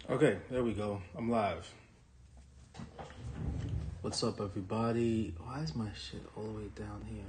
Okay, there we go. I'm live. What's up, everybody? Why is my shit all the way down here?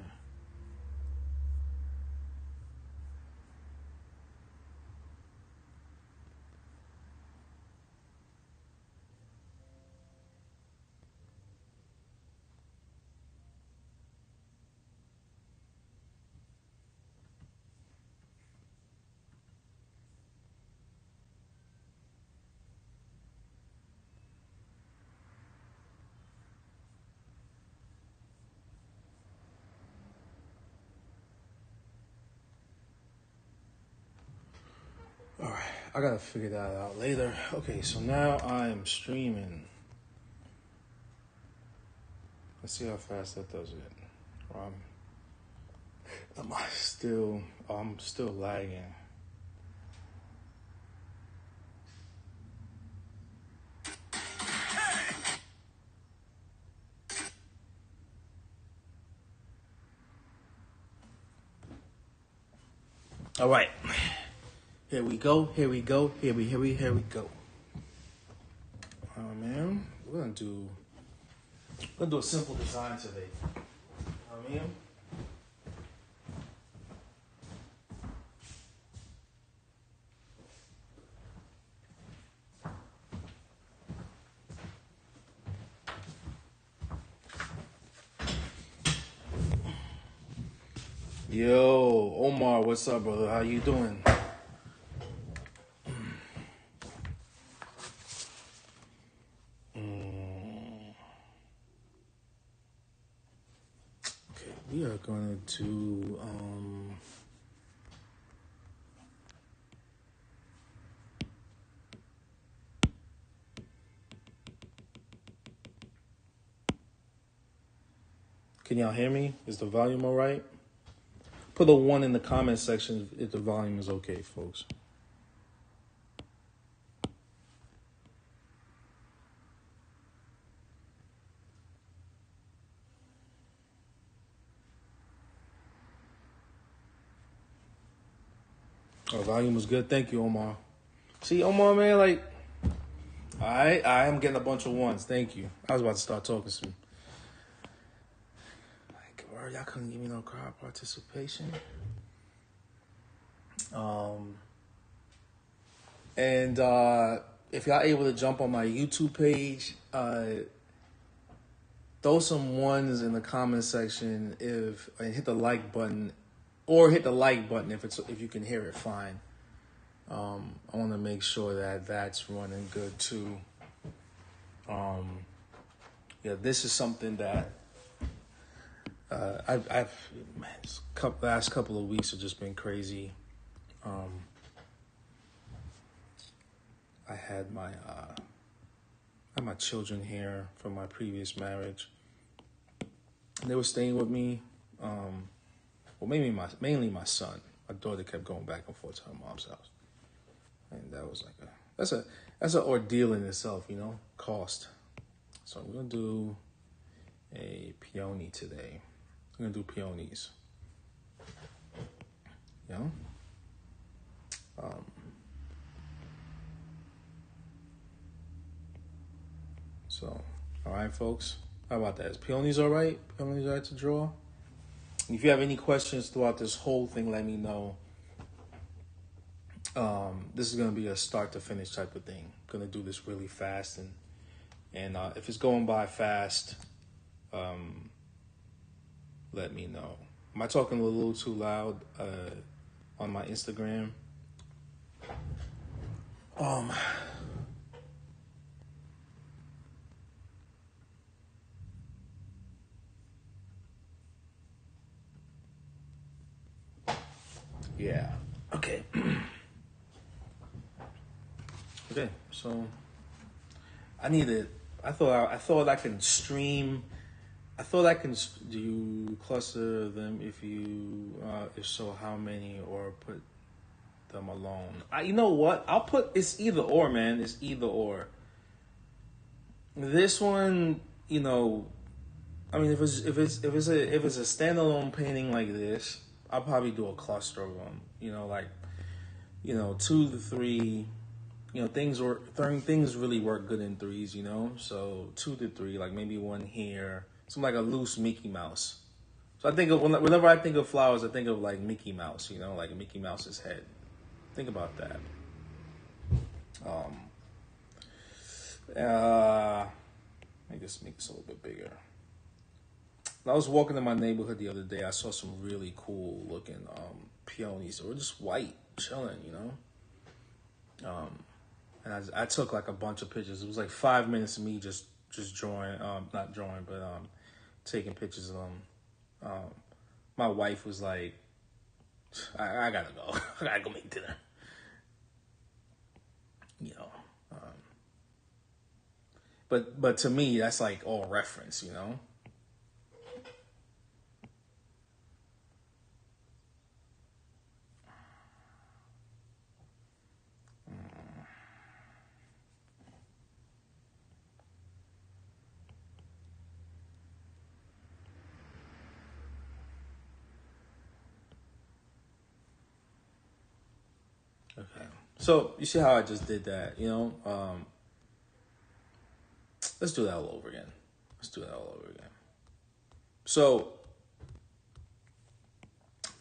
All right, I gotta figure that out later. Okay, so now I am streaming. Let's see how fast that does it. I'm still lagging. All right, here we go. Here we go. Here we go. Oh man, we're gonna do a simple design today. I mean. Yo, Omar, what's up, brother? How you doing? Okay, we are gonna do Can y'all hear me? Is the volume all right? Put a 1 in the comment section if the volume is okay, folks. Oh, volume was good. Thank you, Omar. See, Omar, man, like, I am getting a bunch of 1s. Thank you. I was about to start talking soon. Like, word, y'all couldn't give me no crowd participation. And if y'all able to jump on my YouTube page, throw some 1s in the comment section and hit the like button, or hit the like button if you can hear it fine. I want to make sure that that's running good too. Yeah, this is something that last couple of weeks have just been crazy. I had my children here from my previous marriage, and they were staying with me. Well, mainly my son. My daughter kept going back and forth to her mom's house, and that was like that's an ordeal in itself, cost. So I'm gonna do a peony today. I'm gonna do peonies. So, all right, folks. How about that? Is peonies all right? Peonies all right to draw? And if you have any questions throughout this whole thing, let me know. This is going to be a start to finish type of thing. I'm going to do this really fast. And if it's going by fast, let me know. Am I talking a little too loud on my Instagram? Yeah. Okay. Okay. So I thought I can stream. I thought I can. Do you cluster them? If so, how many, or put them alone? You know what? It's either or, man. It's either or. This one, I mean, if it's a standalone painting like this, I'll probably do a cluster of them. 2 to 3 you know, things really work good in threes, you know. So 2 to 3, like maybe one here, something like a loose Mickey Mouse. So I think of, whenever I think of flowers, I think of like Mickey Mouse, you know, like Mickey Mouse's head. Think about that. Let me just make this a little bit bigger. When I was walking in my neighborhood the other day, I saw some really cool looking peonies. They were just white, chilling, you know. And I took like a bunch of pictures. It was like 5 minutes of me just drawing, not drawing, but taking pictures of them. My wife was like, I gotta go. I gotta go make dinner. You know. But to me, that's like all reference, you know. Okay. So you see how I just did that, you know? Let's do that all over again. So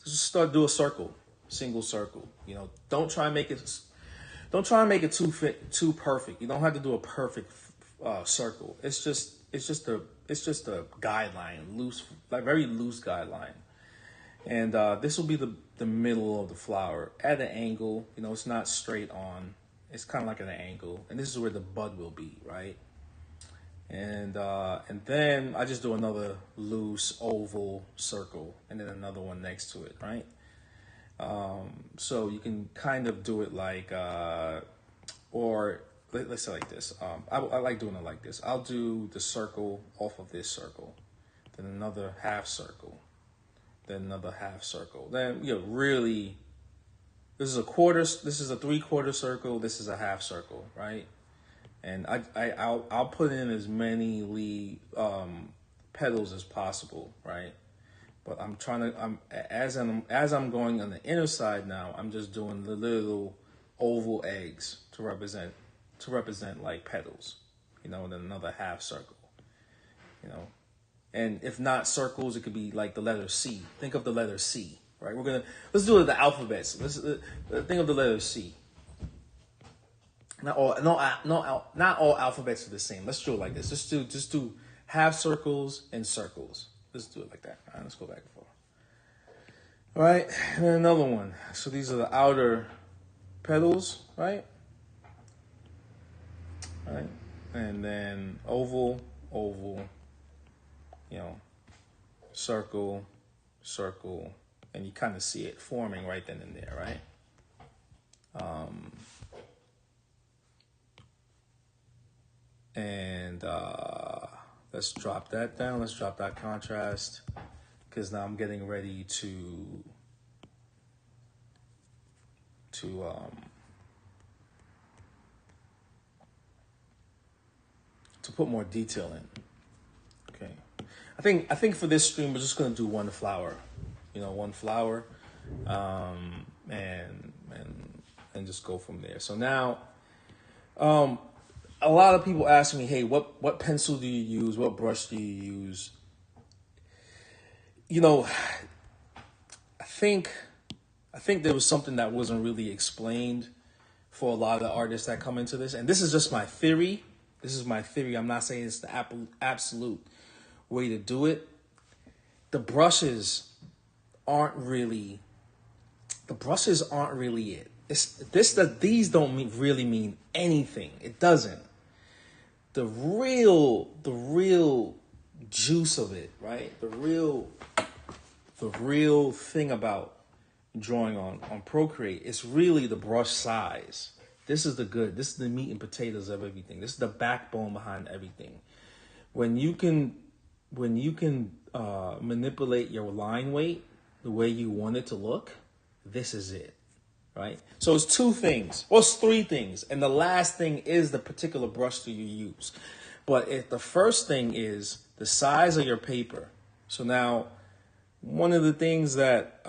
just start do a circle, single circle. You know, don't try and make it too perfect. You don't have to do a perfect circle. It's just a guideline, loose, like very loose guideline. And this will be the middle of the flower at an angle. You know, it's not straight on. It's kind of like at an angle, and this is where the bud will be, right? And then I just do another loose oval circle, and then another one next to it, right? So you can kind of do it like, or let's say like this. I like doing it like this. I'll do the circle off of this circle, then another half circle, then another half circle. Then, you know, really, this is a 3/4 circle. This is a half circle, right? And I'll put in as many petals as possible, right? But as I'm going on the inner side now, I'm just doing the little oval eggs to represent like petals, you know, and then another half circle, you know. And if not circles, it could be like the letter C. Think of the letter C, right? Let's do it the alphabets. Let's think of the letter C. Not all alphabets are the same. Let's do it like this. Just do half circles and circles. Let's do it like that. All right, let's go back and forth. All right, and then another one. So these are the outer petals, right? All right, and then oval, you know, circle, and you kind of see it forming right then and there, right? And let's drop that down. Let's drop that contrast, because now I'm getting ready to put more detail in. Okay, I think for this stream we're just gonna do one flower, you know, and just go from there. So now, a lot of people ask me, hey, what pencil do you use? What brush do you use? You know, I think there was something that wasn't really explained for a lot of the artists that come into this. And this is just my theory. I'm not saying it's the absolute way to do it. The brushes aren't really it. These don't really mean anything. It doesn't. The real juice of it, right? The real thing about drawing on Procreate is really the brush size. This is the meat and potatoes of everything. This is the backbone behind everything. When you can manipulate your line weight the way you want it to look, this is it. Right? So it's 2 things, or it's 3 things. And the last thing is the particular brush that you use. But the first thing is the size of your paper. So now, one of the things that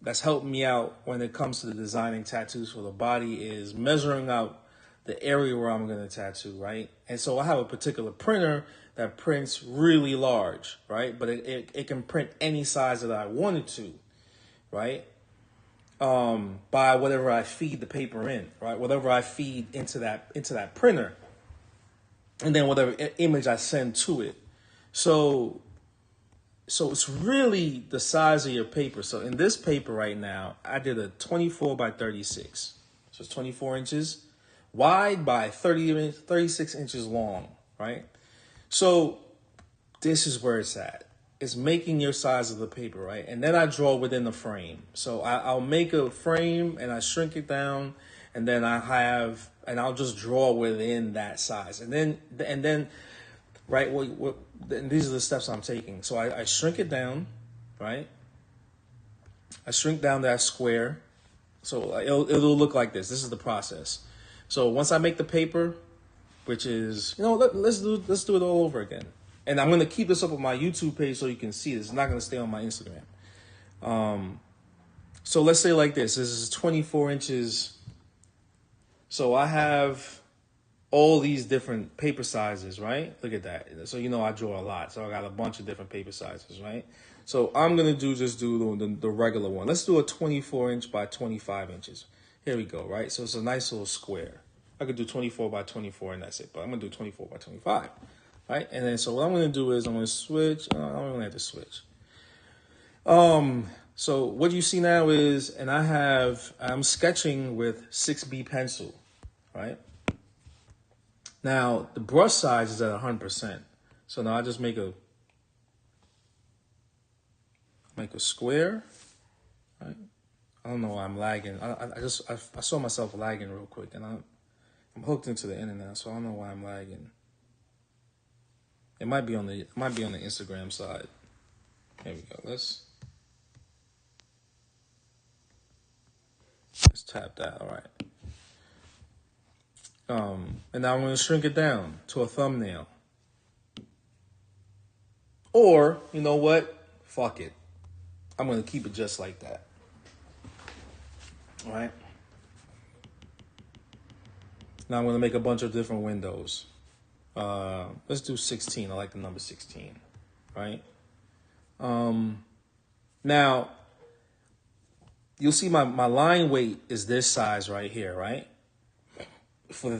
that's helped me out when it comes to designing tattoos for the body is measuring out the area where I'm going to tattoo, right? And so I have a particular printer that prints really large, right? But it can print any size that I wanted to, right? By whatever I feed the paper in, right? Whatever I feed into that printer, and then whatever image I send to it. So it's really the size of your paper. So in this paper right now, I did a 24 by 36. So it's 24 inches wide by 36 inches long, right? So this is where it's at. It's making your size of the paper, right? And then I draw within the frame. So I'll make a frame and I shrink it down, and then I'll just draw within that size. And then right, and these are the steps I'm taking. So I shrink it down, right? I shrink down that square. So it'll look like this. This is the process. So once I make the paper, which is, let's do it all over again. And I'm going to keep this up on my YouTube page so you can see this. It's not going to stay on my Instagram. So let's say like this. This is 24 inches. So I have all these different paper sizes, right? Look at that. So I draw a lot. So I got a bunch of different paper sizes, right? So I'm going to just do the regular one. Let's do a 24 inch by 25 inches. Here we go, right? So it's a nice little square. I could do 24 by 24 and that's it. But I'm going to do 24 by 25, right? And then so what I'm going to do is I'm going to switch. I don't really have to switch. So what you see now is, and I'm sketching with 6B pencil, right? Now, the brush size is at 100%. So now I just make a square, right? I don't know why I'm lagging. I saw myself lagging real quick, and I'm hooked into the internet, so I don't know why I'm lagging. It might be on the Instagram side. Here we go. Let's tap that. All right. And now I'm going to shrink it down to a thumbnail. Or, you know what? Fuck it. I'm going to keep it just like that. All right. Now I'm going to make a bunch of different windows. Let's do 16. I like the number 16. Right. Now, you'll see my line weight is this size right here, right? For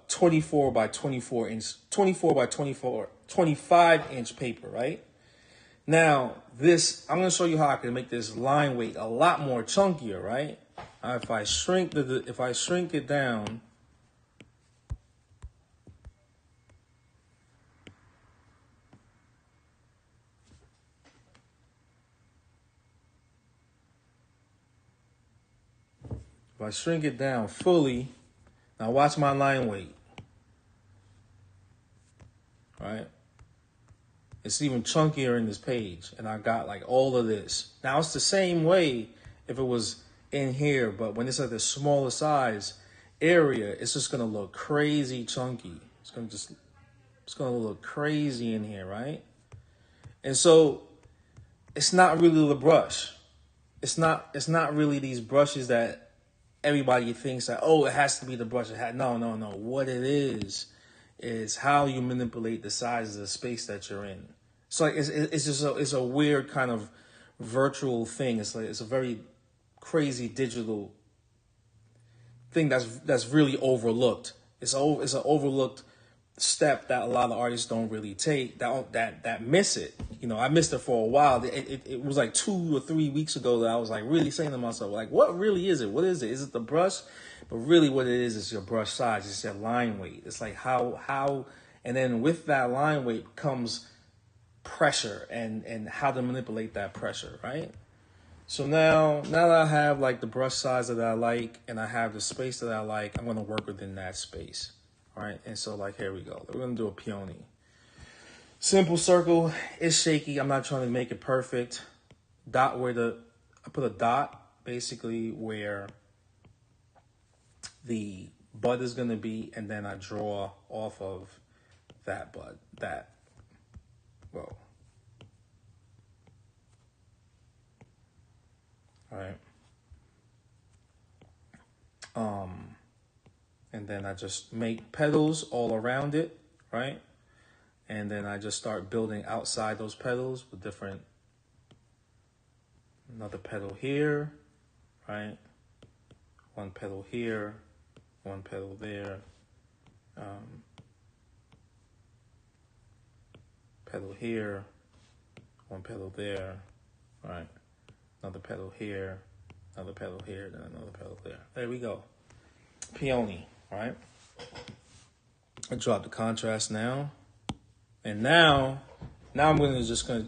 24 by 24 inch, 24 by 24, 25 inch paper, right? Now, I'm going to show you how I can make this line weight a lot more chunkier, right? If I shrink it down, fully, now watch my line weight, right? It's even chunkier in this page, and I got like all of this. Now it's the same way if it was in here, but when it's at the smaller size area, it's just gonna look crazy chunky. It's gonna look crazy in here, right? And so it's not really the brush. It's not really these brushes that everybody thinks that, oh, it has to be the brush. No. What it is how you manipulate the size of the space that you're in. So like it's a weird kind of virtual thing. It's a very crazy digital thing that's really overlooked. It's an overlooked step that a lot of artists don't really take, that miss it. I missed it for a while. It was like 2 or 3 weeks ago that I was like really saying to myself, like, what really is it? What is it? Is it the brush? But really what it is your brush size. It's your line weight. It's like how, and then with that line weight comes pressure and how to manipulate that pressure, right? So now that I have like the brush size that I like and I have the space that I like, I'm going to work within that space. All right. And so like, here we go. We're going to do a peony. Simple circle. It's shaky. I'm not trying to make it perfect. I put a dot basically where the bud is going to be. And then I draw off of that bud, all right. and then I just make petals all around it, right? And then I just start building outside those petals with different, another petal here, right? One petal here, one petal there, petal here, one petal there, right? Another petal here, another petal here, then another petal there. There we go. Peony, right? I drop the contrast now. And now I'm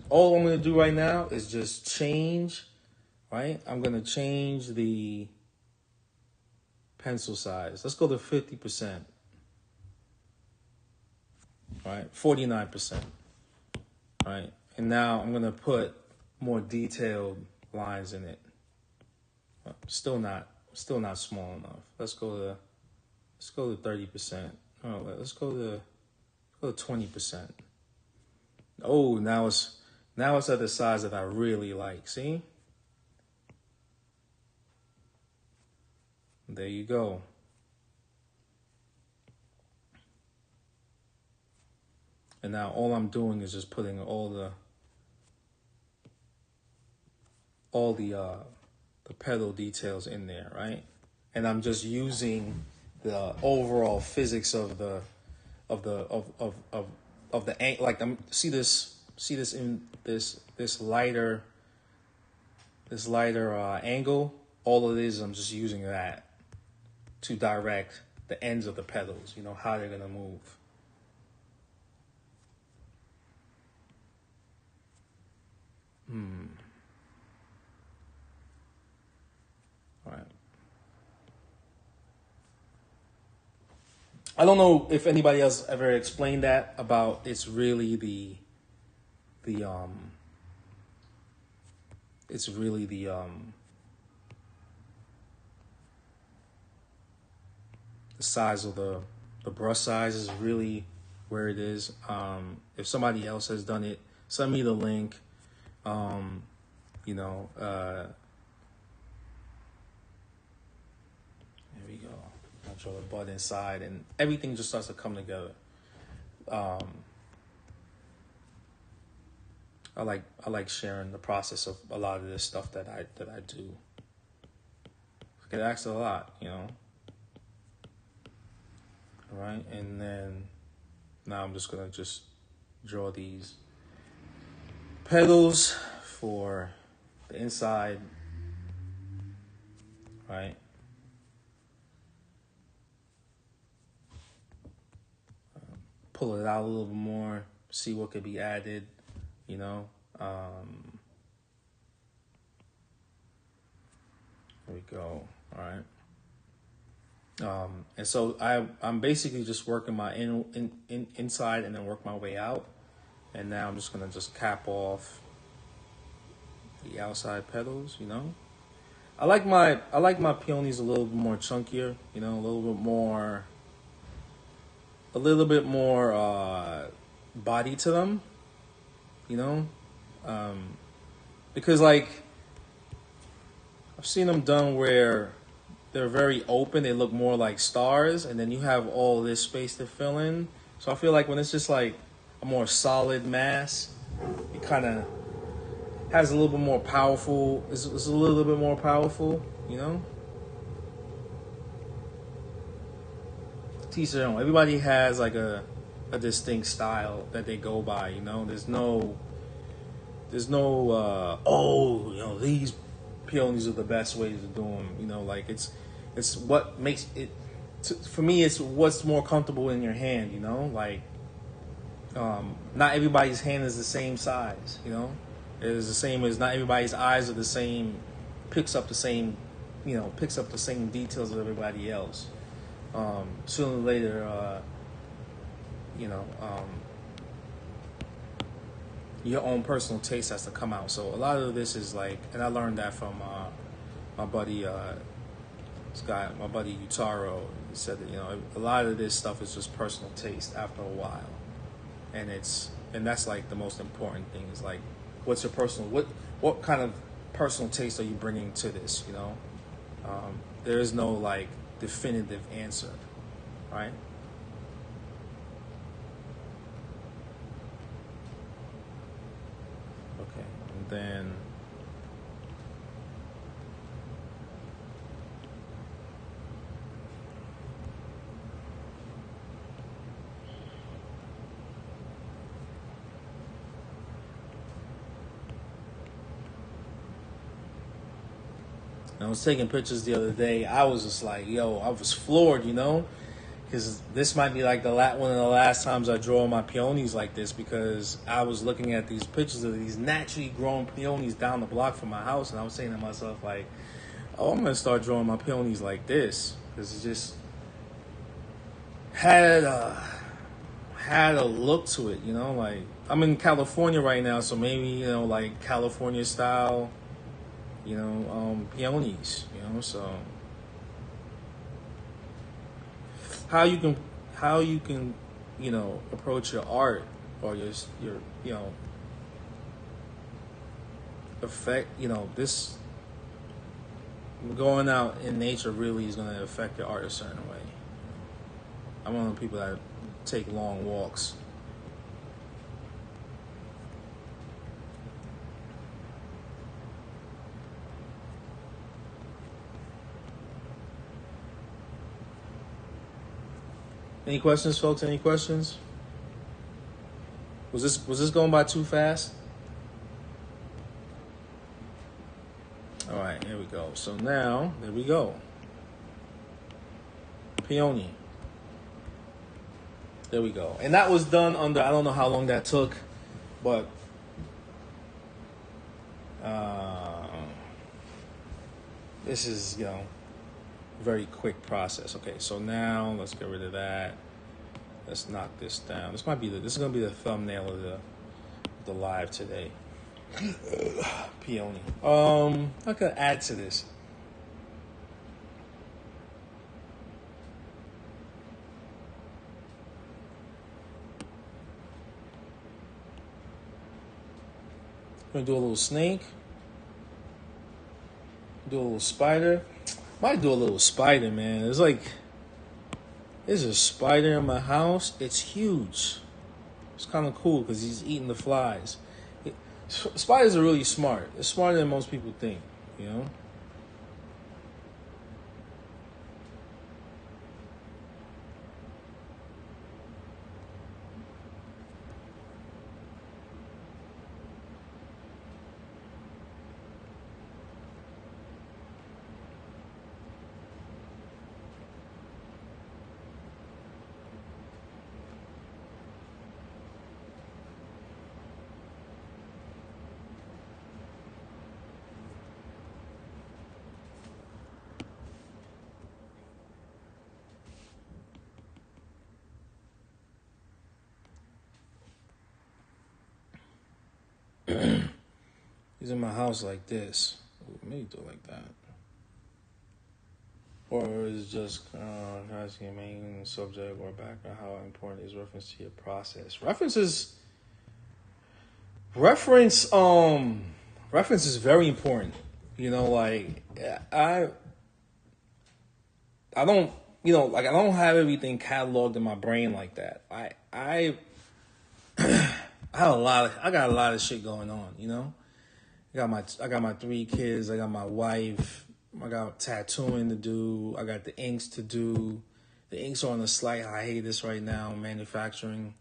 all I'm gonna do right now is just change, right? I'm gonna change the pencil size. Let's go to 50%, right? 49%, right? And now I'm gonna put more detailed lines in it. Still not small enough. Let's go to 30%. Oh, let's go to 20%. Oh, now it's at the size that I really like. See? There you go. And now all I'm doing is just putting all the petal details in there, right? And I'm just using the overall physics of the like see this in this lighter angle. All it is, I'm just using that to direct the ends of the petals, you know, how they're gonna move. All right. I don't know if anybody else ever explained that about it's really the size of the brush size is really where it is. If somebody else has done it, send me the link. You know, there we go. I draw the bud inside, and everything just starts to come together. I like sharing the process of a lot of this stuff that I do. I get asked a lot, you know. All right, and then now I'm just gonna draw these petals for the inside, right? Pull it out a little bit more, see what could be added, you know. There we go. All right. And so I'm basically just working my inside and then work my way out. And now I'm just gonna cap off the outside petals, you know. I like my peonies a little bit more chunkier, you know, a little bit more body to them, you know, because like I've seen them done where they're very open, they look more like stars, and then you have all this space to fill in. So I feel like when it's just like a more solid mass, it kind of has a little bit more powerful. It's a little bit more powerful, you know. Teach their own. Everybody has like a distinct style that they go by, you know. There's no oh, you know, these peonies are the best ways to do them, you know. Like it's what makes it for me. It's what's more comfortable in your hand, you know. Like not everybody's hand is the same size, you know. It is the same as not everybody's eyes are the same, picks up the same details of everybody else. Sooner or later, you know, your own personal taste has to come out. So a lot of this is like, and I learned that from my buddy, my buddy Utaro. He said that, you know, a lot of this stuff is just personal taste after a while, and that's like the most important thing is like, what's your personal, what kind of personal taste are you bringing to this, you know? There is no like definitive answer. right? Okay, and then I was taking pictures the other day. I was just like, yo, I was floored, you know? Because this might be like one of the last times I draw my peonies like this, because I was looking at these pictures of these naturally grown peonies down the block from my house, and I was saying to myself, like, oh, I'm going to start drawing my peonies like this. Because it just had a look to it, you know? Like, I'm in California right now, so maybe, you know, like California style, you know, peonies, you know? So how you can you know, approach your art or your you know, affect, you know, this going out in nature really is going to affect your art a certain way. I'm one of the people that take long walks. Any questions, folks? Any questions? Was this going by too fast? All right, here we go. So now, there we go. Peony. There we go. And that was done under, I don't know how long that took, but this is, you know, very quick process. Okay, so now let's get rid of that. Let's knock this down. This is gonna be the thumbnail of the live today. Peony. I could add to this. I'm gonna do a little snake. Do a little spider. Might do a little spider, man. It's like, there's a spider in my house. It's huge. It's kind of cool because he's eating the flies. Spiders are really smart. They're smarter than most people think, you know? He's in my house like this. Ooh, maybe do it like that. Or is just asking a main subject or background, how important is reference to your process? Reference is very important. You know, like I don't, you know, like I don't have everything cataloged in my brain like that. I I got a lot of shit going on, you know? I got my 3 kids, I got my wife, I got tattooing to do, I got the inks to do. The inks are on a slight hiatus right now, manufacturing.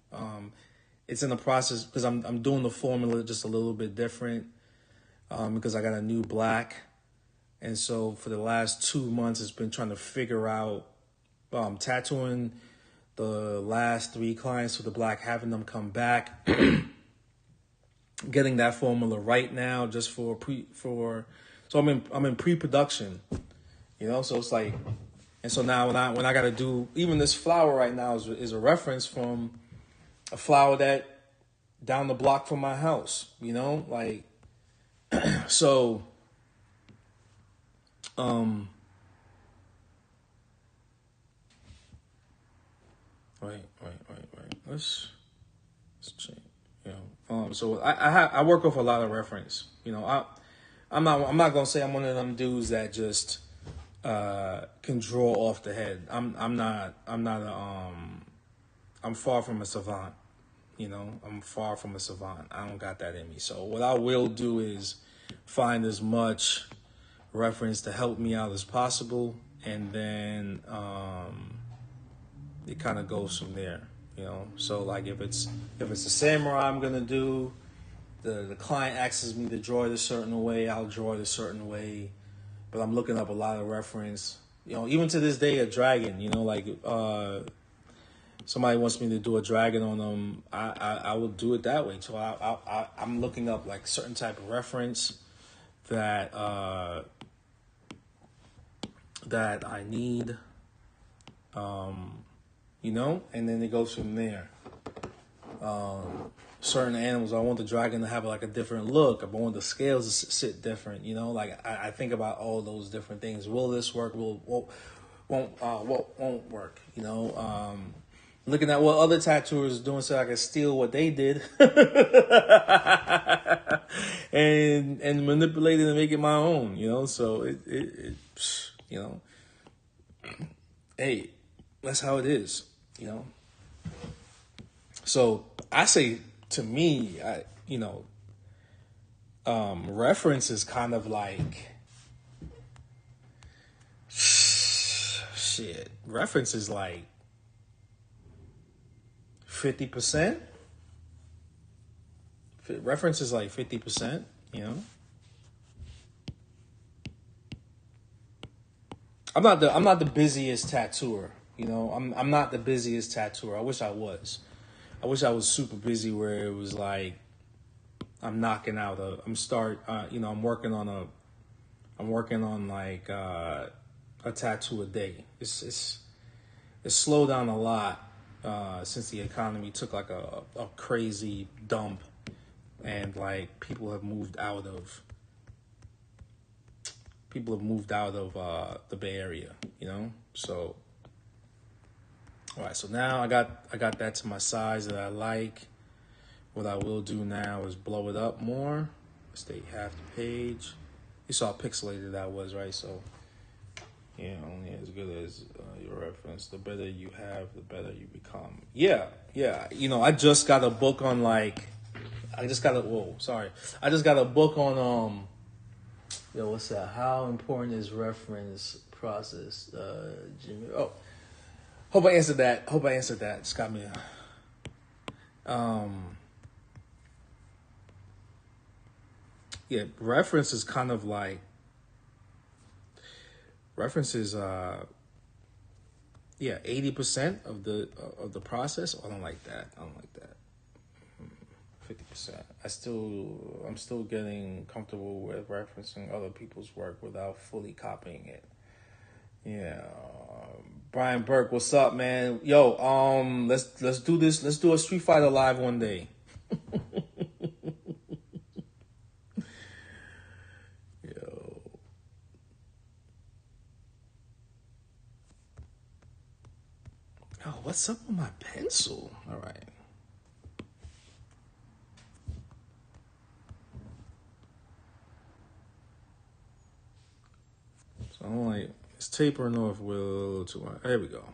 It's in the process because I'm doing the formula just a little bit different because I got a new black. And so for the last 2 months, it's been trying to figure out tattooing the last 3 clients with the black, having them come back, getting that formula right now just so I'm in pre-production, you know. So it's like, and so now when I got to do even this flower right now is a reference from a flower that down the block from my house, you know, like so. Right. Let's check. You know, so I work off a lot of reference. You know, I'm not gonna say I'm one of them dudes that just can draw off the head. I'm far from a savant. I'm far from a savant. I don't got that in me. So what I will do is find as much reference to help me out as possible, and then it kind of goes from there. So like if it's a samurai I'm gonna do, the client asks me to draw it a certain way, I'll draw it a certain way. But I'm looking up a lot of reference. Even to this day, a dragon. Like somebody wants me to do a dragon on them, I will do it that way. So I'm looking up like certain type of reference that that I need, and then it goes from there. Certain animals, I want the dragon to have like a different look. I want the scales to sit different. Like I think about all those different things. Will this work? Won't work? Looking at what other tattooers are doing so I can steal what they did and manipulate it and make it my own. So it hey, that's how it is. So I say, to me, reference is kind of like shit. Reference is like 50%. Reference is like 50%. I'm not the busiest tattooer. I'm not the busiest tattooer. I wish I was. I wish I was super busy where it was like I'm knocking out I'm working on like a tattoo a day. It's slowed down a lot since the economy took like a crazy dump, and like people have moved out of the Bay Area, So all right, so now I got that to my size that I like. What I will do now is blow it up more. Stay half the page. You saw how pixelated that was, right? So, only as good as your reference. The better you have, the better you become. Yeah. I just got a book on I just got a book on what's that? How important is reference process? Jimmy. Oh, hope I answered that. It's got me. Yeah, reference is kind of like references. 80% of the process. I don't like that. 50%. I'm still getting comfortable with referencing other people's work without fully copying it. Yeah. Brian Burke, what's up, man? Yo, let's do this. Let's do a Street Fighter live one day. Yo. Oh, what's up with my pencil? All right. So I'm like, it's tapering off with a little too much. There we go.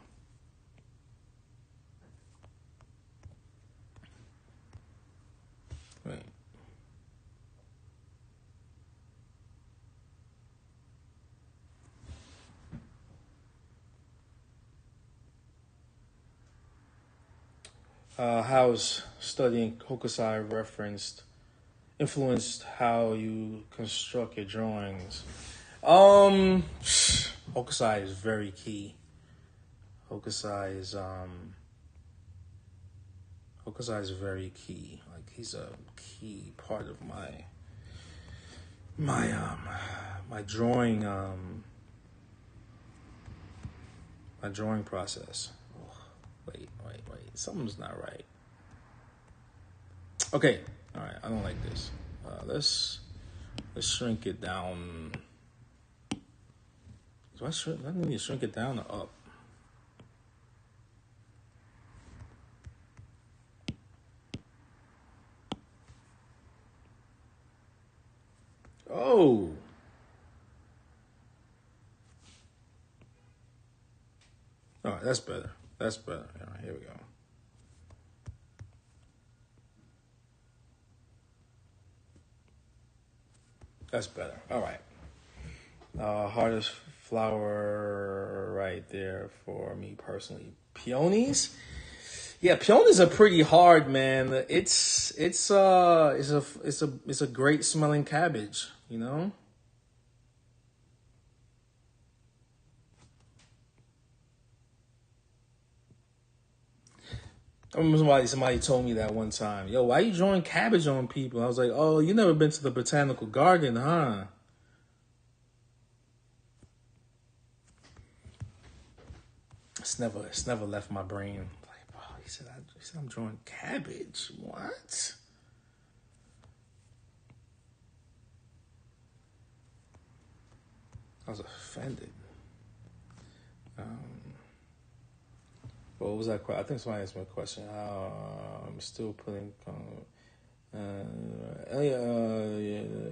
Right. How's studying Hokusai influenced how you construct your drawings? Hokusai is very key. Hokusai is very key. Like he's a key part of my drawing my drawing process. Wait. Something's not right. Okay. All right. I don't like this. Let's shrink it down. Do I need to shrink it down or up? Oh. right, that's better. That's better. All right, here we go. That's better. All right. Hardest flower right there for me personally. Peonies. Yeah, peonies are pretty hard, man. It's a great smelling cabbage, you know? I remember somebody told me that one time. Yo, why you drawing cabbage on people? I was like, oh, you never been to the botanical garden, huh? It's never left my brain. Like, bro, he said I'm drawing cabbage. What? I was offended. What was that? I think somebody asked me a question. I'm still putting.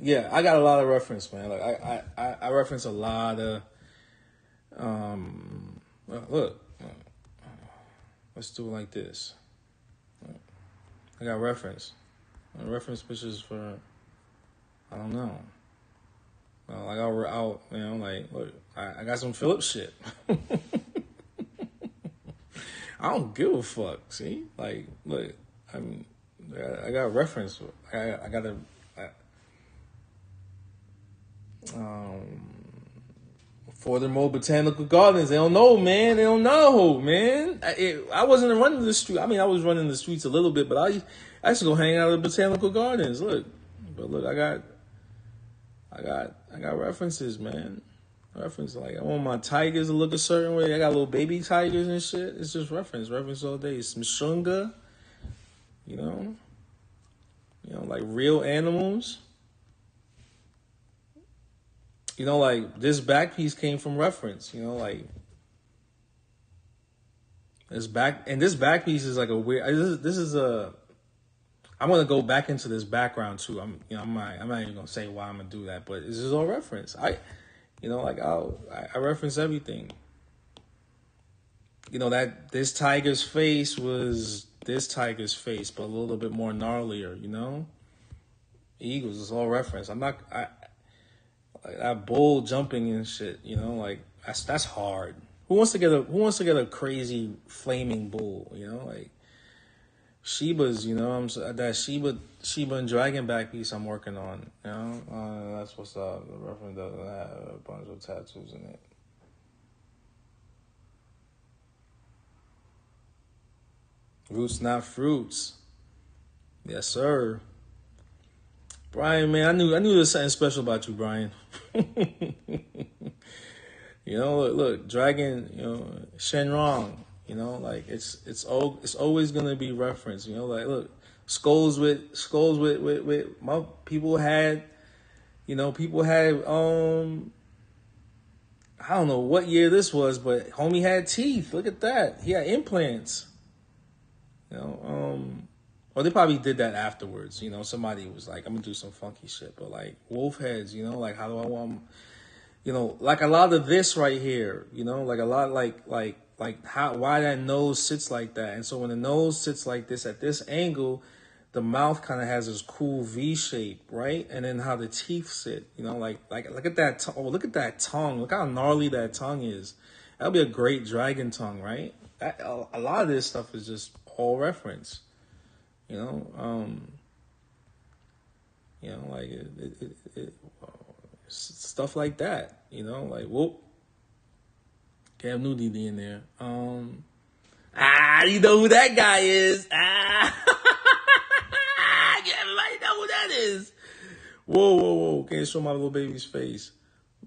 Yeah, I got a lot of reference, man. Like I reference a lot of. Look, let's do it like this. I got reference. Reference pictures for. I don't know. Like I'll you know, like look, I got some Phillips shit. I don't give a fuck. See, like, look, I got reference. I got furthermore, botanical gardens. They don't know, man. They don't know, man. I wasn't running the street. I mean, I was running the streets a little bit, but I used to go hang out at the botanical gardens. Look, I got references, man. Reference, like I want my tigers to look a certain way. I got little baby tigers and shit. It's just reference all day. Some shunga, you know, like real animals. You know, like this back piece came from reference. You know, like this back piece is like a weird. This is a. I'm gonna go back into this background too. I'm not even gonna say why I'm gonna do that, but this is all reference. You know, like I reference everything. You know that this tiger's face was this tiger's face, but a little bit more gnarlier. You know, eagles is all reference. Like that bull jumping and shit. You know, like that's hard. Who wants to get a crazy flaming bull? You know, like Sheba's. You know, that Sheba and dragon back piece I'm working on. You know, that's what's up. The reference doesn't have a bunch of tattoos in it. Roots, not fruits. Yes, sir. Brian, man, I knew there was something special about you, Brian. You know, look, dragon. You know, Shenrong. You know, like it's always gonna be referenced. You know, like look, skulls with my people had. You know, people had I don't know what year this was, but homie had teeth. Look at that. He had implants. You know, or they probably did that afterwards. You know, somebody was like, I'm gonna do some funky shit, but like wolf heads. You know, like how do I want? You know, like a lot of this right here. You know, like a lot like how why that nose sits like that. And so when the nose sits like this at this angle, the mouth kind of has this cool V shape, right? And then how the teeth sit, you know, like look at that look at that tongue. Look how gnarly that tongue is. That'll be a great dragon tongue, right? A lot of this stuff is just all reference, you know. You know, like stuff like that, you know, like whoop. Cam Newton in there. You know who that guy is. Everybody know who that is. Whoa. Can't show my little baby's face.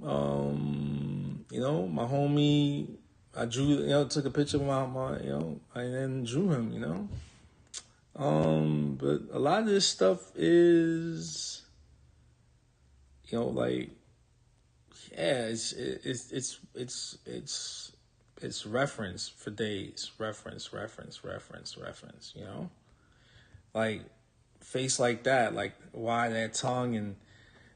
You know, my homie, I drew, you know, took a picture of my you know, and then drew him, you know. But a lot of this stuff is, you know, like, yeah, it's reference for days. Reference, you know? Like face like that, like why that tongue and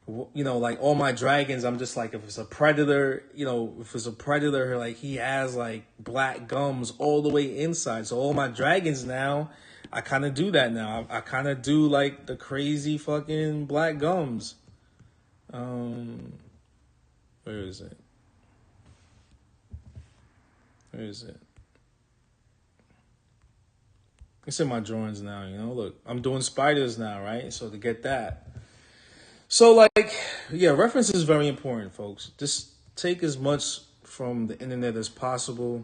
like all my dragons, I'm just like, if it's a predator, if it's a predator, like he has like black gums all the way inside. So all my dragons now, I kind of do that now. I kind of do like the crazy fucking black gums. Where is it? Where is it? It's in my drawings now, look, I'm doing spiders now, right? So to get that. So like, yeah, reference is very important, folks. Just take as much from the internet as possible.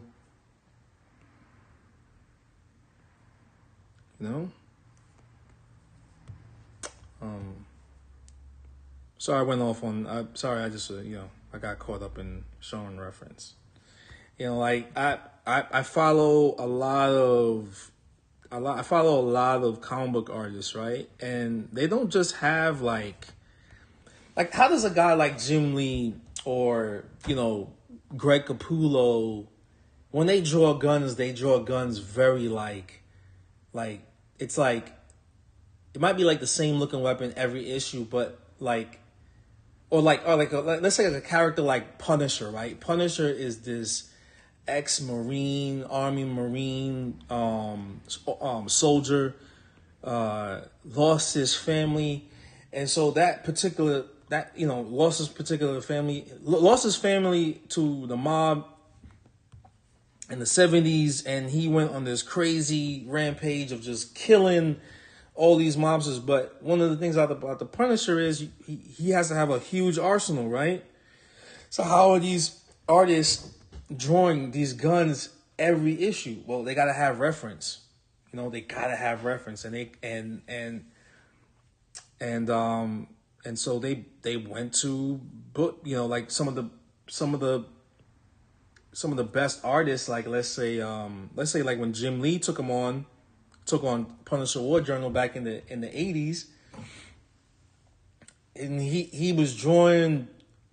Sorry, I went off on. Sorry, I just I got caught up in showing reference. Like I follow a lot of comic book artists, right? And they don't just have like how does a guy like Jim Lee or Greg Capullo, when they draw guns very like it's like it might be like the same looking weapon every issue, but like let's say like a character like Punisher, right? Punisher is this ex-Marine, Army Marine, soldier, lost his family, and so lost his family to the mob in the 70s, and he went on this crazy rampage of just killing all these mobsters. But one of the things about the Punisher is he has to have a huge arsenal, right? So how are these artists drawing these guns every issue? Well, they gotta have reference. They gotta have reference, and so they went to book, like some of the best artists, like let's say like when Jim Lee took on Punisher War Journal back in the 80s, and he was drawing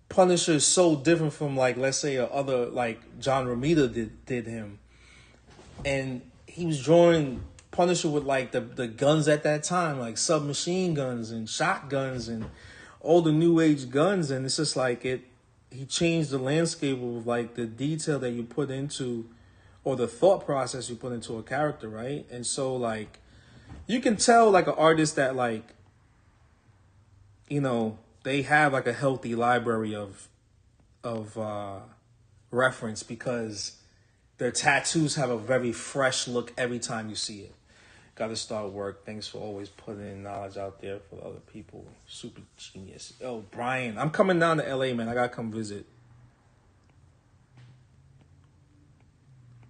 Punisher so different from like let's say other like John Romita did him, and he was drawing Punisher with like the guns at that time, like submachine guns and shotguns and all the new age guns, and it's just like he changed the landscape of like the detail that you put into, or the thought process you put into a character, right? And so like you can tell like an artist that like they have like a healthy library of reference, because their tattoos have a very fresh look every time you see it. Gotta start work. Thanks for always putting in knowledge out there for other people. Super genius. Oh, Brian, I'm coming down to LA, man. I gotta come visit.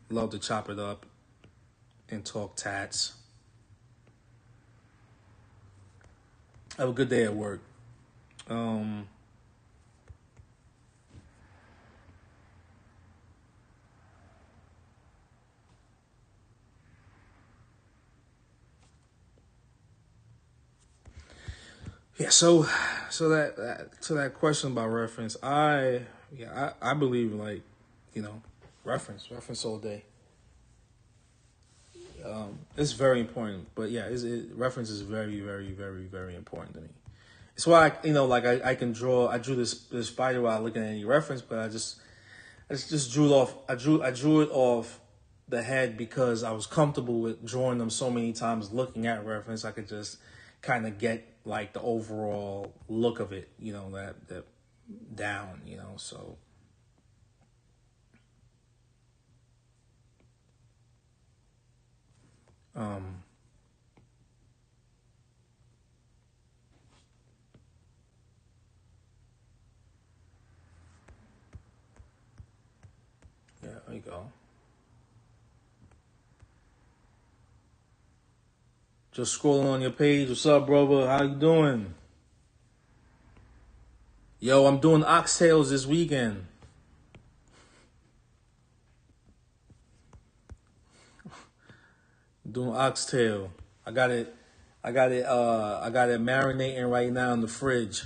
Love to chop it up and talk tats. Have a good day at work. Yeah, so that question about reference, I believe like, reference all day. It's very important, but yeah, reference is very, very, very, very important to me. It's why I drew this spider without looking at any reference, but I just drew it off. I drew it off the head because I was comfortable with drawing them so many times, looking at reference. I could just kind of get like the overall look of it, that down, so. Yeah, there you go. Just scrolling on your page. What's up, brother? How you doing? Yo, I'm doing oxtails this weekend. Doing oxtail. I got it marinating right now in the fridge.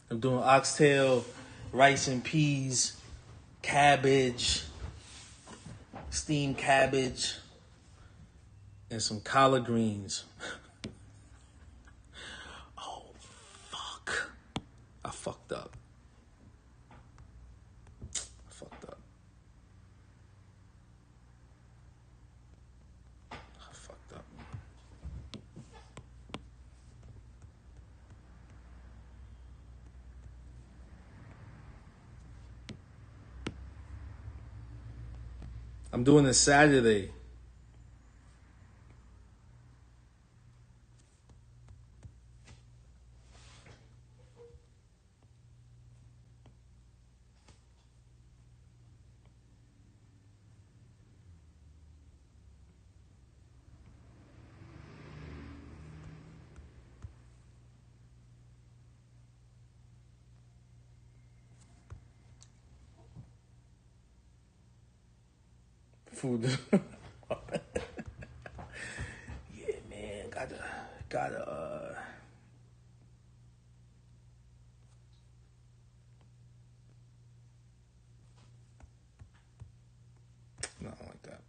I'm doing oxtail, rice and peas, cabbage, steamed cabbage, and some collard greens. Oh, fuck. I fucked up. I fucked up. I fucked up. I'm doing this Saturday. Food. Yeah, man. Gotta. Not like that.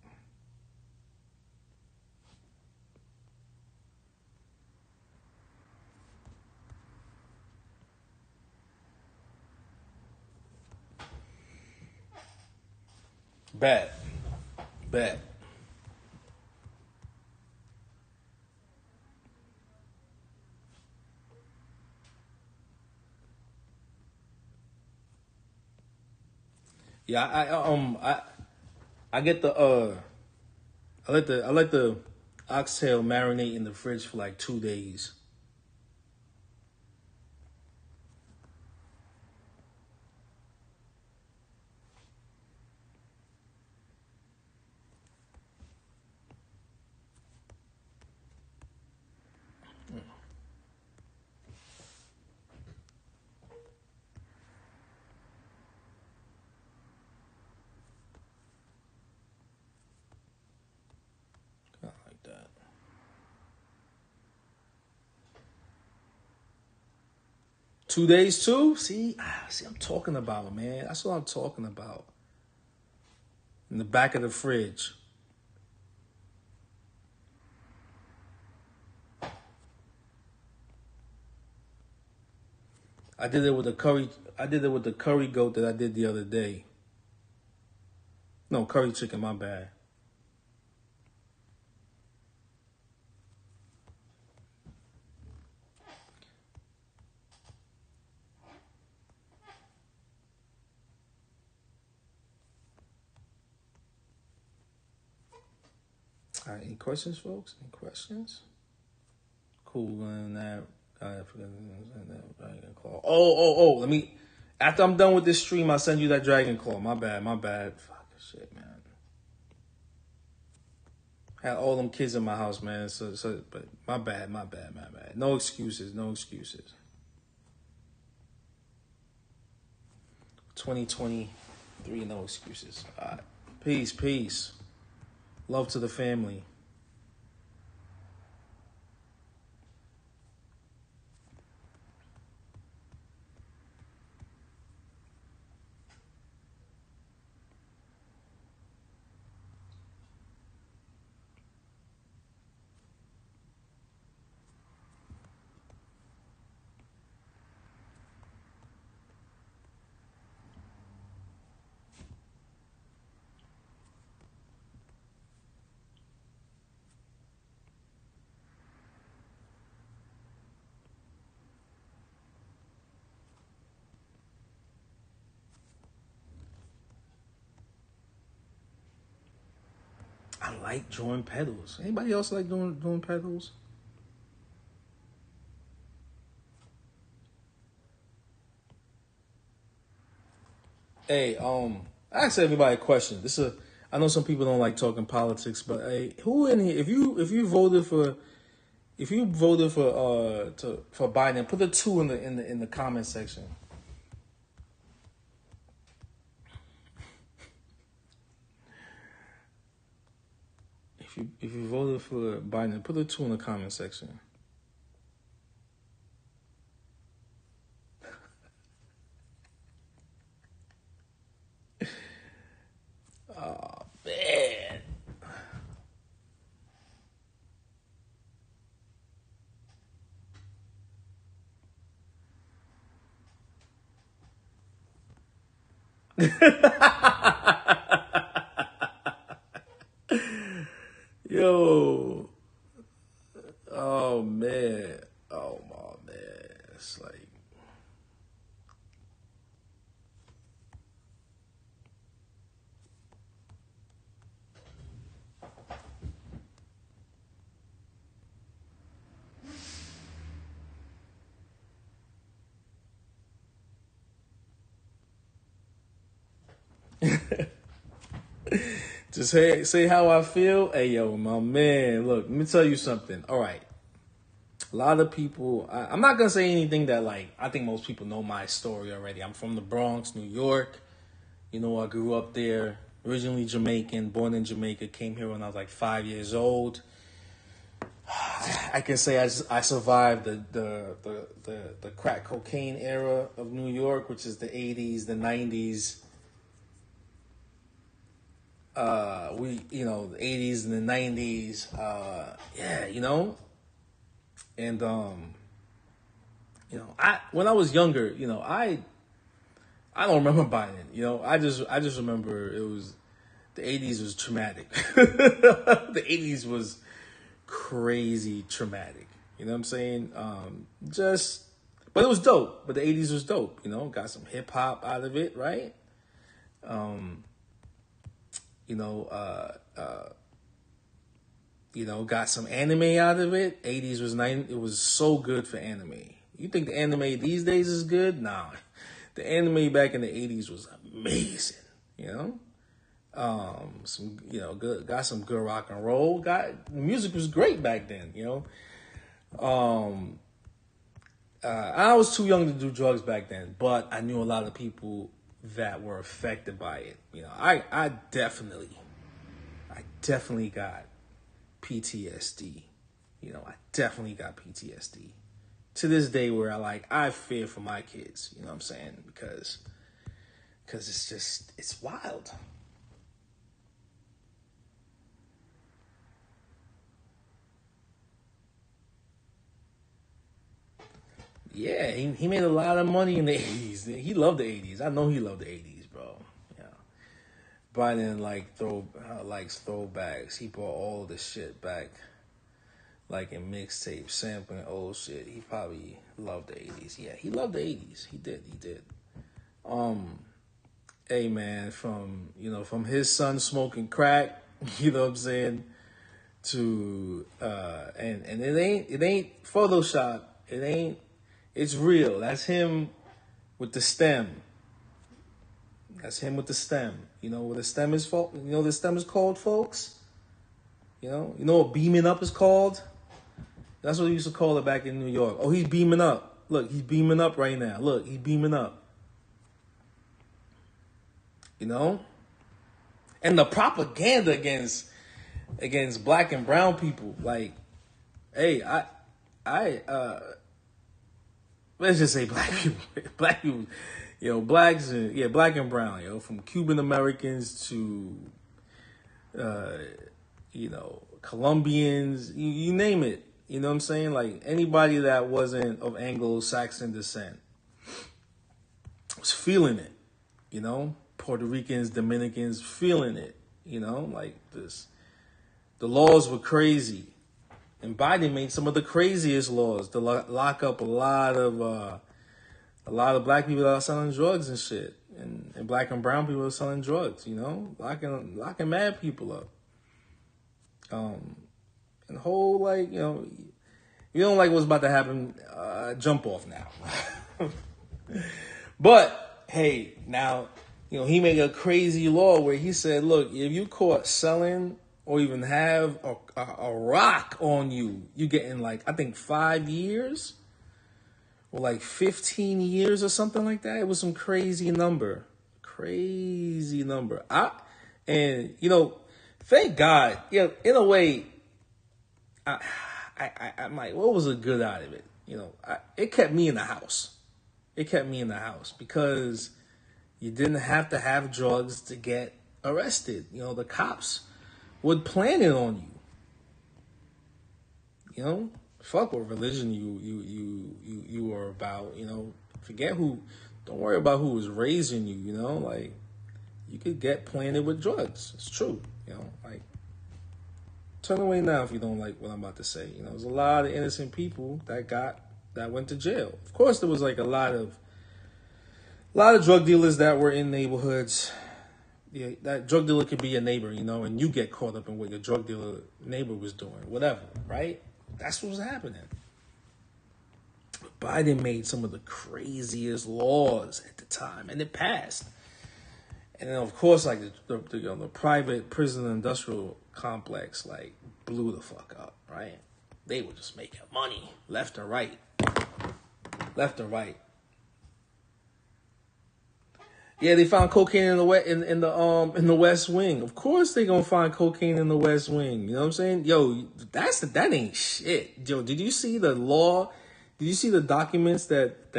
Bad. Bad. Yeah, I get the I let the oxtail marinate in the fridge for like 2 days. Not like that. 2 days too? See, I'm talking about, man. That's what I'm talking about. In the back of the fridge. I did it with the curry. I did it with the curry goat that I did the other day. No, curry chicken. My bad. All right. Any questions, folks? Any questions? Cool. And that. I forgot that dragon claw. Oh. Let me. After I'm done with this stream, I'll send you that dragon claw. My bad. Fuck shit, man. Had all them kids in my house, man. But my bad. No excuses. 2023, no excuses. All right. Peace. Love to the family. I like drawing petals. Anybody else like doing petals? Hey, I asked everybody a question. I know some people don't like talking politics, but hey, who in here? If you voted for for Biden, put the 2 in the comment section. If you voted for Biden, put the 2 in the comment section. Oh man. Yo. Oh man. Oh my man. It's like just say how I feel. Hey yo, my man. Look, let me tell you something. All right. A lot of people, I'm not gonna say anything that like, I think most people know my story already. I'm from the Bronx, New York. You know, I grew up there, originally Jamaican, born in Jamaica, came here when I was like 5 years old. I can say I survived the crack cocaine era of New York, which is the 80s, the 90s. The 80s and the 90s. Yeah, and when I was younger, I don't remember buying it. I just remember it was the 80s was traumatic. The 80s was crazy traumatic. You know what I'm saying? But it was dope. But the 80s was dope. Got some hip hop out of it, right? Got some anime out of it. 80s was it was so good for anime. You think the anime these days is good? Nah. The anime back in the 80s was amazing, got some good rock and roll. The music was great back then, I was too young to do drugs back then, but I knew a lot of people that were affected by it. I definitely got PTSD. I definitely got PTSD. To this day where I fear for my kids, you know what I'm saying? Because it's wild. Yeah, he made a lot of money in the 80s. He loved the 80s. I know he loved the 80s, bro. Yeah. Biden likes throwbacks. He brought all the shit back, like in mixtapes, sampling old shit. He probably loved the 80s. Yeah, he loved the 80s. He did. Hey man, from his son smoking crack, you know what I'm saying, to and it ain't Photoshop. It's real. That's him with the stem. That's him with the stem. You know what the stem is for? You know what the stem is called, folks? You know what beaming up is called? That's what we used to call it back in New York. Oh, he's beaming up. Look, he's beaming up right now. Look, he's beaming up. And the propaganda against black and brown people, like, hey, let's just say black people, blacks, black and brown, from Cuban Americans to, Colombians, you name it. You know what I'm saying? Like anybody that wasn't of Anglo-Saxon descent was feeling it, Puerto Ricans, Dominicans feeling it, like this. The laws were crazy. And Biden made some of the craziest laws to lock up a lot of black people that are selling drugs and shit, and black and brown people are selling drugs. Locking mad people up. And whole you don't like what's about to happen. Jump off now. But hey, now he made a crazy law where he said, look, if you caught selling or even have a rock on you, you getting I think 5 years or 15 years or something like that. It was some crazy number. Thank God, in a way, I'm like, what was the good out of it? It kept me in the house. Because you didn't have to have drugs to get arrested. The cops would plan it on you. Fuck what religion you were about. Forget who. Don't worry about who was raising you. You could get planted with drugs. It's true. Like, turn away now if you don't like what I'm about to say. There's a lot of innocent people that went to jail. Of course, there was like a lot of drug dealers that were in neighborhoods. Yeah, that drug dealer could be your neighbor, and you get caught up in what your drug dealer neighbor was doing, whatever, right? That's what was happening. Biden made some of the craziest laws at the time, and it passed. And then, of course, like the private prison industrial complex, like, blew the fuck up, right? They were just making money left and right. Yeah, they found cocaine in the West Wing. Of course, they gonna find cocaine in the West Wing. You know what I'm saying? Yo, that ain't shit. Yo, did you see the law? Did you see the documents that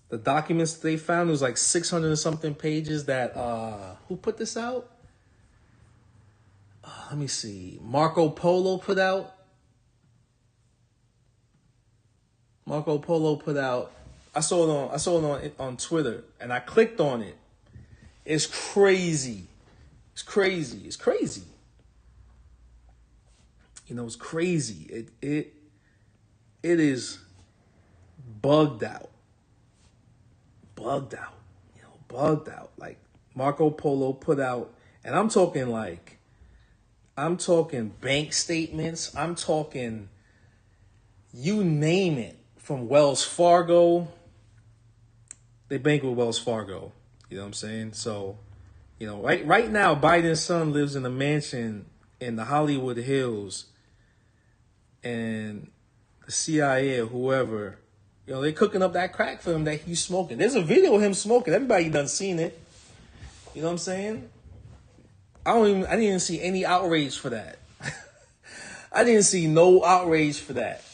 the documents they found? It was like 600 and something pages that, who put this out? Let me see. Marco Polo put out. I saw it on Twitter, and I clicked on it. It's crazy. It's crazy. It's crazy. It is bugged out. Bugged out. Like, Marco Polo put out, and I'm talking bank statements. I'm talking, you name it, from Wells Fargo. They bank with Wells Fargo. You know what I'm saying? So, right now, Biden's son lives in a mansion in the Hollywood Hills, and the CIA or whoever, they're cooking up that crack for him that he's smoking. There's a video of him smoking. Everybody done seen it. You know what I'm saying? I didn't even see any outrage for that. I didn't see no outrage for that.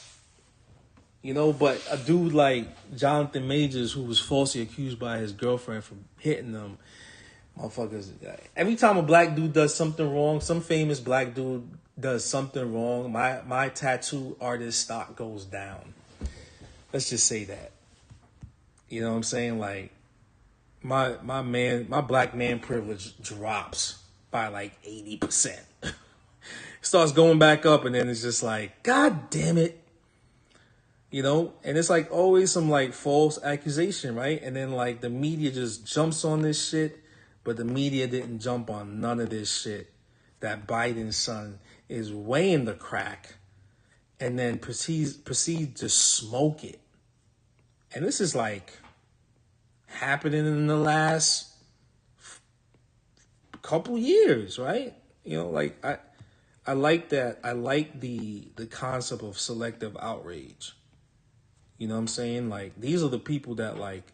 But a dude like Jonathan Majors, who was falsely accused by his girlfriend for hitting them, motherfuckers. Every time a black dude does something wrong, some famous black dude does something wrong, my tattoo artist stock goes down. Let's just say that. You know what I'm saying? Like, my black man privilege drops by like 80%. Starts going back up, and then it's just like, God damn it. And it's like always some like false accusation, right? And then like the media just jumps on this shit, but the media didn't jump on none of this shit. That Biden's son is weighing the crack and then proceeds to smoke it. And this is like happening in the last couple years, right? Like I like that. I like the concept of selective outrage. You know what I'm saying? Like, these are the people that like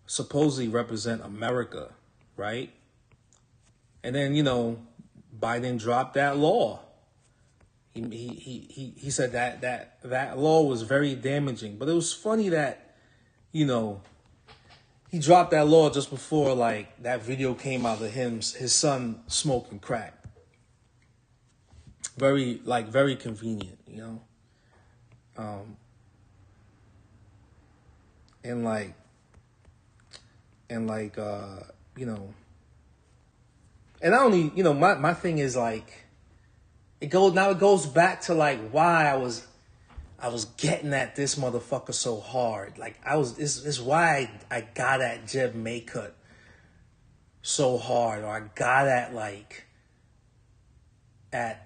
supposedly represent America, right? And then, Biden dropped that law. He said that law was very damaging. But it was funny that, he dropped that law just before like that video came out of his son smoking crack. Very convenient, And and not only, my thing is like, it goes back to like why I was getting at this motherfucker so hard. Like, it's why I got at Jeb Maycut so hard, or I got at like at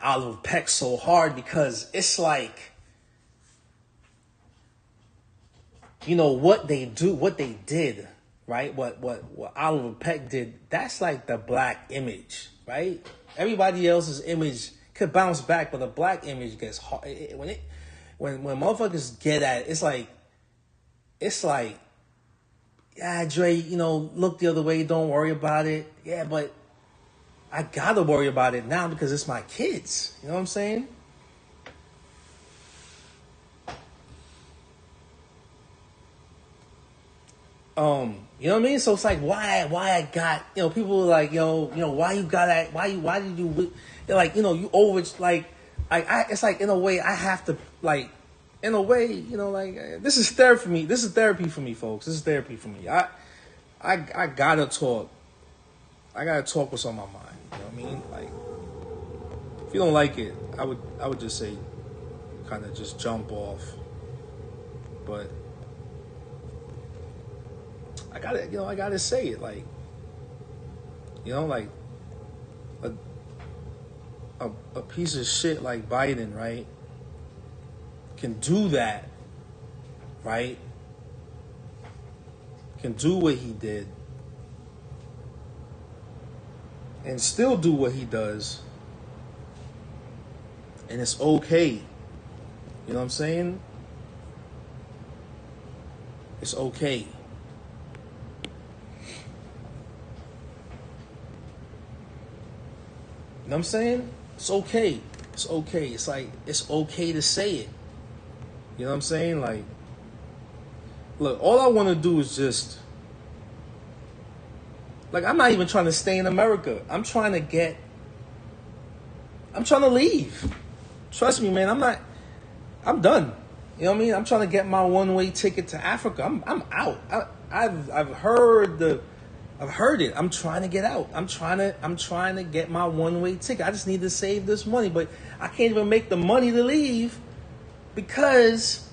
Oliver Peck so hard, because it's like, what they did, right? What Oliver Peck did, that's like the black image, right? Everybody else's image could bounce back, but the black image gets hard. When motherfuckers get at it, it's like, yeah, Dre, look the other way, don't worry about it. Yeah, but I gotta worry about it now because it's my kids. You know what I'm saying? You know what I mean? So it's like, why I got, people are like, why you got that? Why did you, they're like, you over, like, it's like, in a way, I have to, like, in a way, you know, like this is therapy for me. This is therapy for me, folks. This is therapy for me. I gotta talk. I gotta talk what's on my mind. You know what I mean? Like, if you don't like it, I would just say, kind of just jump off. But I gotta say it. Like, you know, like a piece of shit like Biden, right, can do that, right? Can do what he did and still do what he does, and it's okay. You know what I'm saying? It's okay. You know what I'm saying? It's okay. It's okay. It's like, it's okay to say it. You know what I'm saying? Like, look, all I want to do is just, like, I'm not even trying to stay in America. I'm trying to leave. Trust me, man. I'm done. You know what I mean? I'm trying to get my one-way ticket to Africa. I'm out. I've heard it. I'm trying to get out. I'm trying to get my one-way ticket. I just need to save this money, but I can't even make the money to leave because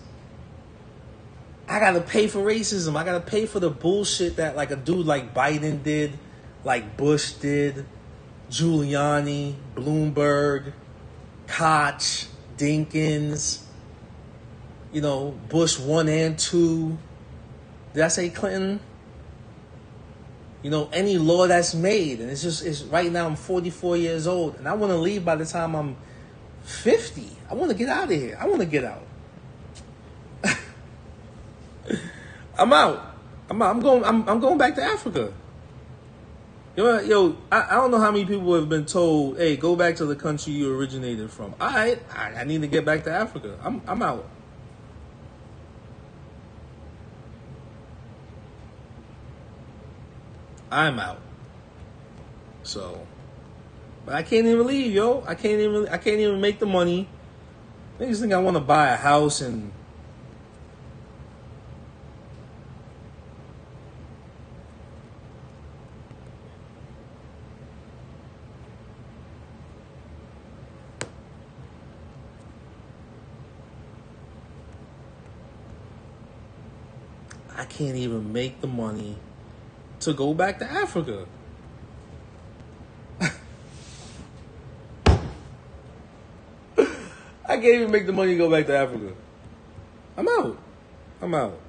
I gotta pay for racism. I gotta pay for the bullshit that like a dude like Biden did, like Bush did, Giuliani, Bloomberg, Koch, Dinkins, you know, Bush 1 and 2. Did I say Clinton? You know, any law that's made. And it's right now I'm 44 years old and I want to leave by the time I'm 50. I want to get out of here. I want to get out. I'm out. I'm going back to Africa. Yo, I don't know how many people have been told, hey, go back to the country you originated from. All right, I need to get back to Africa. I'm out. I'm out. So, but I can't even leave, yo. I can't even make the money. Niggas think I want to buy a house and I can't even make the money to go back to Africa. I can't even make the money to go back to Africa. I'm out. I'm out.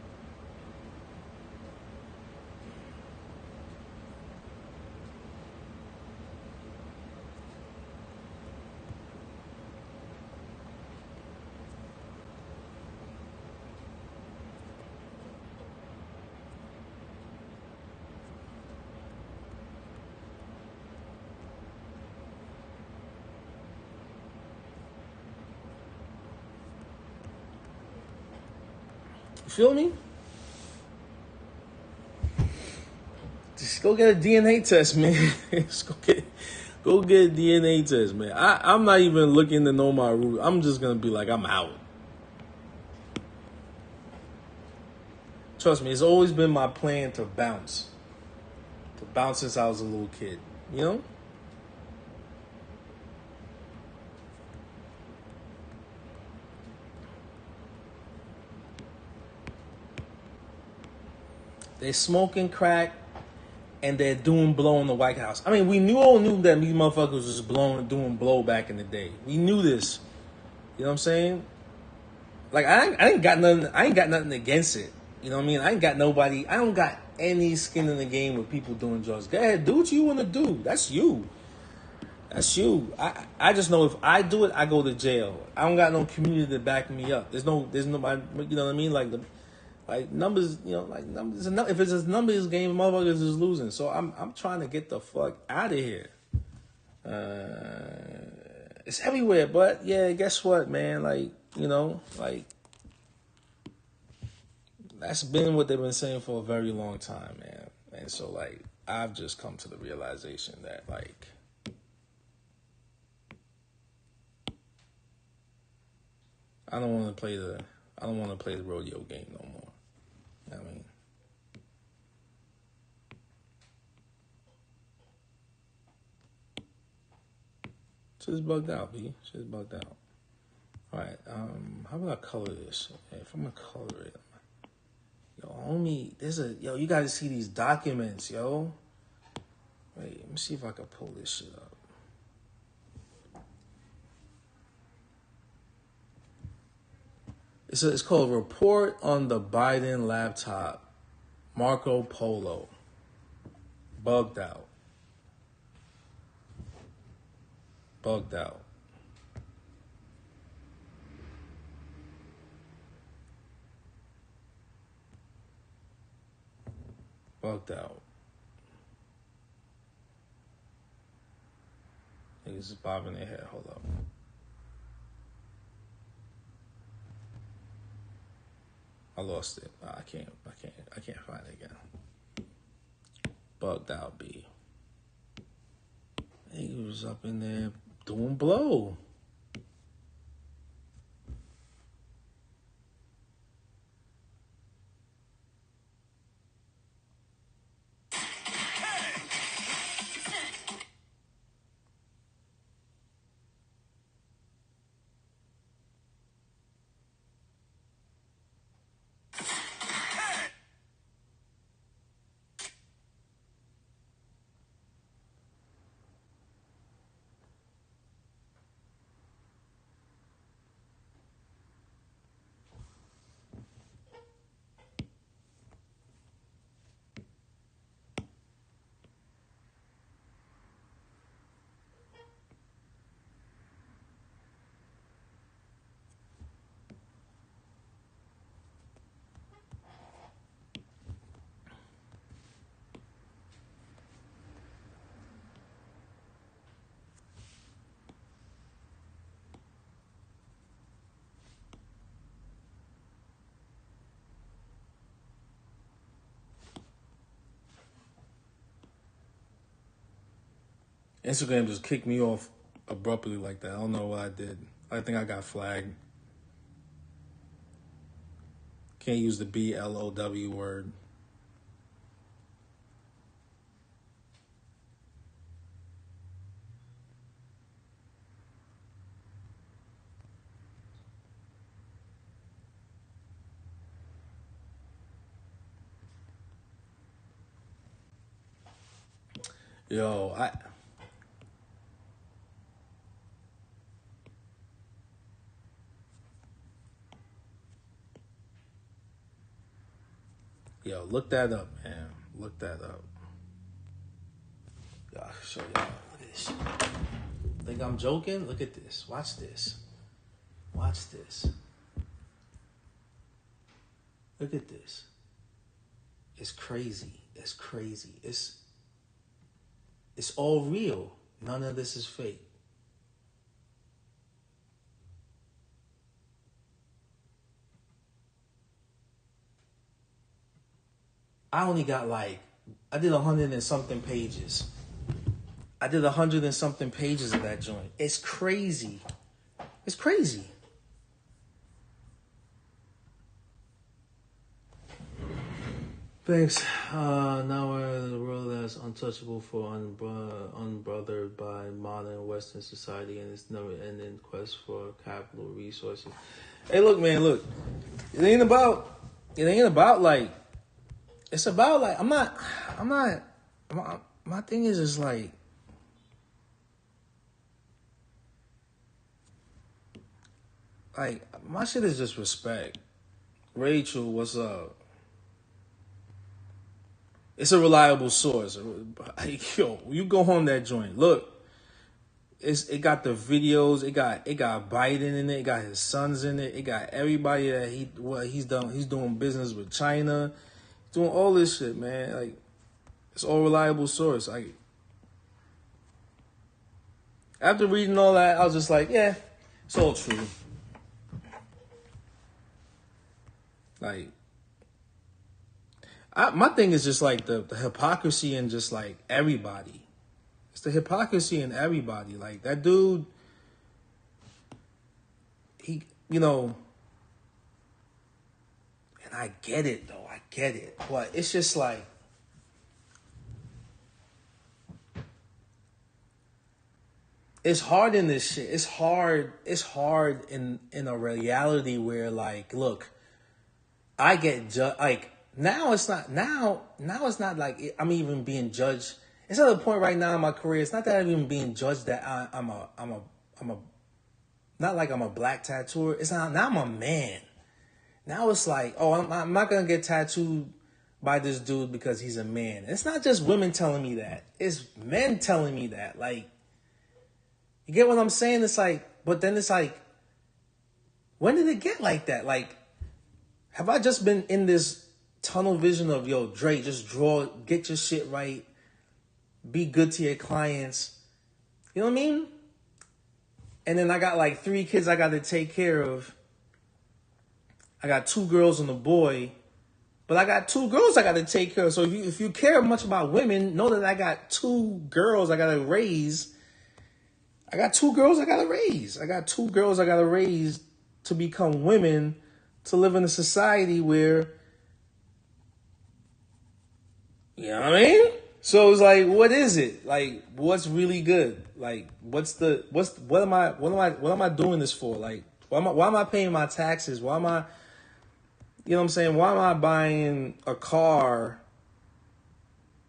You feel me? Just go get a DNA test, man. Just go get a DNA test, man. I'm not even looking to know my root. I'm just gonna be like, I'm out. Trust me, it's always been my plan to bounce. To bounce since I was a little kid. You know? They're smoking crack and they're doing blow in the White House. I mean, we all knew that these motherfuckers was doing blow back in the day. We knew this. You know what I'm saying? Like I ain't got nothing against it. You know what I mean? I don't got any skin in the game with people doing drugs. Go ahead, do what you want to do. That's you. That's you. I just know if I do it, I go to jail. I don't got no community to back me up. There's nobody, you know what I mean? Like numbers, you know, like numbers. If it's a numbers game, motherfuckers is losing. So I'm trying to get the fuck out of here. It's everywhere, but yeah, guess what, man? Like, you know, like that's been what they've been saying for a very long time, man. And so like I've just come to the realization that like I don't want to play the I don't want to play the rodeo game no more. You know what I mean? Shit's bugged out, B. Shit's bugged out. All right. How about I color this? Okay, if I'm gonna color it, yo, homie, yo. You gotta see these documents, yo. Wait, let me see if I can pull this shit up. It's called Report on the Biden Laptop, Marco Polo. Bugged out. Bugged out. Bugged out. Niggas is bobbing their head. Hold up. I lost it. I can't find it again. Bugged out, B. He was up in there doing blow. Instagram just kicked me off abruptly like that. I don't know what I did. I think I got flagged. Can't use the BLOW word. Yo, look that up, man. Look that up. Yo, I'll show y'all this. Think I'm joking? Look at this. Watch this. Watch this. Look at this. It's crazy. It's crazy. It's all real. None of this is fake. I only got I did 100 and something pages. I did 100 and something pages of that joint. It's crazy. It's crazy. Thanks. Now we're in a world that's untouchable for unbothered by modern Western society and its never-ending quest for capital resources. Hey, look, man, look. It ain't about it's about my thing is just my shit is just respect. Rachel, what's up? It's a reliable source. Yo, you go on that joint. Look, it got the videos. It got Biden in it. It got his sons in it. It got everybody that he's done. He's doing business with China, doing all this shit, man. It's all reliable source. After reading all that, I was just like, yeah, it's all true. My thing is just the hypocrisy in just everybody. It's the hypocrisy in everybody. That dude, he, I get it though. I get it. But it's just like, it's hard in this shit. It's hard in a reality where, like, look, I get judged. Like, now it's not like I'm even being judged. It's at a point right now in my career. It's not that I'm even being judged that I'm a not like I'm a black tattooer. It's not, now I'm a man. Now it's like, oh, I'm not gonna get tattooed by this dude because he's a man. It's not just women telling me that. It's men telling me that. Like, you get what I'm saying? It's like, but then it's like, when did it get like that? Like, have I just been in this tunnel vision of, yo, Dre, just draw, get your shit right, be good to your clients. You know what I mean? And then I got like 3 kids I got to take care of. I got 2 girls and a boy, but I got 2 girls I got to take care of. So if you care much about women, know that I got 2 girls I got to raise. I got 2 girls I got to raise. I got 2 girls I got to raise to become women, to live in a society where, you know what I mean? So it's like, what is it? Like, what's really good? Like, what am I doing this for? Like, why am I paying my taxes? Why am I, you know what I'm saying? Why am I buying a car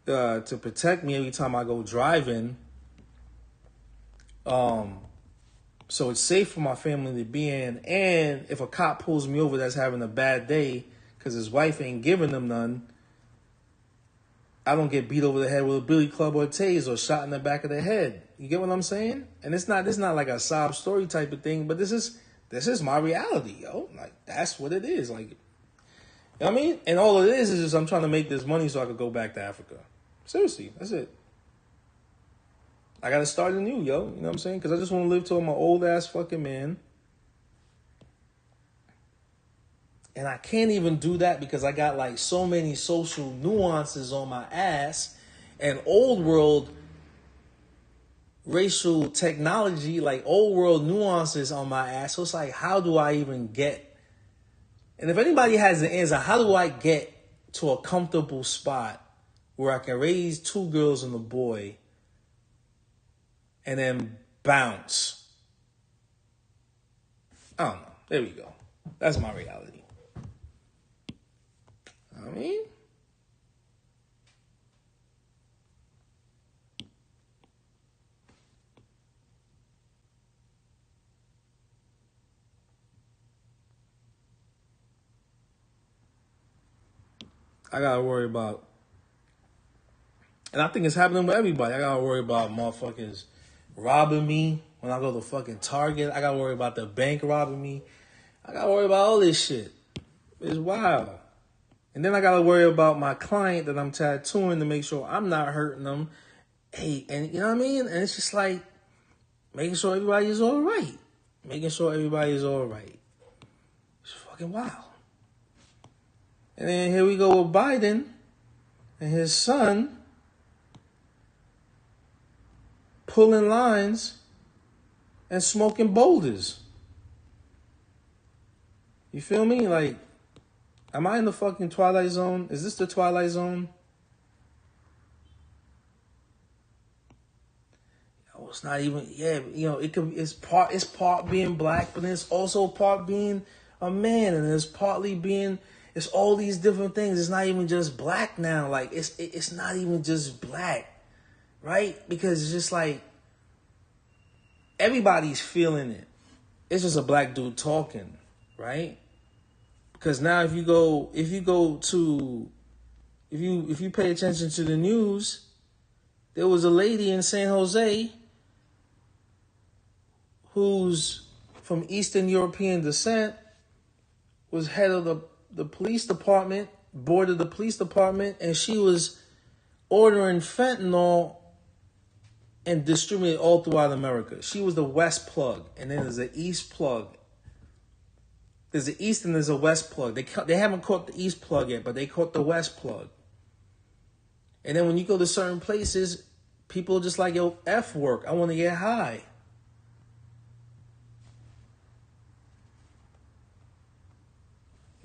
to protect me every time I go driving? So it's safe for my family to be in. And if a cop pulls me over that's having a bad day because his wife ain't giving him none, I don't get beat over the head with a billy club or a tase or shot in the back of the head. You get what I'm saying? And it's not like a sob story type of thing, but this is my reality, yo. Like, that's what it is. Like, you know what I mean? And all it is just I'm trying to make this money so I could go back to Africa. Seriously, that's it. I got to start anew, yo. You know what I'm saying? Because I just want to live till I'm an old-ass fucking man. And I can't even do that because I got like so many social nuances on my ass and old world racial technology, like old world nuances on my ass. So it's like, how do I even get? And if anybody has the answer, how do I get to a comfortable spot where I can raise 2 girls and a boy and then bounce? I don't know. There we go. That's my reality. I mean, I gotta worry about, and I think it's happening with everybody. I gotta worry about motherfuckers robbing me when I go to fucking Target. I gotta worry about the bank robbing me. I gotta worry about all this shit. It's wild. And then I gotta worry about my client that I'm tattooing to make sure I'm not hurting them. Hey, and you know what I mean? And it's just like making sure everybody is all right. Making sure everybody is all right. It's fucking wild. And then here we go with Biden and his son pulling lines and smoking boulders. You feel me? Like, am I in the fucking Twilight Zone? Is this the Twilight Zone? Oh, it's not even, yeah, you know, it's part being black, but then it's also part being a man, and it's partly being, it's all these different things. It's not even just black now. Like, it's not even just black, right? Because it's just like, everybody's feeling it. It's just a black dude talking, right? Because now if you pay attention to the news, there was a lady in San Jose who's from Eastern European descent, was head of the police department, board of the police department, and she was ordering fentanyl and distributing it all throughout America. She was the West plug, and then there's the East plug. There's the East and there's a West plug. They haven't caught the East plug yet, but they caught the West plug. And then when you go to certain places, people are just like, yo, F work. I want to get high.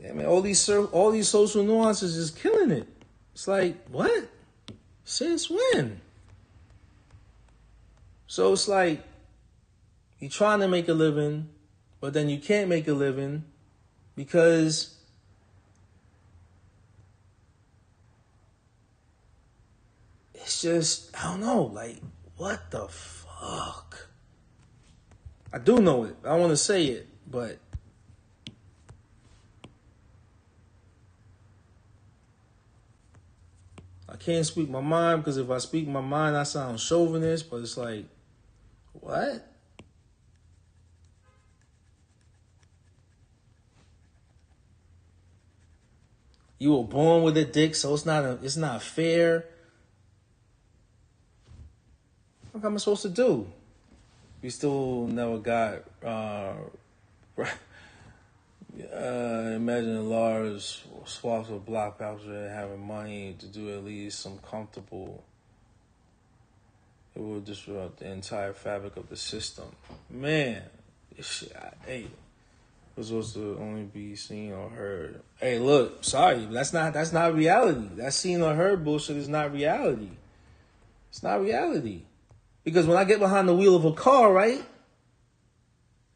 Yeah, man, all these social nuances is killing it. It's like, what? Since when? So it's like you're trying to make a living, but then you can't make a living because it's just, I don't know, like, what the fuck? I do know it. I want to say it, but I can't speak my mind, because if I speak my mind, I sound chauvinist, but it's like, what? You were born with a dick, so it's not fair. What am I supposed to do? We still never got imagine a large swaths of black voucher having money to do at least some comfortable. It will disrupt the entire fabric of the system. Man, hey, it was supposed to only be seen or heard. Hey, look, sorry, but that's not reality. That seen or heard bullshit is not reality. It's not reality. Because when I get behind the wheel of a car, right,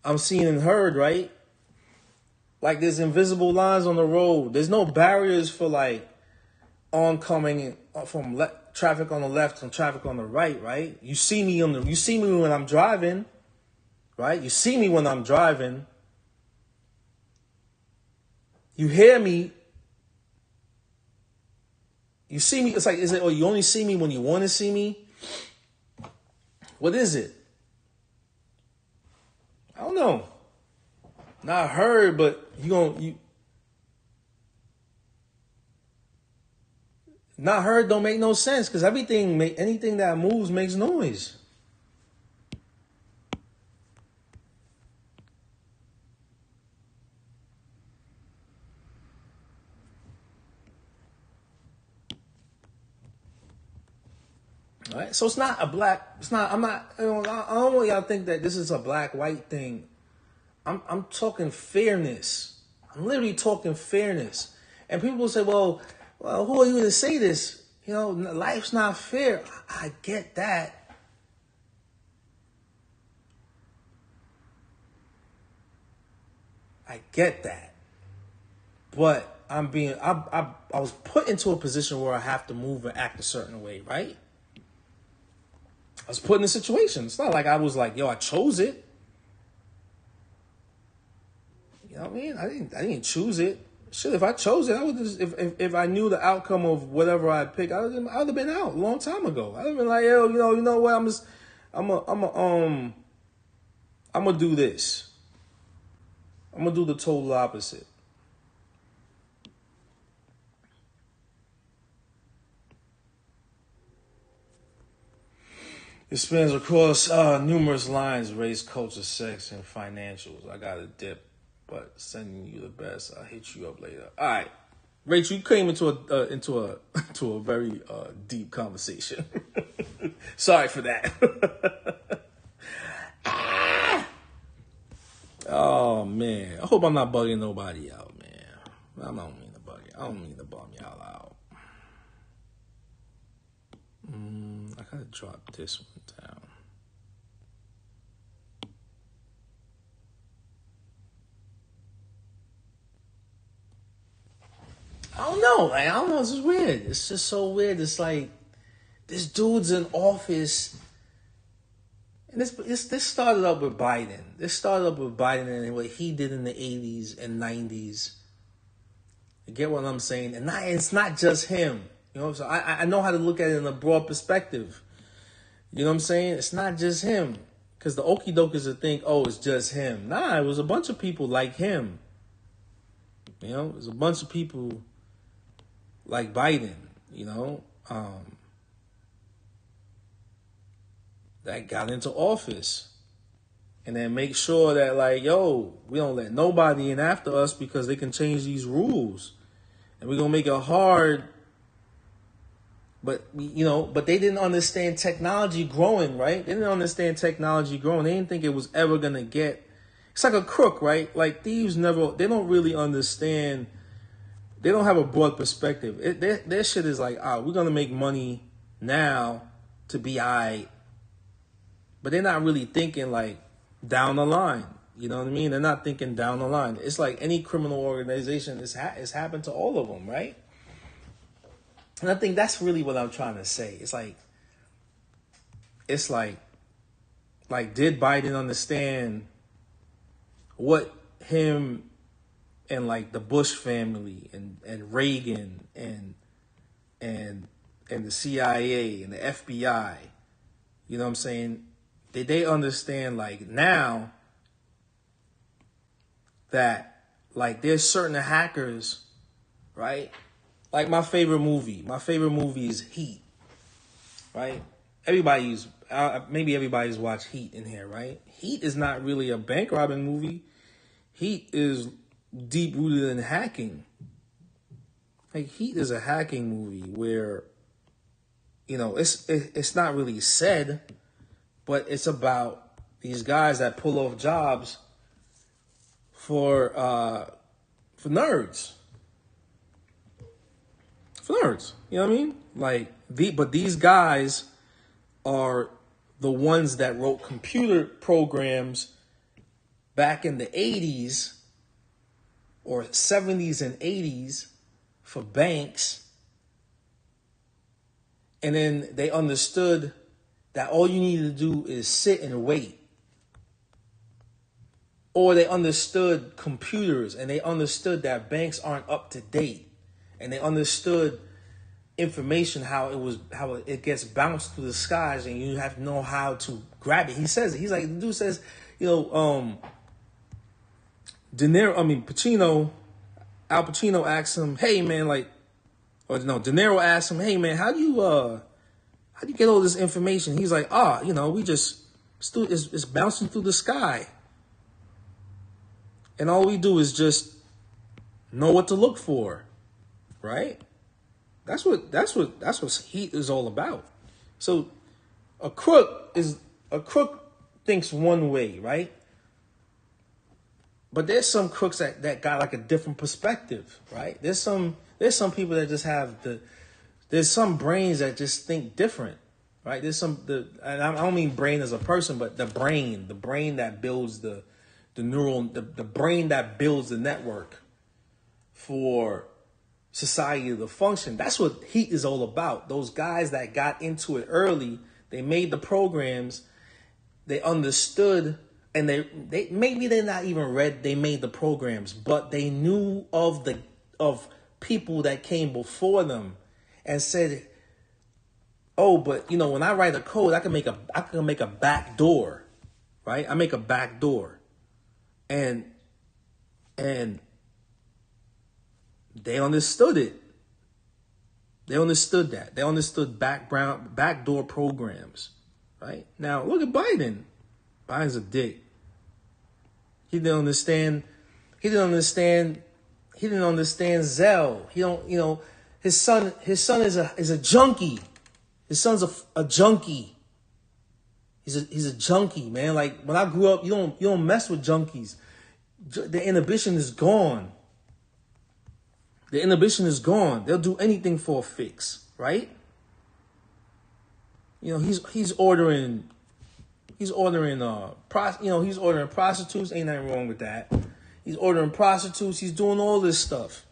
I'm seen and heard, right? Like, there's invisible lines on the road. There's no barriers for, like, oncoming from traffic on the left and traffic on the right, right? You see me when I'm driving, right? You see me when I'm driving. You hear me. You see me. It's like, is it, or you only see me when you want to see me? What is it? I don't know. Not heard, but not heard don't make no sense, because anything that moves makes noise. All right, so I'm not. I don't want y'all to think that this is a black white thing. I'm talking fairness. I'm literally talking fairness. And people will say, well, who are you to say this? You know, life's not fair. I get that. I get that. But I was put into a position where I have to move and act a certain way, right? I was put in a situation. It's not like I was like, yo, I chose it. You know what I mean? I didn't choose it. Shit, if I chose it, I would just, if I knew the outcome of whatever I picked, I would have been out a long time ago. I'd have been like, yo, you know what? I'm gonna do this. I'm gonna do the total opposite. It spans across numerous lines: race, culture, sex, and financials. I got a dip, but sending you the best. I'll hit you up later. All right, Rachel, you came into a very deep conversation. Sorry for that. Oh man, I hope I'm not bugging nobody out, man. I don't mean to bug you. I don't mean to bum y'all out. I gotta drop this one down. I don't know. Like, I don't know. This is weird. It's just so weird. It's like this dude's in office, and this started up with Biden. This started up with Biden and what he did in the 80s and 90s. You get what I'm saying? And it's not just him. You know, so I know how to look at it in a broad perspective. You know what I'm saying? It's not just him. Because the okie dokers would think, oh, it's just him. Nah, it was a bunch of people like him. You know, it was a bunch of people like Biden, you know, that got into office. And then make sure that, like, yo, we don't let nobody in after us because they can change these rules. And we're going to make it hard. But, you know, but they didn't understand technology growing, right? They didn't understand technology growing. They didn't think it was ever going to get It's like a crook, right? Like thieves they don't really understand. They don't have a broad perspective. Their shit is like, we're going to make money now to be all right. But they're not really thinking like down the line. You know what I mean? They're not thinking down the line. It's like any criminal organization, it's happened to all of them, right? And I think that's really what I'm trying to say. It's like, did Biden understand what him and like the Bush family and Reagan and the CIA and the FBI, you know what I'm saying? Did they understand like now that like there's certain hackers, right? Like my favorite movie is Heat, right? Maybe everybody's watched Heat in here, right? Heat is not really a bank robbing movie. Heat is deep rooted in hacking. Like Heat is a hacking movie where, you know, it's not really said, but it's about these guys that pull off jobs for nerds. For nerds, you know what I mean? Like but these guys are the ones that wrote computer programs back in the 80s or 70s and 80s for banks. And then they understood that all you need to do is sit and wait. Or they understood computers and they understood that banks aren't up to date. And they understood information, how it gets bounced through the skies and you have to know how to grab it. The dude says, you know, Al Pacino asks him, hey man, De Niro asks him, hey man, how do you get all this information? He's like, you know, it's bouncing through the sky. And all we do is just know what to look for, right? That's what Heat is all about. So a crook thinks one way, right? But there's some crooks that got like a different perspective, right? There's some people that just have there's some brains that just think different, right? And I don't mean brain as a person, but the brain that builds the brain that builds the network for society to function. That's what Heat is all about. Those guys that got into it early, they made the programs, they understood, and they maybe they're not even read, they made the programs, but they knew of people that came before them and said, oh, but you know, when I write a code, I can make a back door, right? I make a back door. And they understood it. They understood that. They understood backdoor programs, right? Now look at Biden. Biden's a dick. He didn't understand Zell. He don't, you know, his son is a junkie. His son's a junkie. He's a junkie, man. Like when I grew up, you don't mess with junkies. The inhibition is gone. The inhibition is gone. They'll do anything for a fix, right? You know, he's ordering prostitutes. Ain't nothing wrong with that. He's ordering prostitutes. He's doing all this stuff,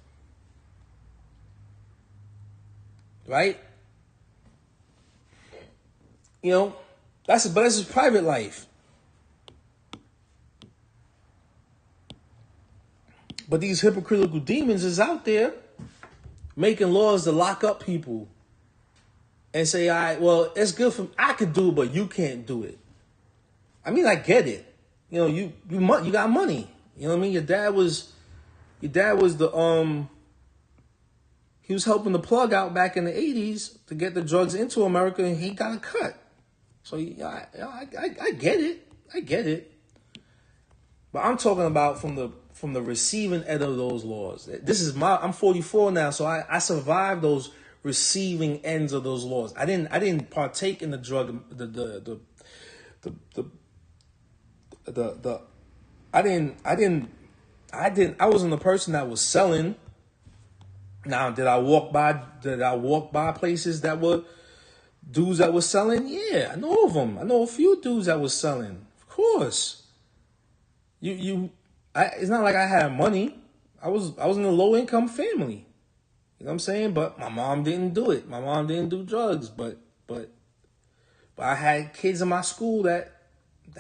right? You know, that's his private life. But these hypocritical demons is out there making laws to lock up people and say, all right, well, it's good for me. I could do it, but you can't do it. I mean, I get it. You know, you got money. You know what I mean? Your dad was he was helping the plug out back in the 80s to get the drugs into America, and he got a cut. So I get it. I get it. But I'm talking about from the receiving end of those laws. I'm 44 now, so I survived those receiving ends of those laws. I didn't partake in the drug, the I wasn't the person that was selling. Now, did I walk by places that were dudes that were selling? Yeah, I know of them. I know a few dudes that was selling. Of course. It's not like I had money. I was in a low income family. You know what I'm saying? But my mom didn't do it. My mom didn't do drugs. But I had kids in my school that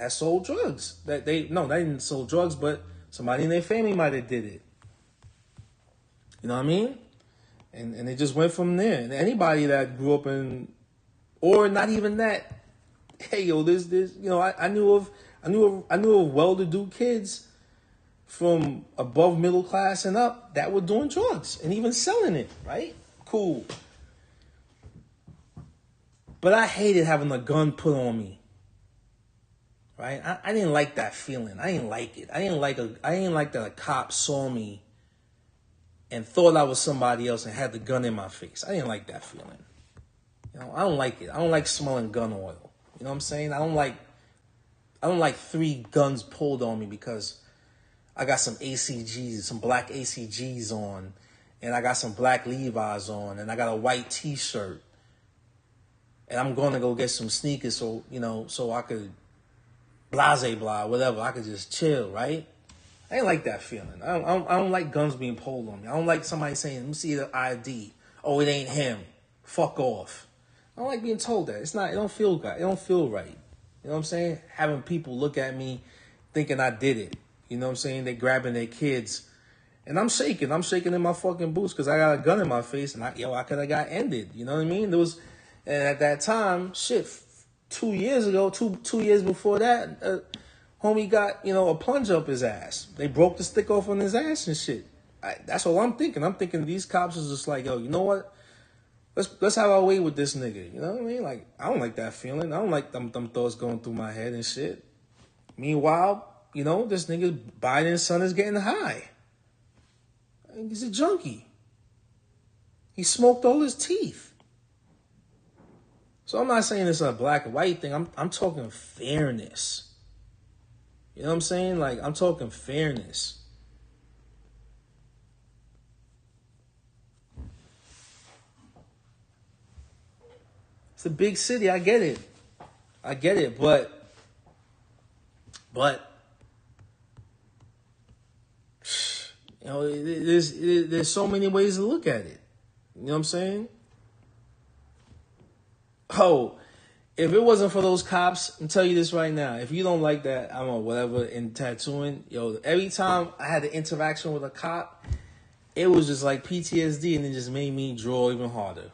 sold drugs. They didn't sell drugs, but somebody in their family might have did it. You know what I mean? And it just went from there. And anybody that grew up in, or not even that, hey yo, this I knew of well-to-do kids from above middle class and up that were doing drugs and even selling it, right? Cool. But I hated having a gun put on me. Right? I didn't like that feeling. I didn't like it. I didn't like that a cop saw me and thought I was somebody else and had the gun in my face. I didn't like that feeling. I don't like it. I don't like smelling gun oil. You know what I'm saying? I don't like 3 guns pulled on me because I got some ACGs, some black ACGs on, and I got some black Levi's on, and I got a white T-shirt, and I'm going to go get some sneakers so I could blah, whatever. I could just chill, right? I ain't like that feeling. I don't like guns being pulled on me. I don't like somebody saying, let me see the ID. Oh, it ain't him. Fuck off. I don't like being told that. It don't feel good. It don't feel right. You know what I'm saying? Having people look at me thinking I did it. You know what I'm saying? They grabbing their kids. And I'm shaking. I'm shaking in my fucking boots because I got a gun in my face and I could have got ended. You know what I mean? And at that time, 2 years ago, two years before that, homie got, a plunge up his ass. They broke the stick off on his ass and shit. That's all I'm thinking. I'm thinking these cops is just like, yo, you know what? Let's have our way with this nigga. You know what I mean? Like, I don't like that feeling. I don't like them thoughts going through my head and shit. Meanwhile, this nigga Biden's son is getting high. He's a junkie. He smoked all his teeth. So I'm not saying it's a black and white thing. I'm talking fairness. You know what I'm saying? Like, I'm talking fairness. It's a big city. I get it. But there's so many ways to look at it. You know what I'm saying? Oh, if it wasn't for those cops, I'll tell you this right now. If you don't like that, I don't know, whatever, in tattooing, every time I had an interaction with a cop, it was just like PTSD, and it just made me draw even harder.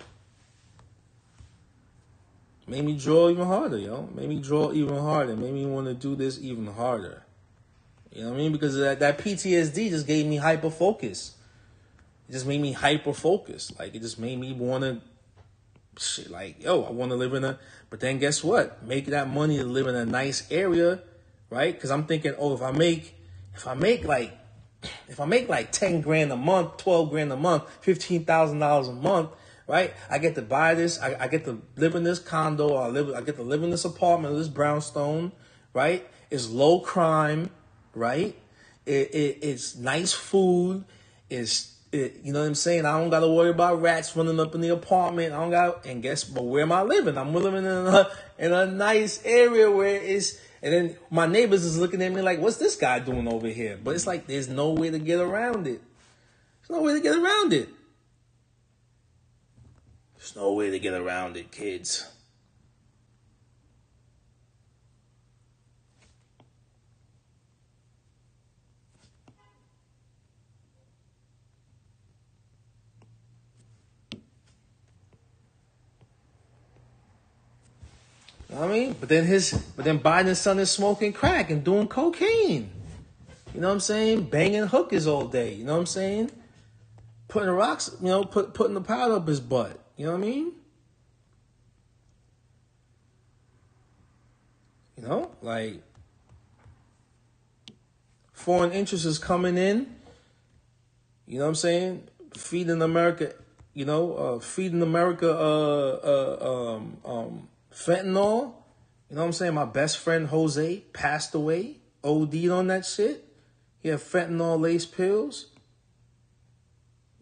Made me draw even harder, Made me draw even harder. Made me want to do this even harder. You know what I mean? Because that PTSD just gave me hyper focus. It just made me hyper focus. Like, it just made me want to, shit, like, I want to live but then guess what? Make that money to live in a nice area, right? Because I'm thinking, if I make like 10 grand a month, 12 grand a month, $15,000 a month, right? I get to buy this. I get to live in this condo. I get to live in this apartment, this brownstone, right? It's low crime, right? It's nice food. You know what I'm saying? I don't got to worry about rats running up in the apartment. But where am I living? I'm living in a nice area where and then my neighbors is looking at me like, what's this guy doing over here? But it's like, there's no way to get around it. There's no way to get around it. There's no way to get around it, kids. You know what I mean? But then Biden's son is smoking crack and doing cocaine. You know what I'm saying? Banging hookers all day. You know what I'm saying? Putting rocks, putting the powder up his butt. You know what I mean? Like, foreign interests is coming in. You know what I'm saying? Feeding America, fentanyl. You know what I'm saying? My best friend Jose passed away, OD'd on that shit. He had fentanyl laced pills.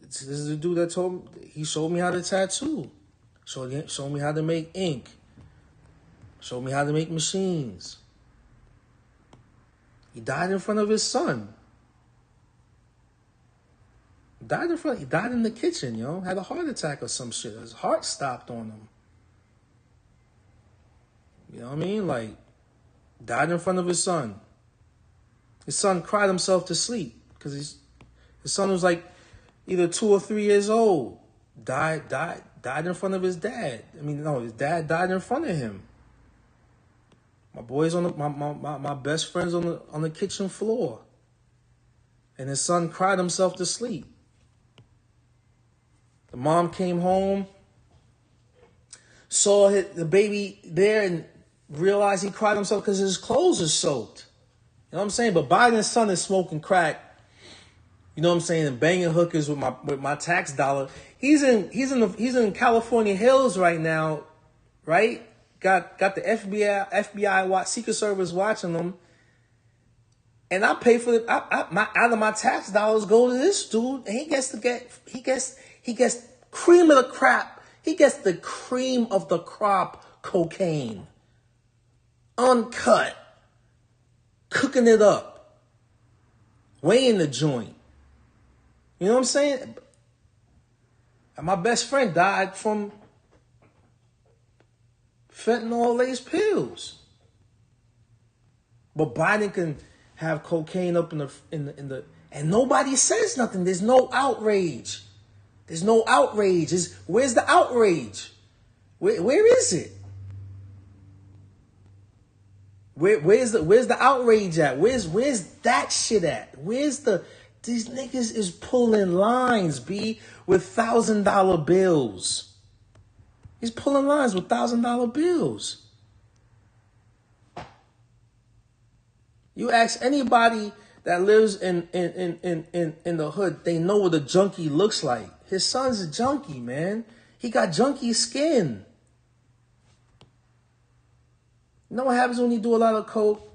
This is the dude that told me, he showed me how to tattoo. Showed me how to make ink. Showed me how to make machines. He died in front of his son. He died in the kitchen, yo. Had a heart attack or some shit. His heart stopped on him. You know what I mean? Like, died in front of his son. His son cried himself to sleep because his son was like either 2 or 3 years old. Died in front of his dad. I mean, no, his dad died in front of him. My boys my best friends on the kitchen floor, and his son cried himself to sleep. The mom came home, saw the baby there, and realized he cried himself because his clothes are soaked. You know what I'm saying? But Biden's son is smoking crack. You know what I'm saying? And banging hookers with my tax dollar. He's in California hills right now, right? Got the FBI Secret Service watching them, and I pay for it. Out of my tax dollars go to this dude, and he gets cream of the crop. He gets the cream of the crop cocaine, uncut, cooking it up, weighing the joint. You know what I'm saying? And my best friend died from fentanyl-laced pills. But Biden can have cocaine up in the and nobody says nothing. There's no outrage. There's no outrage. Where's the outrage? Where is it? Where's the outrage at? Where's that shit at? These niggas is pulling lines, B, with $1,000 bills. He's pulling lines with $1,000 bills. You ask anybody that lives in the hood, they know what a junkie looks like. His son's a junkie, man. He got junkie skin. You know what happens when you do a lot of coke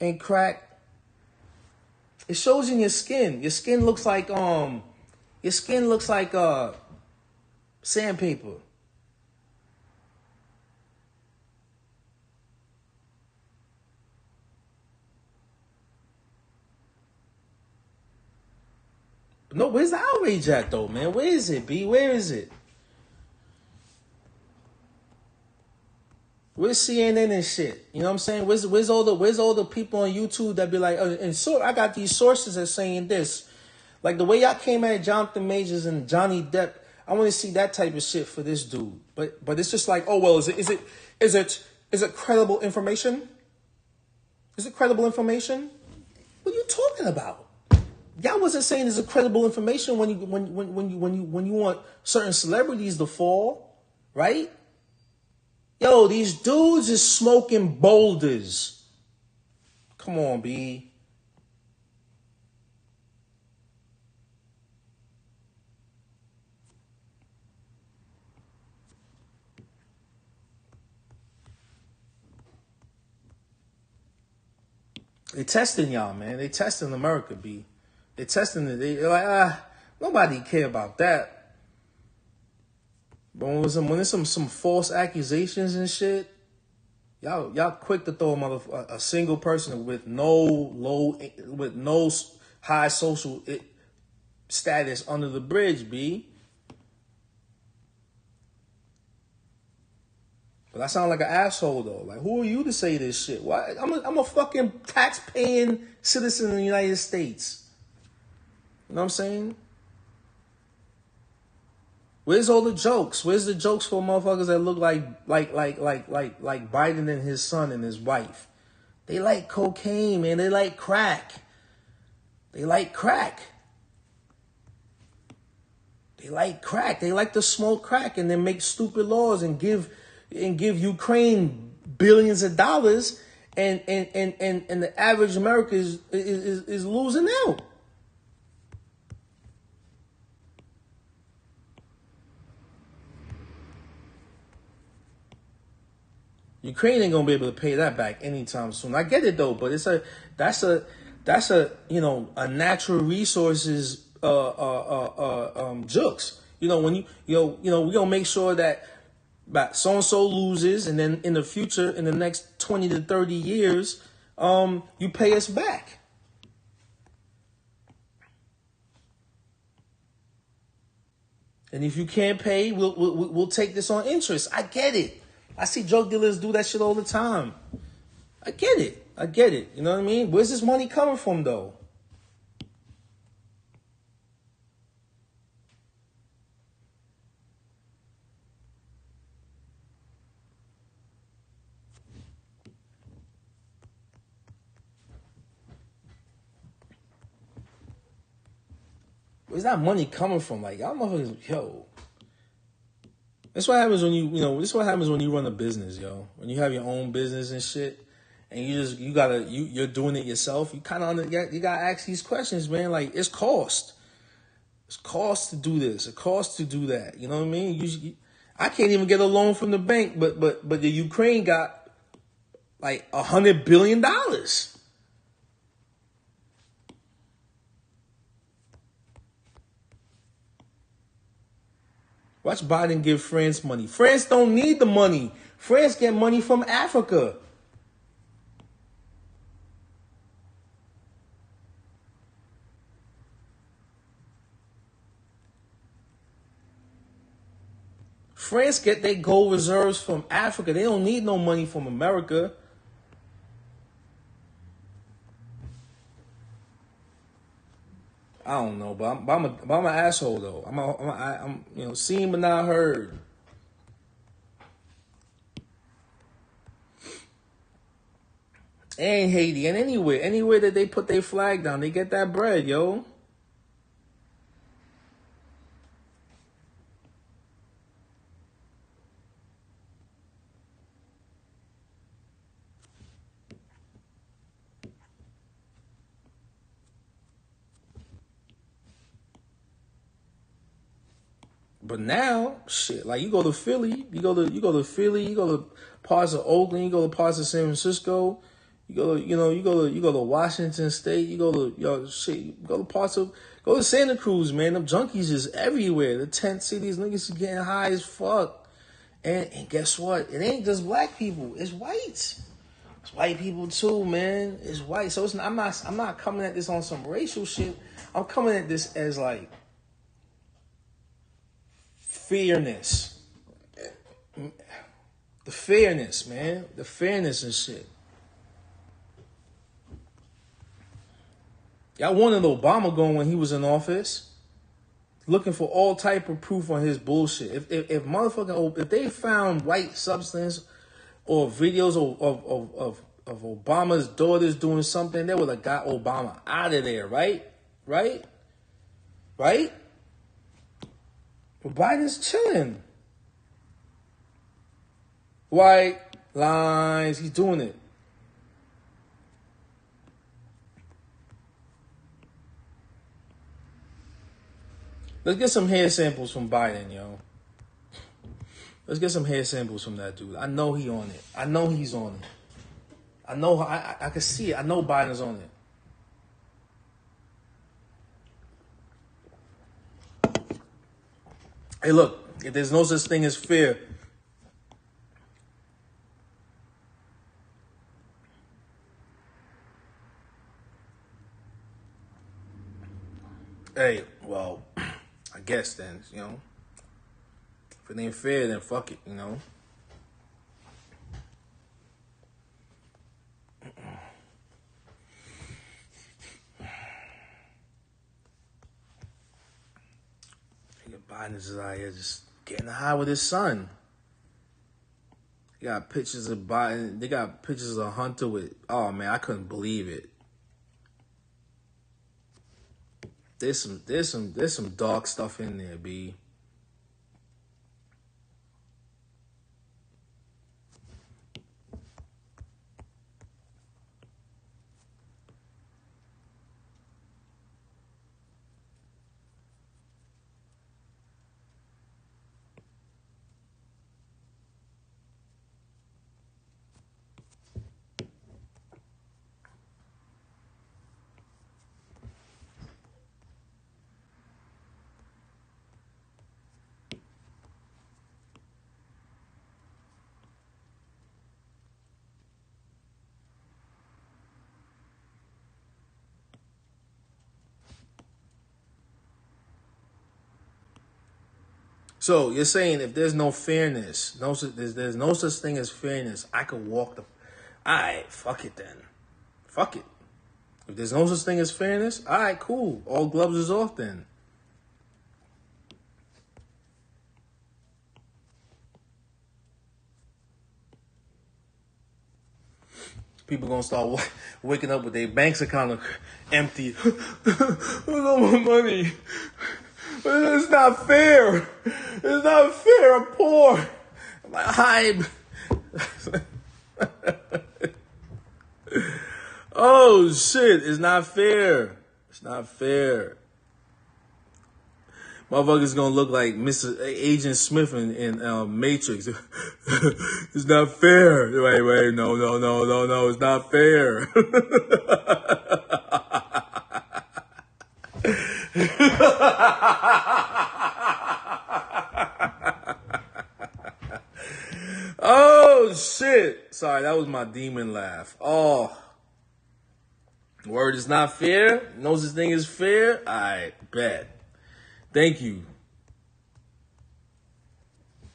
and crack? It shows in your skin. Your skin looks like sandpaper. No, where's the outrage at though, man? Where is it, B? Where is it? Where's CNN and shit? You know what I'm saying? Where's all the people on YouTube that be like, and so I got these sources that saying this. Like the way y'all came at Jonathan Majors and Johnny Depp, I want to see that type of shit for this dude. But it's just like, oh well, is it credible information? Is it credible information? What are you talking about? Y'all wasn't saying it's a credible information when you want certain celebrities to fall, right? Yo, these dudes is smoking boulders. Come on, B. They testing y'all, man. They testing America, B. They testing it. They're like, nobody care about that. But when there's some false accusations and shit, y'all quick to throw a single person with no high social status under the bridge, B. But I sound like an asshole though. Like, who are you to say this shit? Why? I'm a fucking tax-paying citizen in the United States. You know what I'm saying? Where's all the jokes? Where's the jokes for motherfuckers that look like Biden and his son and his wife? They like cocaine, man. They like crack. They like crack. They like crack. They like to smoke crack and then make stupid laws and give Ukraine billions of dollars, and the average American is losing out. Ukraine ain't gonna be able to pay that back anytime soon. I get it though, but that's That's a, a natural resources jokes. When we gonna make sure that so and so loses, and then in the future, in the next 20 to 30 years, you pay us back. And if you can't pay, we'll take this on interest. I get it. I see drug dealers do that shit all the time. I get it. You know what I mean? Where's this money coming from, though? Where's that money coming from? Like, y'all motherfuckers, yo. That's what happens when this is what happens when you run a business, yo. When you have your own business and shit, and you're doing it yourself, you kind of, you gotta ask these questions, man. Like, it's cost. It's cost to do this. It costs to do that. You know what I mean? I can't even get a loan from the bank, but the Ukraine got like $100 billion. Watch Biden give France money. France don't need the money. France get money from Africa. France get their gold reserves from Africa. They don't need no money from America. I don't know, but I'm an asshole though. I'm seen but not heard. And Haiti and anywhere that they put their flag down, they get that bread, yo. But now, shit, like you go to Philly, you go to Philly, you go to parts of Oakland, you go to parts of San Francisco, you go to Washington State, you go to Santa Cruz, man. Them junkies is everywhere. The tent cities, niggas is getting high as fuck. And guess what? It ain't just black people. It's whites. It's white people too, man. It's white. So I'm not coming at this on some racial shit. I'm coming at this as like fairness. The fairness, man. The fairness and shit. Y'all wanted Obama going when he was in office, looking for all type of proof on his bullshit. If they found white substance or videos of Obama's daughters doing something, they would have got Obama out of there, right? But Biden's chilling. White lines, he's doing it. Let's get some hair samples from Biden, yo. Let's get some hair samples from that dude. I know he on it. I know he's on it. I know, I can see it. I know Biden's on it. Hey, look, if there's no such thing as fear, hey, well, I guess then, if it ain't fair, then fuck it, Biden is out here just getting high with his son. They got pictures of Biden. They got pictures of Hunter with. Oh man, I couldn't believe it. There's some dark stuff in there, B. So you're saying if there's no fairness, there's no such thing as fairness, I could walk the. All right, fuck it then. Fuck it. If there's no such thing as fairness, all right, cool. All gloves is off then. People gonna start waking up with their banks account empty. I don't want money. It's not fair. It's not fair. I'm poor. I'm like, hi. Oh shit! It's not fair. It's not fair. Motherfuckers gonna look like Mr. Agent Smith in Matrix. It's not fair. Wait, no. It's not fair. Oh shit! Sorry, that was my demon laugh. Oh, word is not fair. No such thing as fair. I bet. Thank you.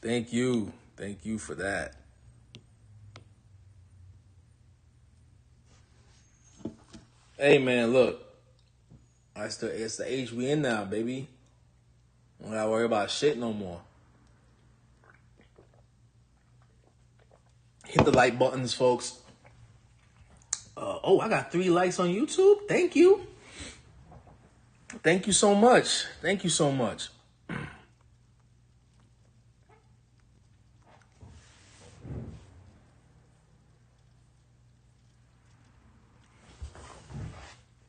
Thank you for that. Hey man, look. It's the age we in now, baby. Don't gotta worry about shit no more. Hit the like buttons, folks. I got 3 likes on YouTube. Thank you. Thank you so much. Thank you so much.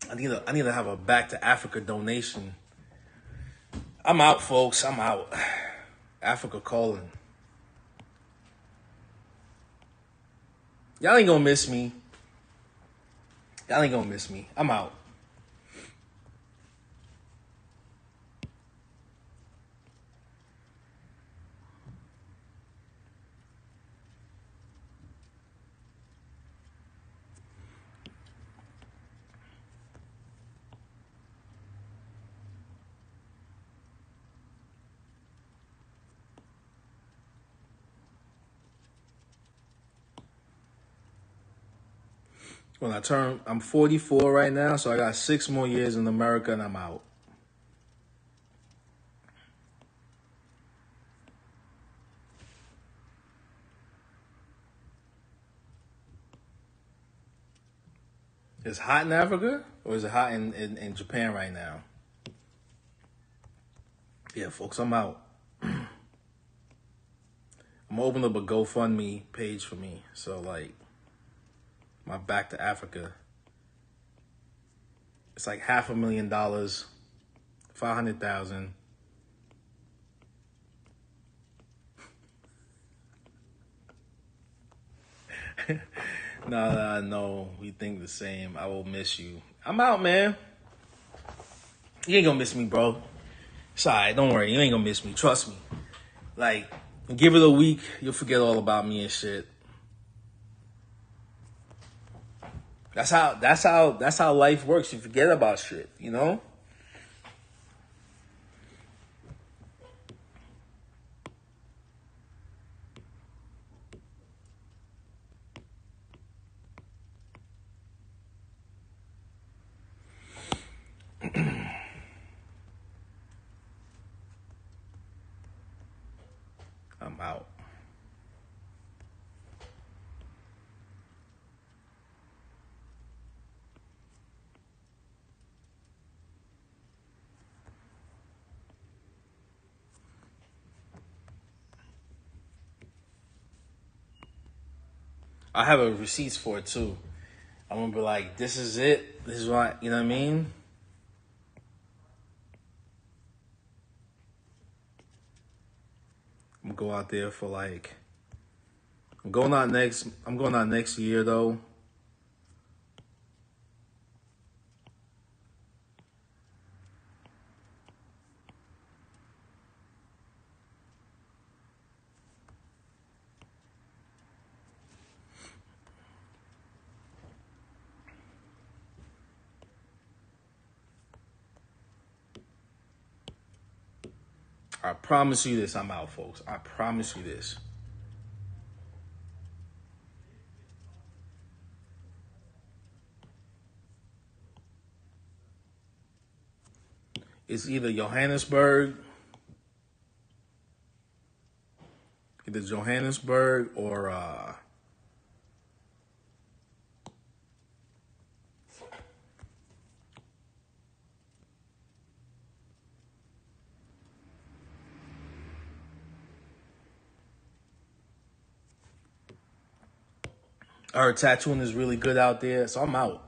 I need to have a Back to Africa donation. I'm out, folks. I'm out. Africa calling. Y'all ain't gonna miss me. Y'all ain't gonna miss me. I'm out. I'm 44 right now, so I got 6 more years in America and I'm out. It's hot in Africa, or is it hot in Japan right now? Yeah, folks, I'm out. I'm gonna open up a GoFundMe page for me. So, like, my Back to Africa. It's like $500,000, 500,000. No, we think the same. I will miss you. I'm out, man. You ain't gonna miss me, bro. It's alright, don't worry. You ain't gonna miss me. Trust me. Like, give it a week, you'll forget all about me and shit. That's how life works. You forget about shit, you know? I'm out. I have a receipts for it too. I'm gonna be like, this is it. This is what, you know what I mean? I'm gonna go out there for like, I'm going out next year though. I promise you this, I'm out, folks. I promise you this. It's either Johannesburg or I heard tattooing is really good out there, so I'm out.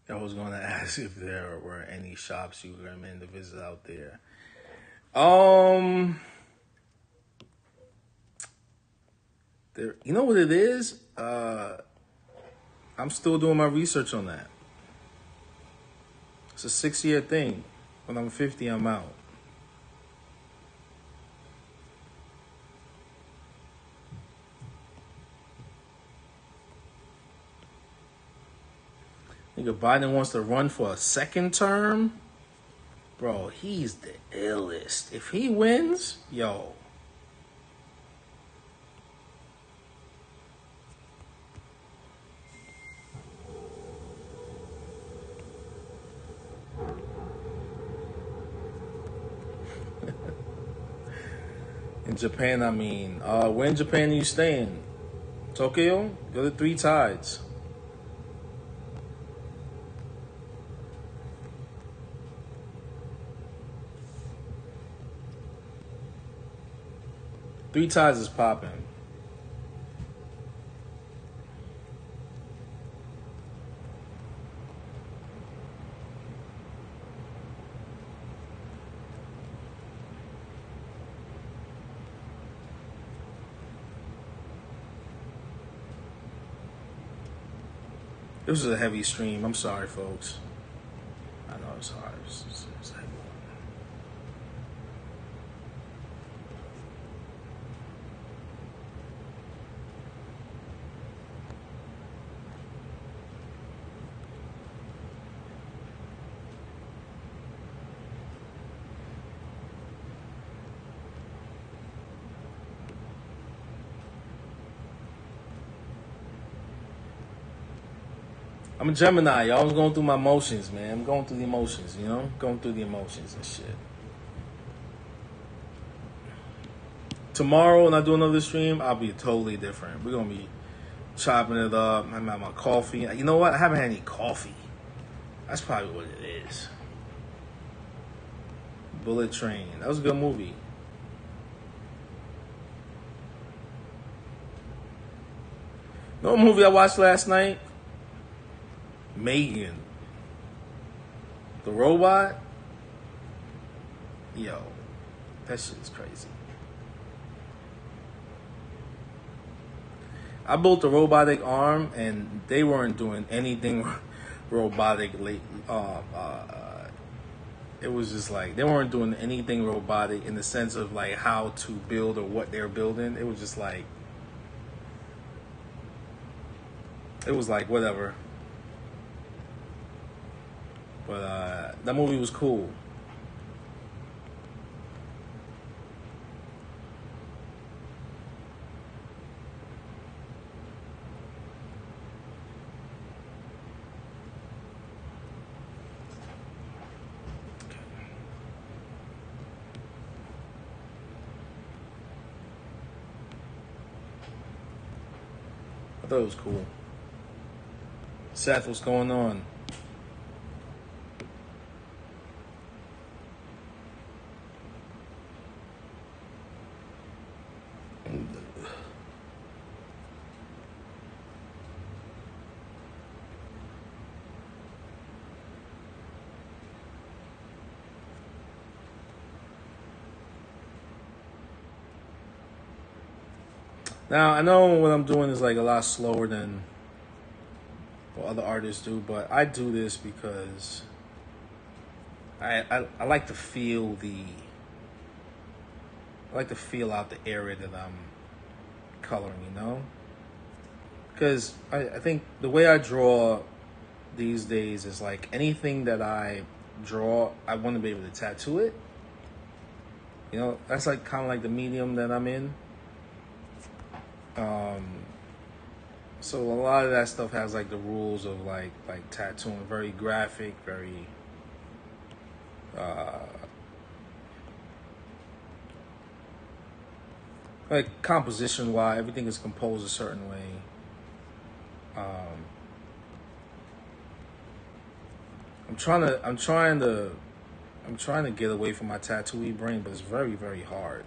I was going to ask if there were any shops you recommend to visit out there. You know what it is? I'm still doing my research on that. It's a 6-year thing. When I'm 50, I'm out. Nigga, Biden wants to run for a second term? Bro, he's the illest. If he wins, yo. In Japan, I mean. Where in Japan are you staying? Tokyo? Go to Three Tides. Three Tides is popping. This was a heavy stream. I'm sorry, folks. I know it's hard. It's a heavy one. I'm a Gemini, y'all. I was going through my emotions, man. I'm going through the emotions, you know? Going through the emotions and shit. Tomorrow, when I do another stream, I'll be totally different. We're going to be chopping it up. I'm having my coffee. You know what? I haven't had any coffee. That's probably what it is. Bullet Train. That was a good movie. You know what movie I watched last night? Megan. The robot? Yo, that shit's crazy. I built a robotic arm, and they weren't doing anything robotic it was just like they weren't doing anything robotic in the sense of like how to build or what they're building. It was just like whatever. But that movie was cool. I thought it was cool. Seth, what's going on? Now I know what I'm doing is like a lot slower than what other artists do, but I do this because I like to feel out the area that I'm coloring, you know? Because I think the way I draw these days is like anything that I draw, I want to be able to tattoo it. You know, that's like kind of like the medium that I'm in. So a lot of that stuff has like the rules of like tattooing, very graphic, very like composition wise, everything is composed a certain way. I'm trying to get away from my tattooey brain, but it's very, very hard.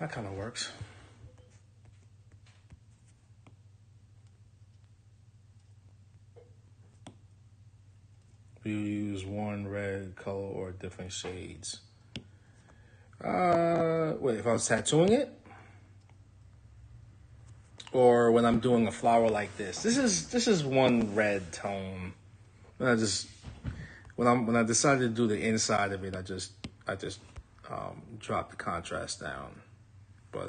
That kind of works. You use one red color or different shades. Wait, if I was tattooing it? Or when I'm doing a flower like this. This is one red tone. And when I decided to do the inside of it, I just dropped the contrast down. But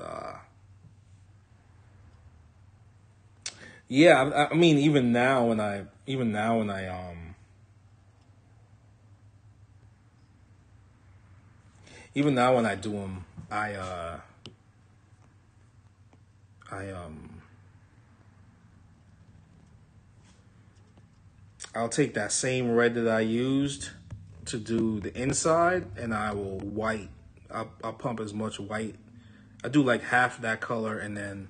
yeah, I mean even now when I do them, I'll take that same red that I used to do the inside, and I will I'll pump as much white. I do like half that color, and then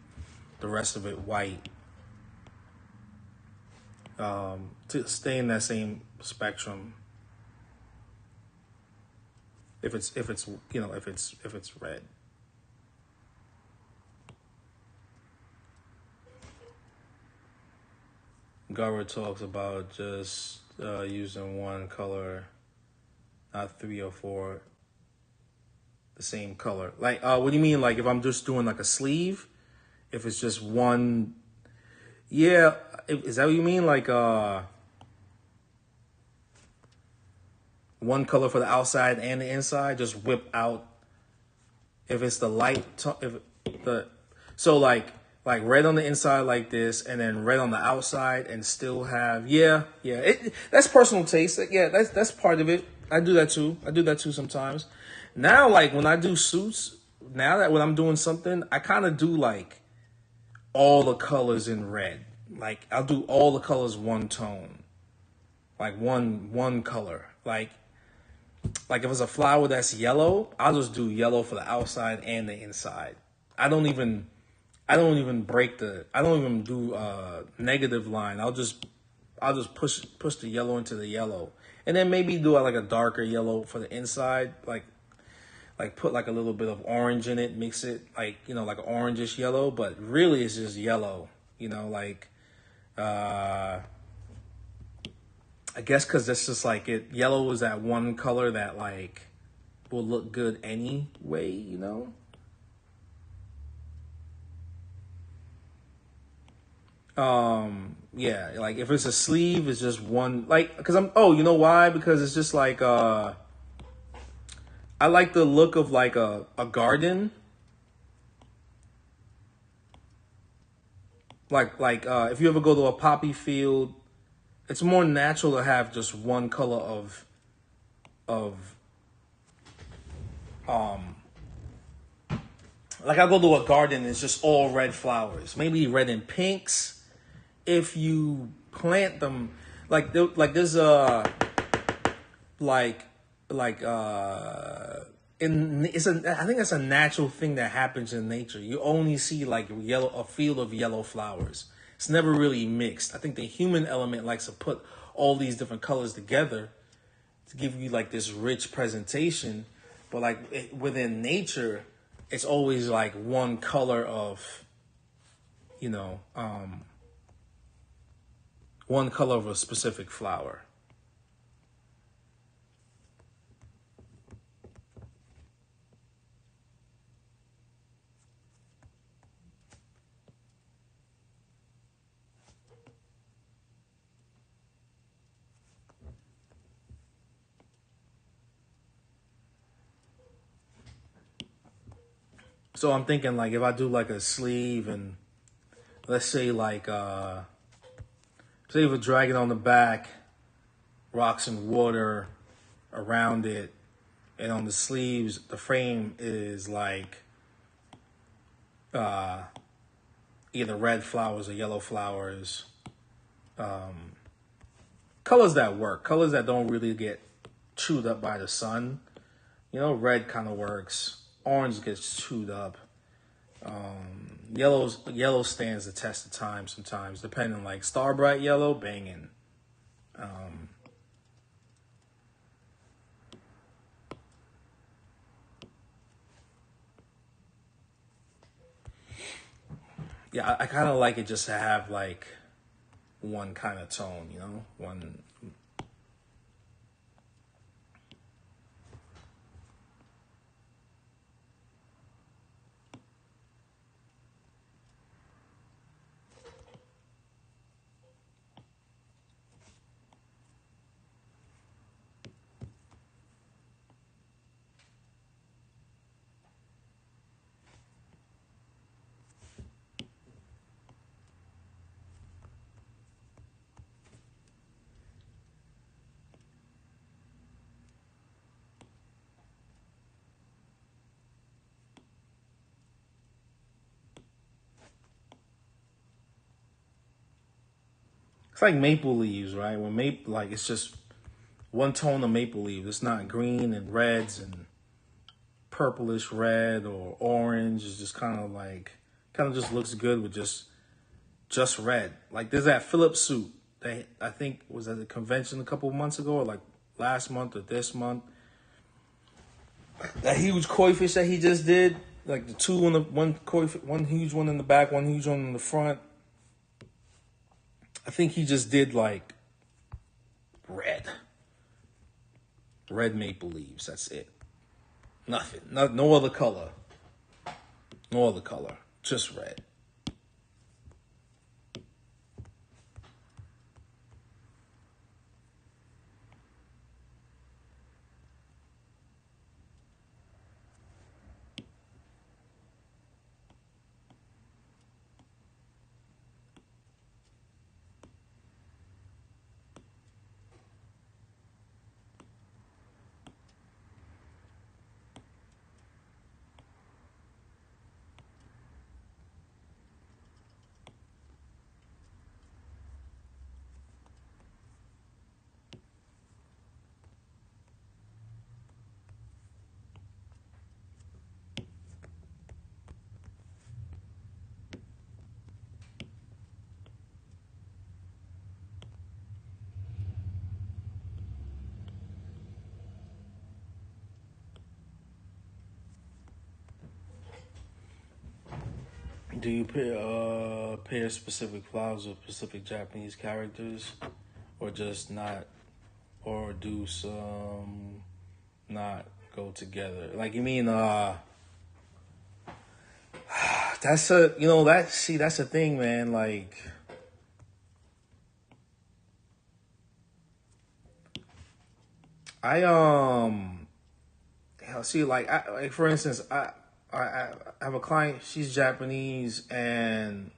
the rest of it white, to stay in that same spectrum. If it's if it's red. Gara talks about just using one color, not 3 or 4, the same color. Like, what do you mean? Like, if I'm just doing like a sleeve, if it's just one, yeah, is that what you mean? Like, one color for the outside and the inside, just whip out. If it's the light, so like red on the inside like this, and then red on the outside, and still have, that's personal taste. Yeah, that's part of it. I do that too sometimes. Now, like when I do suits, now that when I'm doing something, I kind of do like all the colors in red. Like I'll do all the colors one tone, like one color. Like if it's a flower that's yellow, I'll just do yellow for the outside and the inside. I don't even do negative line. I'll just push the yellow into the yellow, and then maybe do like a darker yellow for the inside, like put like a little bit of orange in it, mix it like like an orangish yellow, but really it's just yellow. I guess because that's just like it. Yellow is that one color that like will look good anyway, Yeah, like if it's a sleeve, it's just one, like, because you know why? Because it's just like, I like the look of like a garden. Like, if you ever go to a poppy field, it's more natural to have just one color like I go to a garden, it's just all red flowers, maybe red and pinks. If you plant them, there's I think that's a natural thing that happens in nature. You only see like a field of yellow flowers. It's never really mixed. I think the human element likes to put all these different colors together to give you like this rich presentation, but like within nature, it's always like one color of, one color of a specific flower. So I'm thinking like if I do like a sleeve and let's say like say if a dragon on the back, rocks and water around it, and on the sleeves the frame is like either red flowers or yellow flowers. Colors that work, colors that don't really get chewed up by the sun. Red kind of works. Orange gets chewed up. Yellow stands the test of time sometimes, depending, like star bright yellow, banging. Yeah, I kind of like it just to have like one kind of tone, one. It's like maple leaves, right? When it's just one tone of maple leaves. It's not green and reds and purplish red or orange. It's just kind of like Kind of just looks good with just red. Like there's that Phillips suit that I think was at a convention a couple of months ago, or like last month or this month. That huge koi fish that he just did, like the two on the one huge one in the back, one huge one in the front. I think he just did like red maple leaves. That's it. Nothing. No other color. No other color. Just red. Do you pair specific flowers with specific Japanese characters, or just not, or do some not go together? Like you mean that's that's the thing, man. Like I see, like for instance, I have a client. She's Japanese, and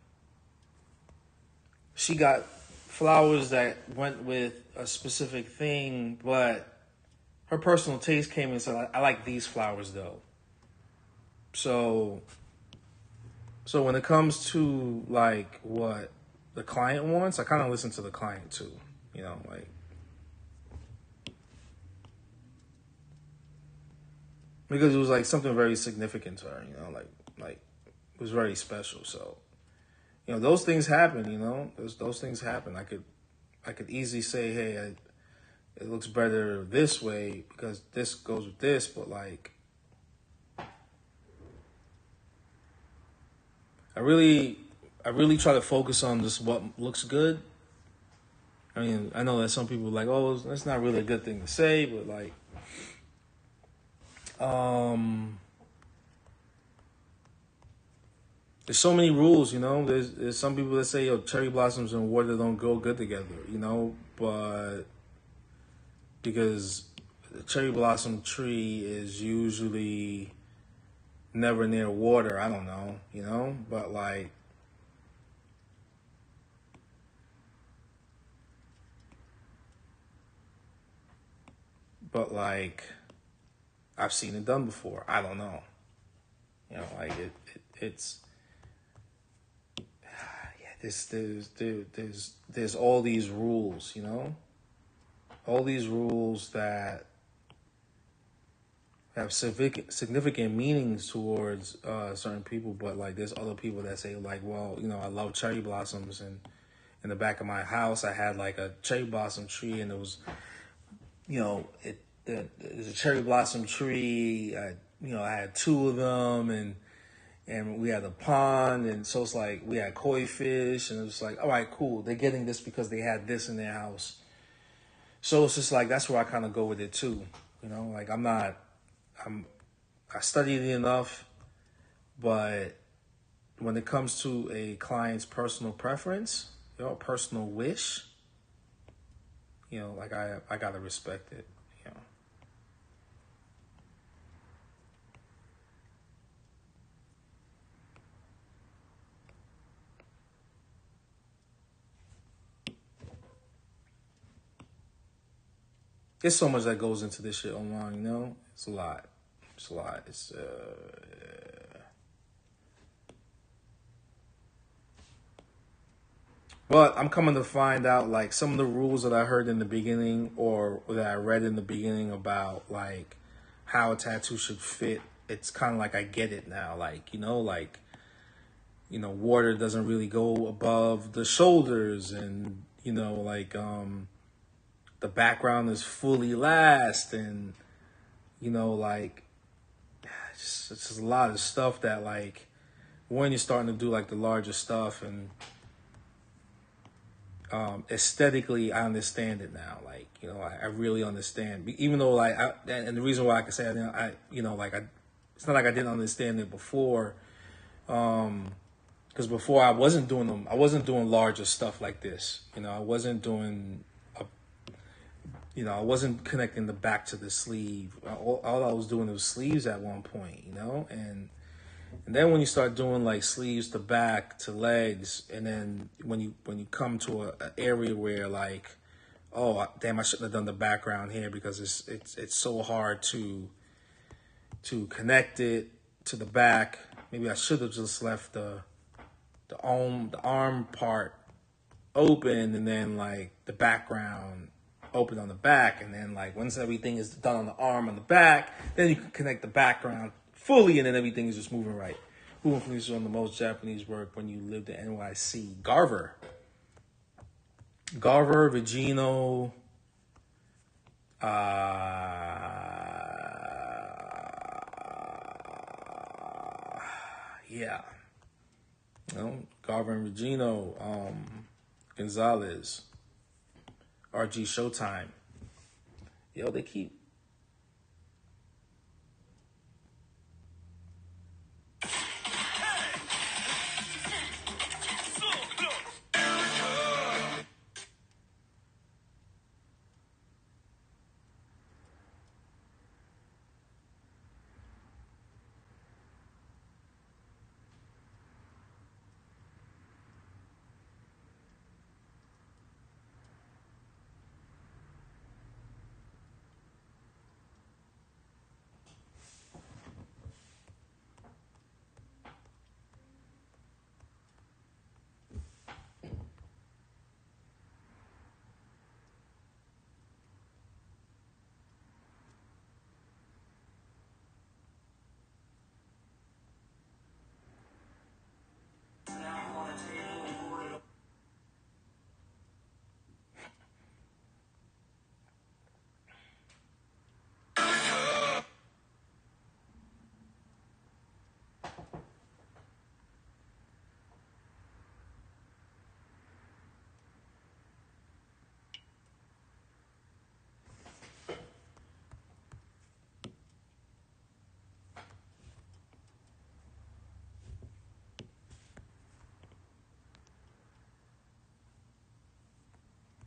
she got flowers that went with a specific thing, but her personal taste came and said, "I like these flowers, though." So when it comes to like what the client wants, I kind of listen to the client too. Like because it was like something very significant to her. Like it was very special. So those things happen. Those things happen. I could easily say, hey, it looks better this way because this goes with this, but like I really try to focus on just what looks good. I mean, I know that some people are like, oh, that's not really a good thing to say, but like, there's so many rules, There's some people that say, cherry blossoms and water don't go good together, but because the cherry blossom tree is usually never near water. I don't know, but like I've seen it done before. I don't know, like it's there's all these rules, all these rules that have significant meanings towards certain people, but like there's other people that say like, well, I love cherry blossoms, and in the back of my house I had like a cherry blossom tree, and it was, there's a cherry blossom tree. I had two of them, and we had a pond, and so it's like we had koi fish, and it was like, all right, cool. They're getting this because they had this in their house. So it's just like that's where I kind of go with it too. Like I studied it enough, but when it comes to a client's personal preference, personal wish, like I gotta respect it. There's so much that goes into this shit online, It's a lot. It's a lot. But I'm coming to find out, like, some of the rules that I heard in the beginning or that I read in the beginning about, like, how a tattoo should fit. It's kind of like I get it now. Like, water doesn't really go above the shoulders, and the background is fully last, and like it's just a lot of stuff that, like, when you're starting to do like the larger stuff, and aesthetically I understand it now. Like, I really understand, even though like and the reason why I can say it's not like I didn't understand it before, because before I wasn't doing larger stuff like this. I wasn't doing I wasn't connecting the back to the sleeve. All I was doing was sleeves at one point, and then when you start doing like sleeves to back to legs, and then when you come to an area where like, oh damn, I shouldn't have done the background here because it's so hard to connect it to the back. Maybe I should have just left the arm part open, and then like the background open on the back, and then like once everything is done on the arm and the back, then you can connect the background fully, and then everything is just moving right. Who influenced you on the most Japanese work when you lived in NYC? Garver, Vigino, yeah, Garver and Regino, Gonzalez, RG Showtime. Yo, they keep.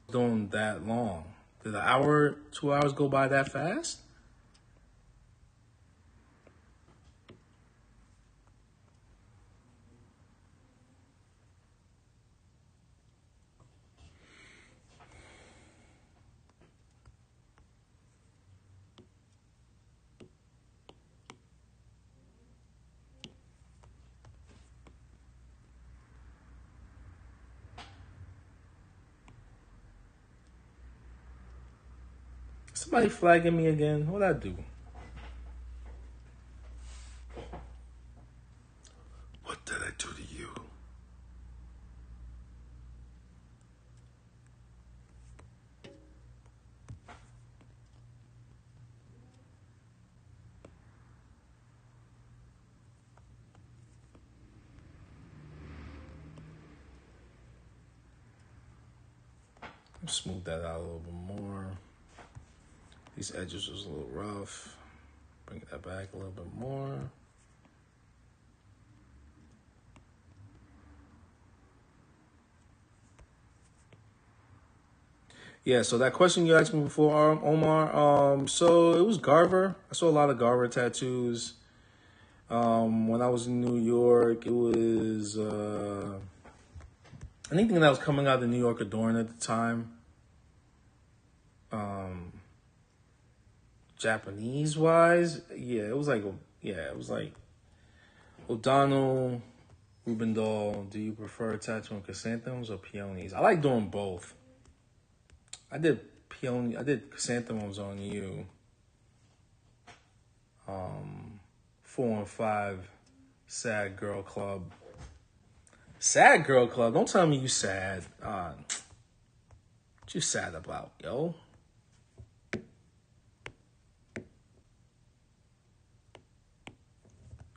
Doing that long. Did an hour, 2 hours go by that fast? Somebody flagging me again? What'd I do? What did I do to you? Smooth that out a little bit more. These edges was a little rough. Bring that back a little bit more. Yeah, so that question you asked me before, Omar, so it was Garver. I saw a lot of Garver tattoos. When I was in New York, it was anything that was coming out of the New York Adorn at the time. Japanese wise, it was like O'Donnell, Rubendahl. Do you prefer tattooing chrysanthemums or peonies? I like doing both. I did chrysanthemums on you. 415 Sad Girl Club. Sad girl club. Don't tell me you sad. What you sad about, yo?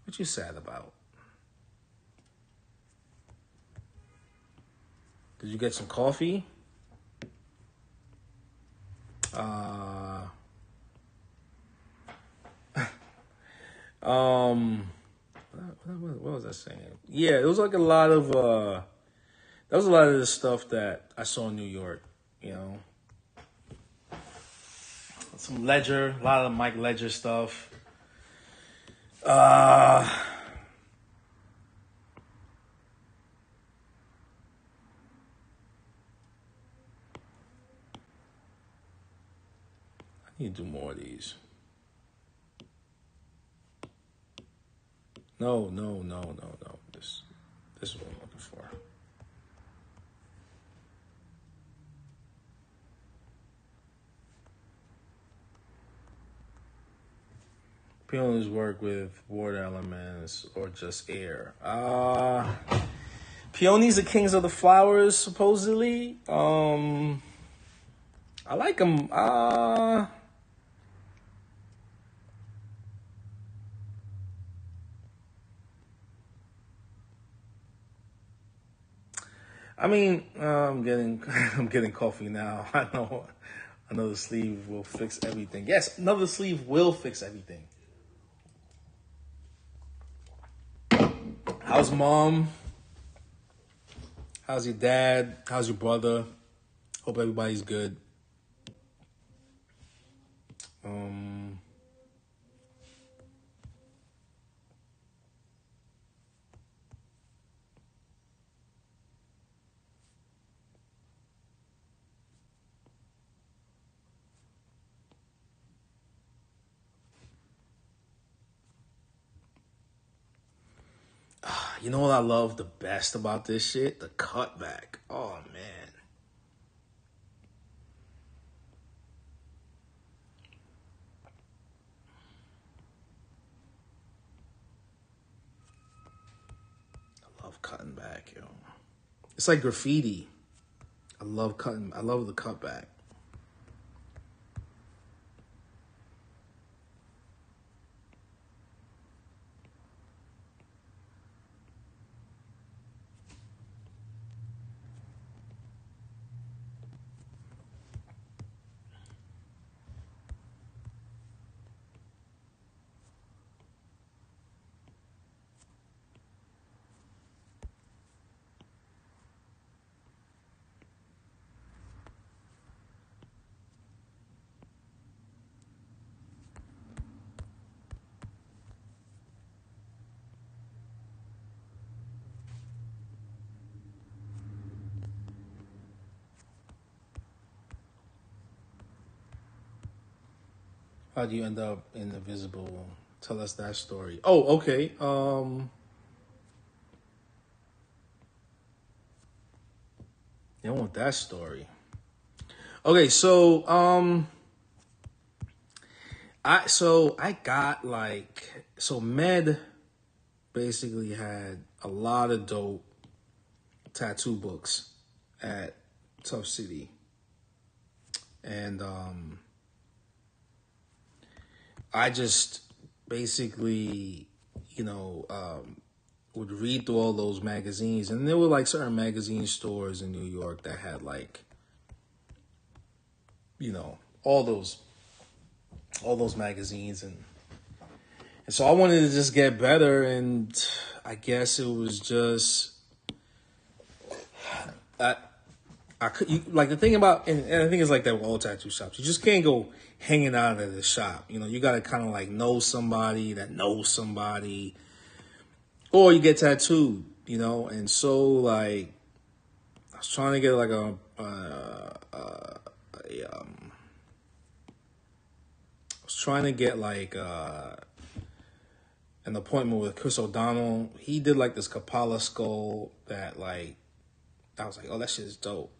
What you sad about? Did you get some coffee? What was I saying? Yeah, it was like a lot of that was a lot of the stuff that I saw in New York, you know. Some Ledger, a lot of Mike Ledger stuff. I need to do more of these. No. This is what I'm looking for. Peonies work with water elements or just air. Peonies are kings of the flowers, supposedly. I like them. I mean, I'm getting I'm getting coffee now. I know another sleeve will fix everything. Yes, another sleeve will fix everything. How's mom? How's your dad? How's your brother? Hope everybody's good. You know what I love the best about this shit? The cutback. Oh, man. I love cutting back, yo. It's like graffiti. I love the cutback. How do you end up in Invisible? Tell us that story. Oh, okay. You want that story? Okay, so I got like Med basically had a lot of dope tattoo books at Tough City, and I just basically, would read through all those magazines, and there were like certain magazine stores in New York that had like, all those magazines, and so I wanted to just get better, and I guess it was just I could like the thing about, and I think it's like that with all tattoo shops. You just can't go hanging out at the shop. You got to kind of like know somebody that knows somebody, or you get tattooed. And so like I was trying to get like an appointment with Chris O'Donnell. He did like this Kapala skull that like I was like, oh, that shit is dope.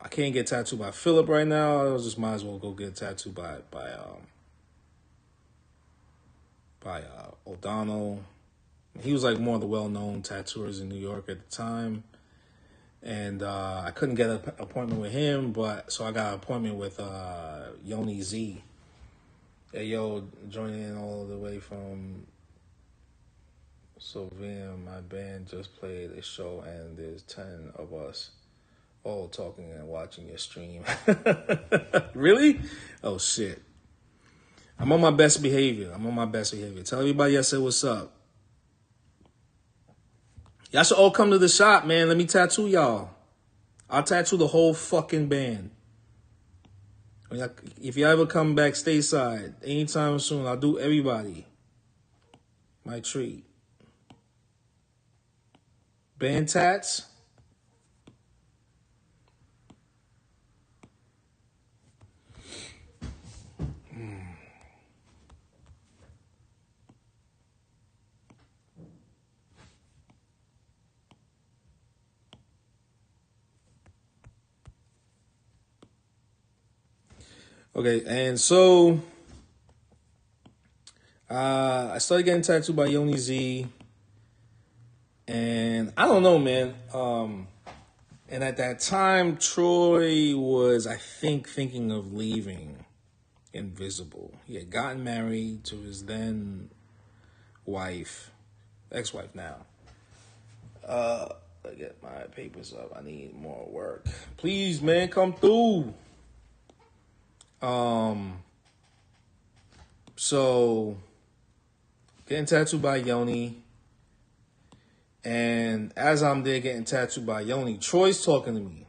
I can't get tattooed by Philip right now. I just might as well go get tattooed by O'Donnell. He was like one of the well-known tattooers in New York at the time. And I couldn't get an appointment with him, so I got an appointment with Yoni Z. Hey, yo, joining in all the way from Slovenia. My band just played a show, and there's 10 of us all talking and watching your stream. Really? Oh, shit. I'm on my best behavior. Tell everybody I said what's up. Y'all should all come to the shop, man. Let me tattoo y'all. I'll tattoo the whole fucking band. If you ever come back stateside anytime soon, I'll do everybody. My treat. Band tats. Okay, and so I started getting tattooed by Yoni Z, and I don't know, man. And at that time, Troy was, I think, thinking of leaving Invisible. He had gotten married to his then wife, ex-wife now. I get my papers up. I need more work. Please, man, come through. So getting tattooed by Yoni, and as I'm there getting tattooed by Yoni, Troy's talking to me.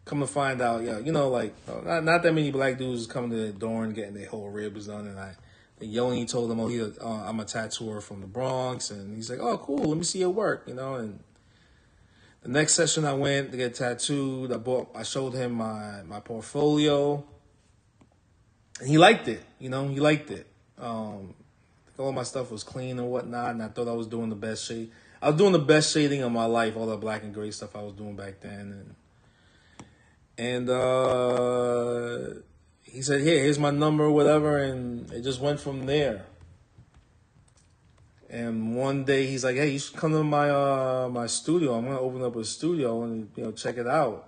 Come to find out, yeah, you know, like not that many black dudes coming to the door and getting their whole ribs done, and Yoni told him, I'm a tattooer from the Bronx, and he's like, oh, cool, let me see your work, you know. And the next session I went to get tattooed, I showed him my portfolio, and he liked it, you know, all my stuff was clean and whatnot, and I thought I was doing the best shade. I was doing the best shading of my life, all the black and gray stuff I was doing back then, and he said, here's my number, whatever, and it just went from there. And one day he's like, hey, you should come to my studio. I'm gonna open up a studio and check it out.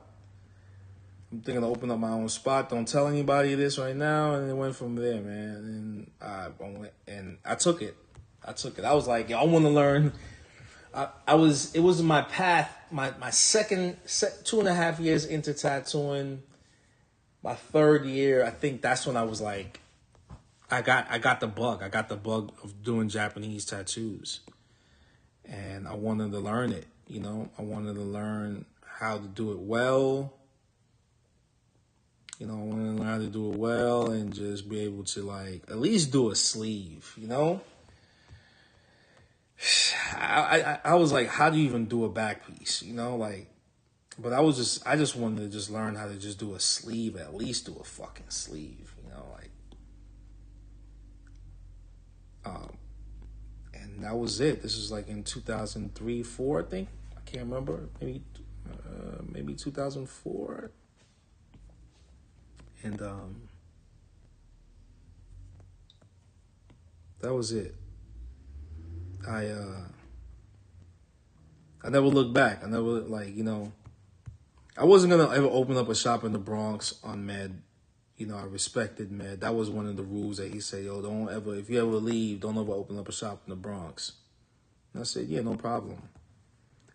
I'm thinking of opening up my own spot. Don't tell anybody this right now. And it went from there, man. And I took it. I was like, I want to learn. It was my path. My second 2.5 years into tattooing. My third year, I think that's when I was like, I got the bug. I got the bug of doing Japanese tattoos, and I wanted to learn it. You know, I wanted to learn how to do it well. You know, I wanted to learn how to do it well and just be able to at least do a sleeve. You know, I was like, how do you even do a back piece? You know, but I just wanted to just learn how to just do a sleeve, at least do a fucking sleeve. You know, and that was it. This was in 2003, 4, I think. I can't remember. Maybe 2004. And that was it. I never looked back. I never I wasn't gonna ever open up a shop in the Bronx on Med. You know, I respected Med. That was one of the rules that he said, yo, if you ever leave, don't ever open up a shop in the Bronx. And I said, yeah, no problem.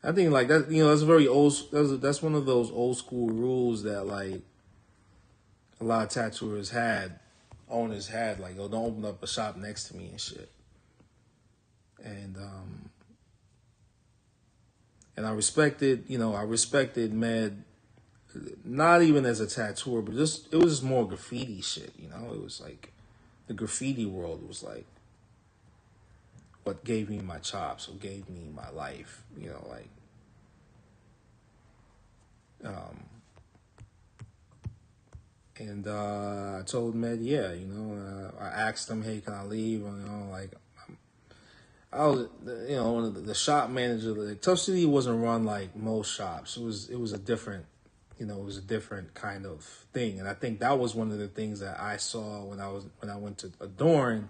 I think that, that's very old. That's one of those old school rules that a lot of tattooers owners had, yo, don't open up a shop next to me and shit. And I respected Med, not even as a tattooer, but it was just more graffiti shit, you know? It was the graffiti world was what gave me my chops, what gave me my life, you know, and I told Med, yeah, I asked him, hey, can I leave? I was, one of the shop manager. Tough City wasn't run like most shops. It was a different, it was a different kind of thing. And I think that was one of the things that I saw when I went to Adorn,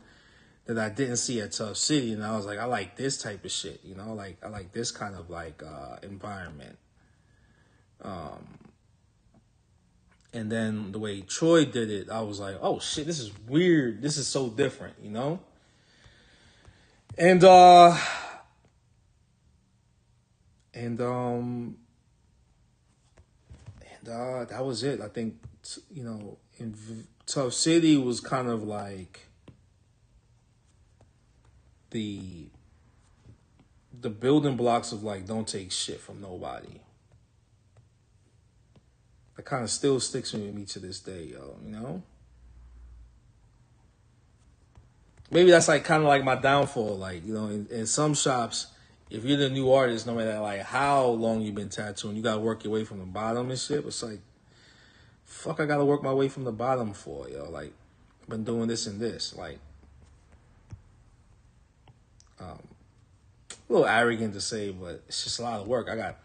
that I didn't see at Tough City, and I was like, I like this type of shit, you know, like I like this kind of like environment. And then the way Troy did it, I was like, oh shit, this is weird. This is so different, you know? And that was it. I think, you know, in Tough City was kind of like the building blocks of like, don't take shit from nobody. That kind of still sticks with me to this day, yo, you know? Maybe that's like kind of like my downfall. Like, you know, in some shops, if you're the new artist, no matter like how long you've been tattooing, you gotta work your way from the bottom and shit. It's like, fuck, I gotta work my way from the bottom for, yo. Like, I've been doing this and this. Like, a little arrogant to say, but it's just a lot of work. I got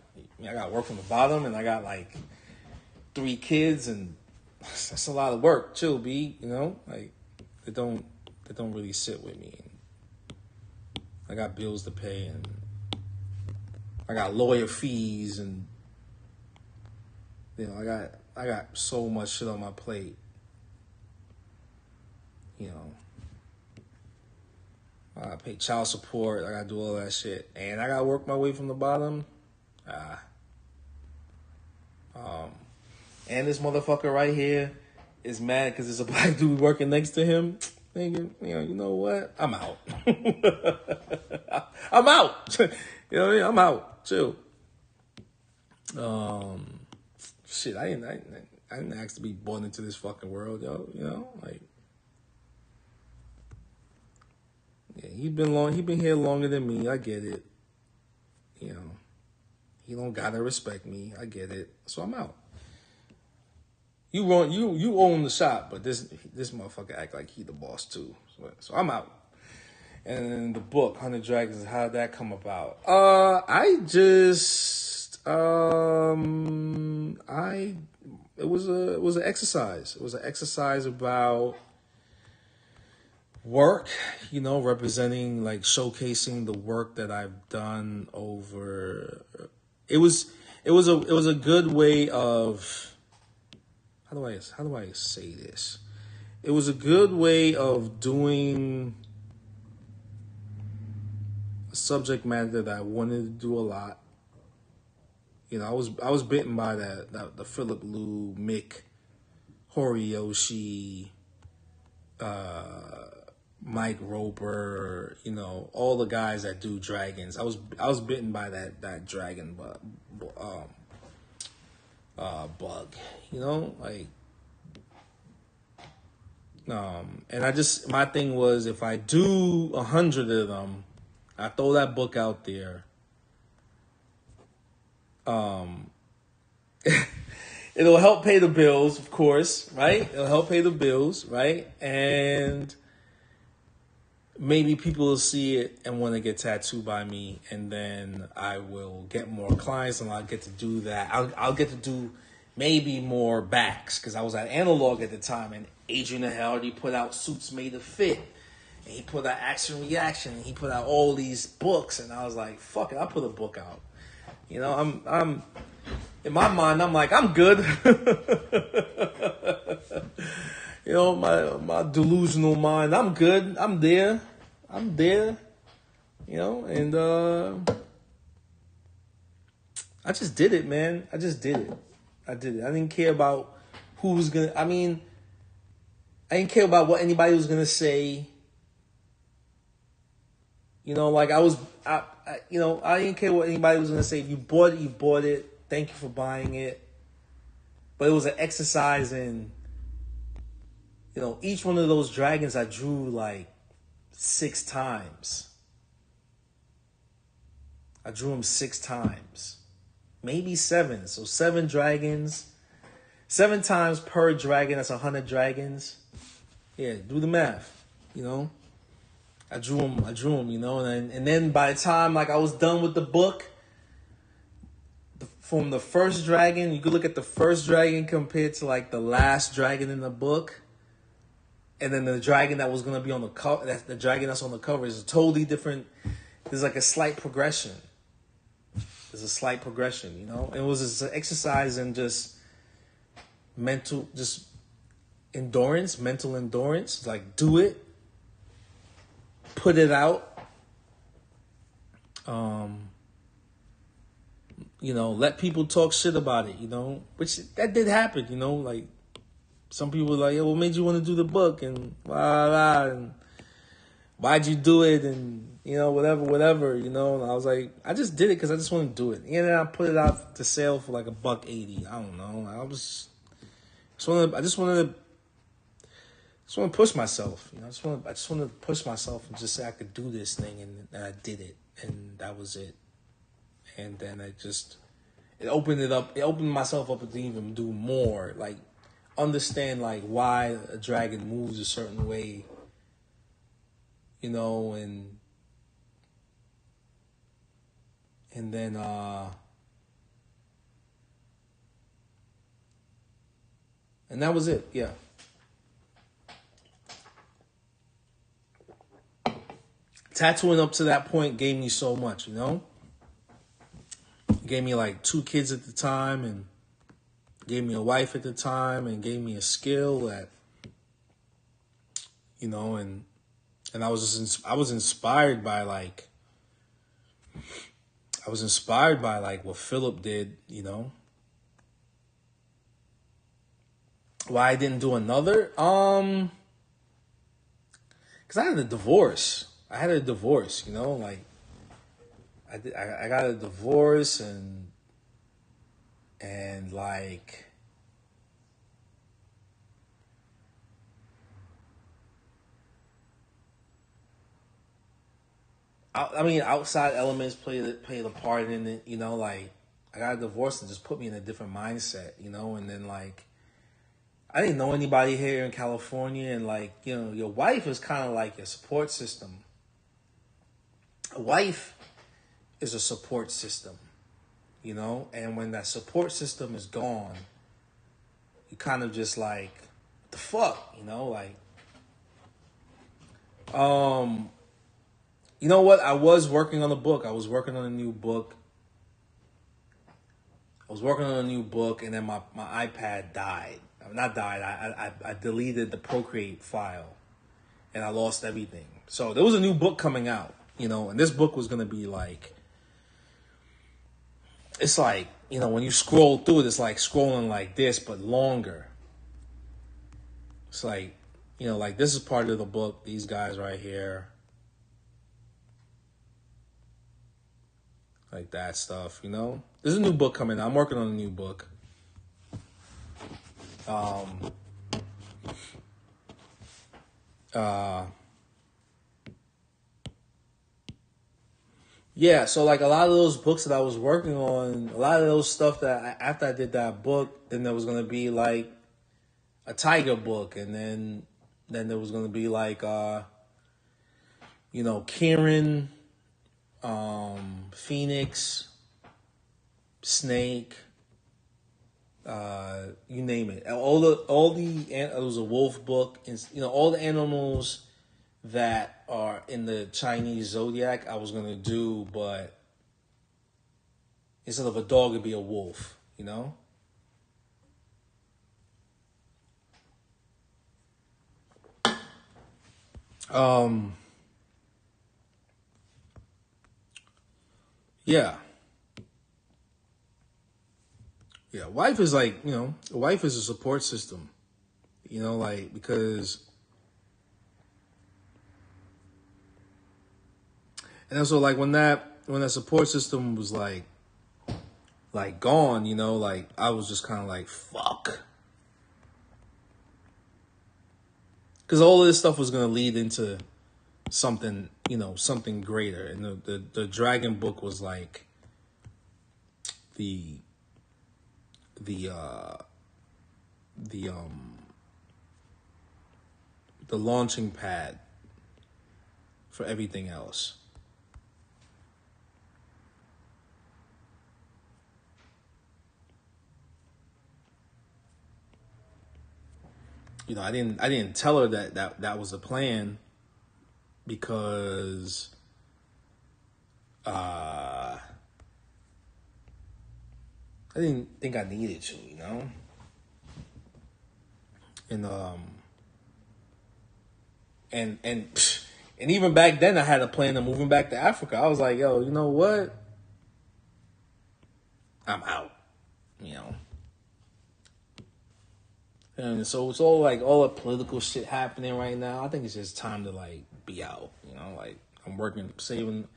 work from the bottom, and I got like 3 kids, and that's a lot of work. Chill, B. You know, like they don't really sit with me. And I got bills to pay, and I got lawyer fees, and you know, I got so much shit on my plate. You know, I gotta pay child support. I gotta do all that shit, and I gotta work my way from the bottom. And this motherfucker right here is mad because there's a black dude working next to him. Thinking, you know what? I'm out. I'm out. You know what I mean? I'm out. Chill. Shit, I didn't ask to be born into this fucking world, yo. You know, like, yeah, he been here longer than me. I get it. You know, he don't gotta respect me. I get it. So I'm out. You own the shop, but this motherfucker act like he the boss too. So I'm out. And the book, 100 Dragons, how did that come about? It was an exercise. It was an exercise about work, you know, representing, like, showcasing the work that I've done over. It was a good way of. How do I say this? It was a good way of doing a subject matter that I wanted to do a lot. You know, I was bitten by the Philip Liu, Mick, Horiyoshi, Mike Roper, you know, all the guys that do dragons. I was bitten by that dragon bug, you know, like, and my thing was, if I do 100 of them, I throw that book out there. It'll help pay the bills, of course, right? It'll help pay the bills, right? And maybe people will see it and want to get tattooed by me, and then I will get more clients, and I'll get to do that. I'll get to do maybe more backs, because I was at Analog at the time, and Adrian already put out Suits Made to Fit, and he put out Action Reaction, and he put out all these books, and I was like, fuck it, I'll put a book out. You know, I'm in my mind, I'm like, I'm good. You know, my delusional mind, I'm good. I'm there. You know, and I just did it, man. I just did it. I did it. I didn't care about who was gonna. I mean, I didn't care about what anybody was gonna say. You know, like I didn't care what anybody was gonna say. If you bought it, you bought it. Thank you for buying it. But it was an exercise in, you know, each one of those dragons I drew like 6 times. I drew them 6 times. Maybe 7. So 7 dragons. 7 times per dragon, that's 100 dragons. Yeah, do the math, you know. I drew them, you know. And then by the time, like, I was done with the book, from the first dragon, you could look at the first dragon compared to, like, the last dragon in the book. and then the dragon that was gonna be on the cover, that's the dragon that's on the cover is a totally different. There's like a slight progression. There's a slight progression, you know. It was just an exercise in just mental, just endurance, mental endurance. Like do it, put it out. You know, let people talk shit about it, you know, which that did happen, you know, like some people were like, yo, what made you want to do the book and blah, blah, blah, and why'd you do it and, you know, whatever, you know, and I was like, I just did it because I just want to do it. And then I put it out to sale for like $1.80. I don't know. I just wanted to push myself, you know, I just wanted to push myself and just say I could do this thing, and I did it, and that was it. And then it opened myself up to even do more, like understand like why a dragon moves a certain way, you know, and then and that was it, yeah. Tattooing up to that point gave me so much, you know. It gave me like 2 kids at the time, and gave me a wife at the time, and gave me a skill that, you know, and I was inspired by like what Philip did, you know. Why I didn't do another? Because I had a divorce. You know, like I got a divorce, and like I mean, outside elements played a part in it, you know, like I got a divorce and just put me in a different mindset, you know, and then like I didn't know anybody here in California, and like, you know, your wife is kind of like your support system. A wife is a support system, you know, and when that support system is gone, you kind of just like, what the fuck, you know, like, you know what? I was working on a book. I was working on a new book. And then my iPad died. Not died. I deleted the Procreate file, and I lost everything. So there was a new book coming out, you know, and this book was gonna be like, it's like, you know, when you scroll through it, it's like scrolling like this, but longer. It's like, you know, like this is part of the book. These guys right here. Like that stuff, you know? There's a new book coming out. I'm working on a new book. Yeah, so like a lot of those books that I was working on, a lot of those stuff that after I did that book, then there was going to be like a tiger book, and then there was going to be like you know, Kieran, Phoenix, Snake, you name it. It was a wolf book, and you know, all the animals that are in the Chinese zodiac I was gonna do, but instead of a dog, it'd be a wolf, you know? Yeah. Yeah. Wife is like, you know, a wife is a support system, you know, like, because, and also like when that support system was like gone, you know, like I was just kind of like, fuck. Because all of this stuff was going to lead into something, you know, something greater. And the Dragon book was like the launching pad for everything else. you know, I didn't tell her that was a plan because I didn't think I needed to, you know? And and even back then I had a plan of moving back to Africa. I was like, yo, you know what? I'm out, you know. And so it's all like all the political shit happening right now. I think it's just time to like be out, you know, like I'm working, saving,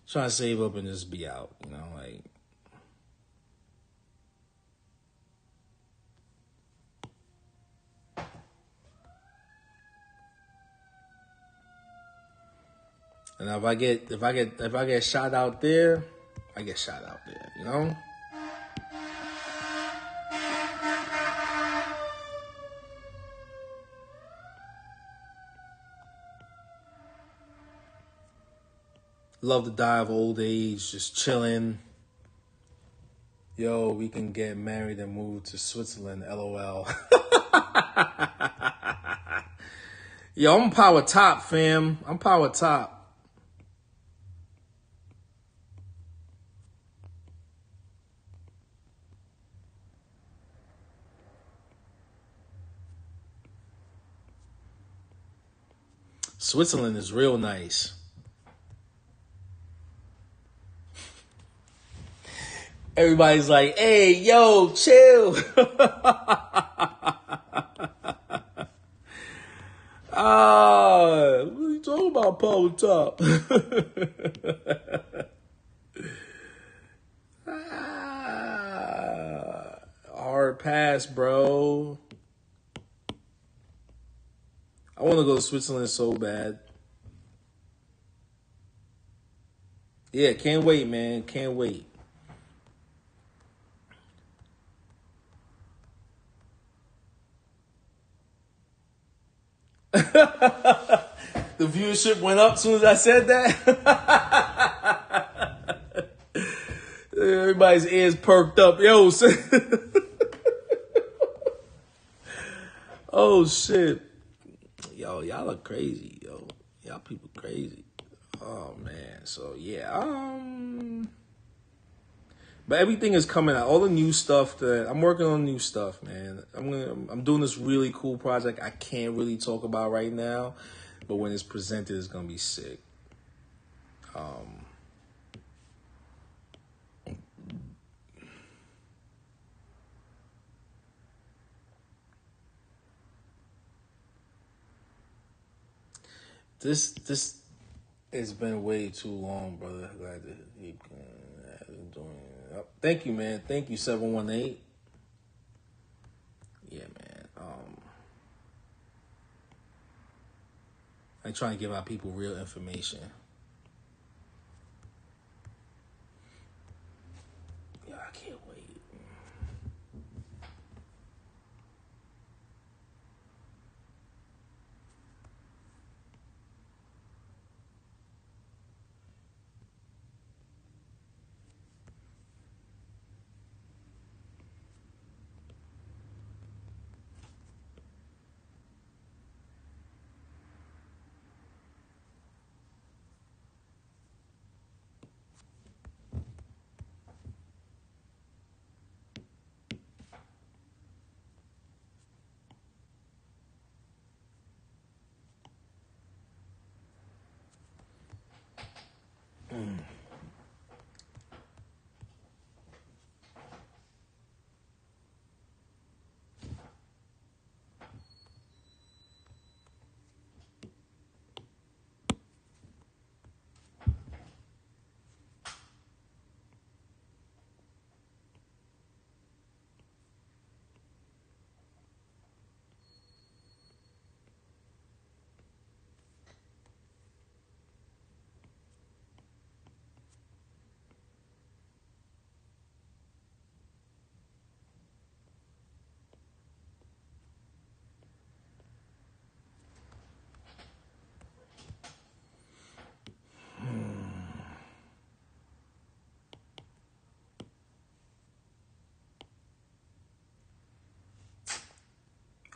trying to save up and just be out, you know, like. And if I get shot out there, I get shot out there, you know? Love to die of old age, just chilling. Yo, we can get married and move to Switzerland, LOL. Yo, I'm power top, fam. I'm power top. Switzerland is real nice. Everybody's like, hey, yo, chill. What are you talking about, power top? Hard pass, bro. I want to go to Switzerland so bad. Yeah, can't wait, man. Can't wait. The viewership went up as soon as I said that. Everybody's ears perked up. Yo, oh shit. Yo, y'all are crazy, yo. Y'all people crazy. Oh man. So yeah, but everything is coming out. All the new stuff that I'm working on new stuff, man. I'm doing this really cool project I can't really talk about right now, but when it's presented it's gonna be sick. This has been way too long, brother. Glad to keep doing it. Thank you, man. Thank you, 718. Yeah, man. I'm trying to give out people real information. Yeah, I can't wait.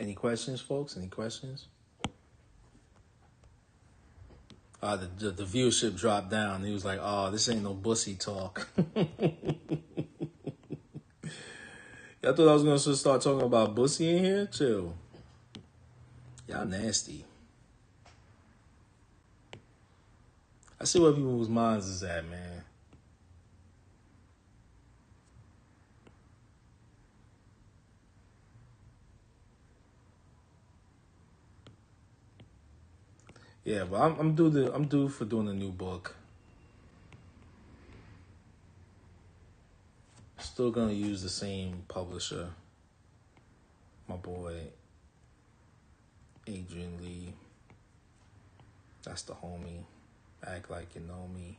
Any questions, folks? Any questions? The viewership dropped down. He was like, "Oh, this ain't no bussy talk." Y'all thought I was gonna start talking about bussy in here? Chill. Y'all nasty. I see where people's minds is at, man. Yeah, but I'm due for doing a new book. Still gonna use the same publisher. My boy Adrian Lee. That's the homie. Act like you know me.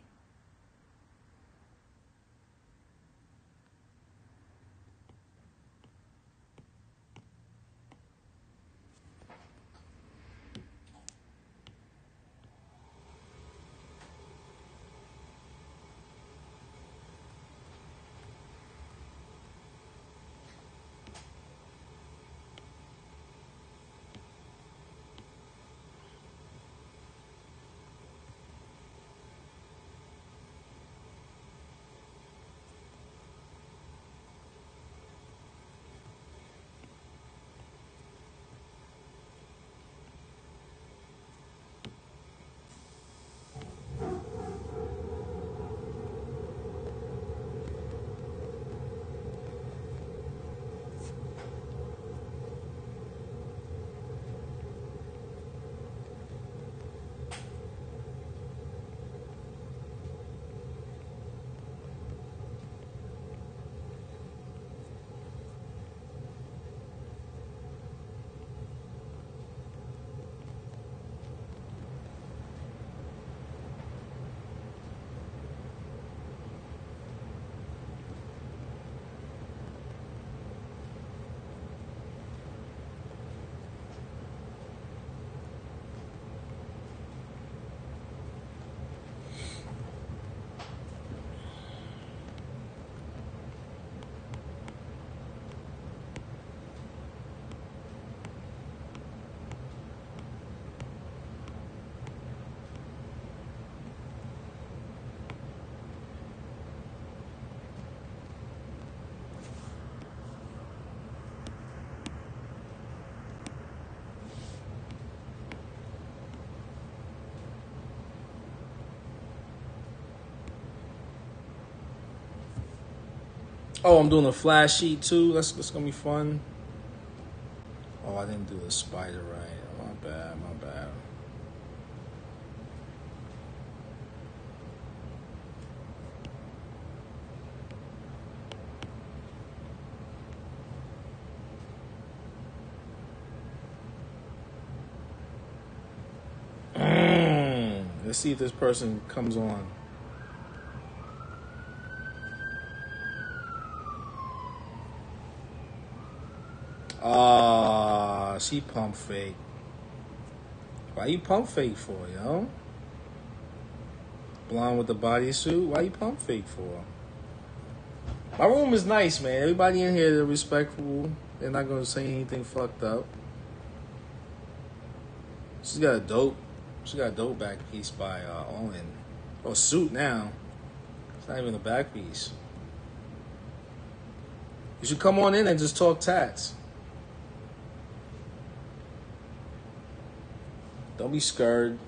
Oh, I'm doing a flash sheet too. That's gonna be fun. Oh, I didn't do the spider right. Oh, my bad, my bad. Let's see if this person comes on. Ah, she pump fake. Why you pump fake for, yo? Blonde with the bodysuit? Why you pump fake for? My room is nice, man. Everybody in here, they're respectful. They're not gonna say anything fucked up. She got a dope back piece by Owen. Oh, suit now. It's not even a back piece. You should come on in and just talk tats. Don't be scared.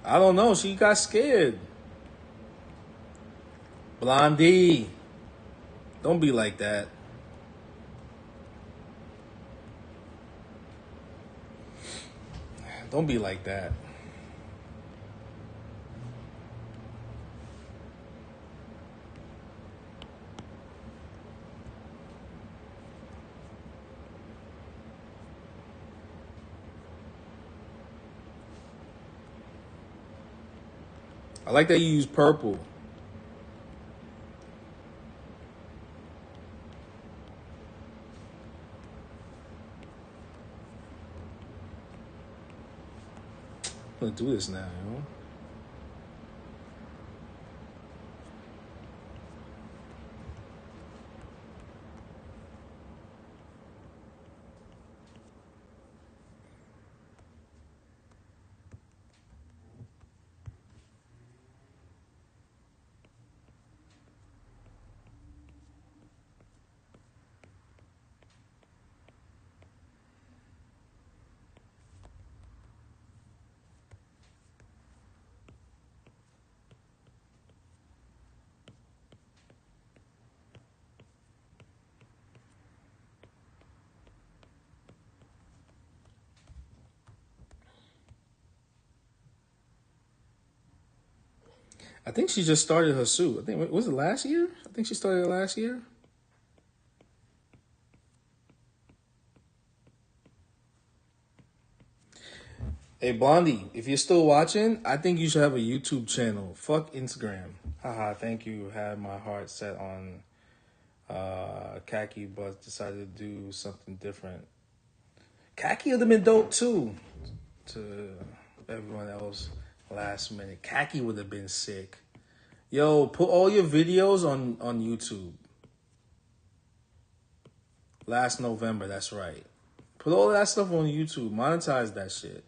I don't know. She got scared. Blondie. Don't be like that. Don't be like that. I like that you use purple. I'm gonna do this now, you know? I think she just started her suit. I think, was it last year? I think she started it last year. Hey, Blondie, if you're still watching, I think you should have a YouTube channel. Fuck Instagram. Haha, thank you. Had my heart set on khaki, but decided to do something different. Khaki would have been dope too. To everyone else, last minute. Khaki would have been sick. Yo, put all your videos on YouTube. Last November, that's right. Put all that stuff on YouTube. Monetize that shit.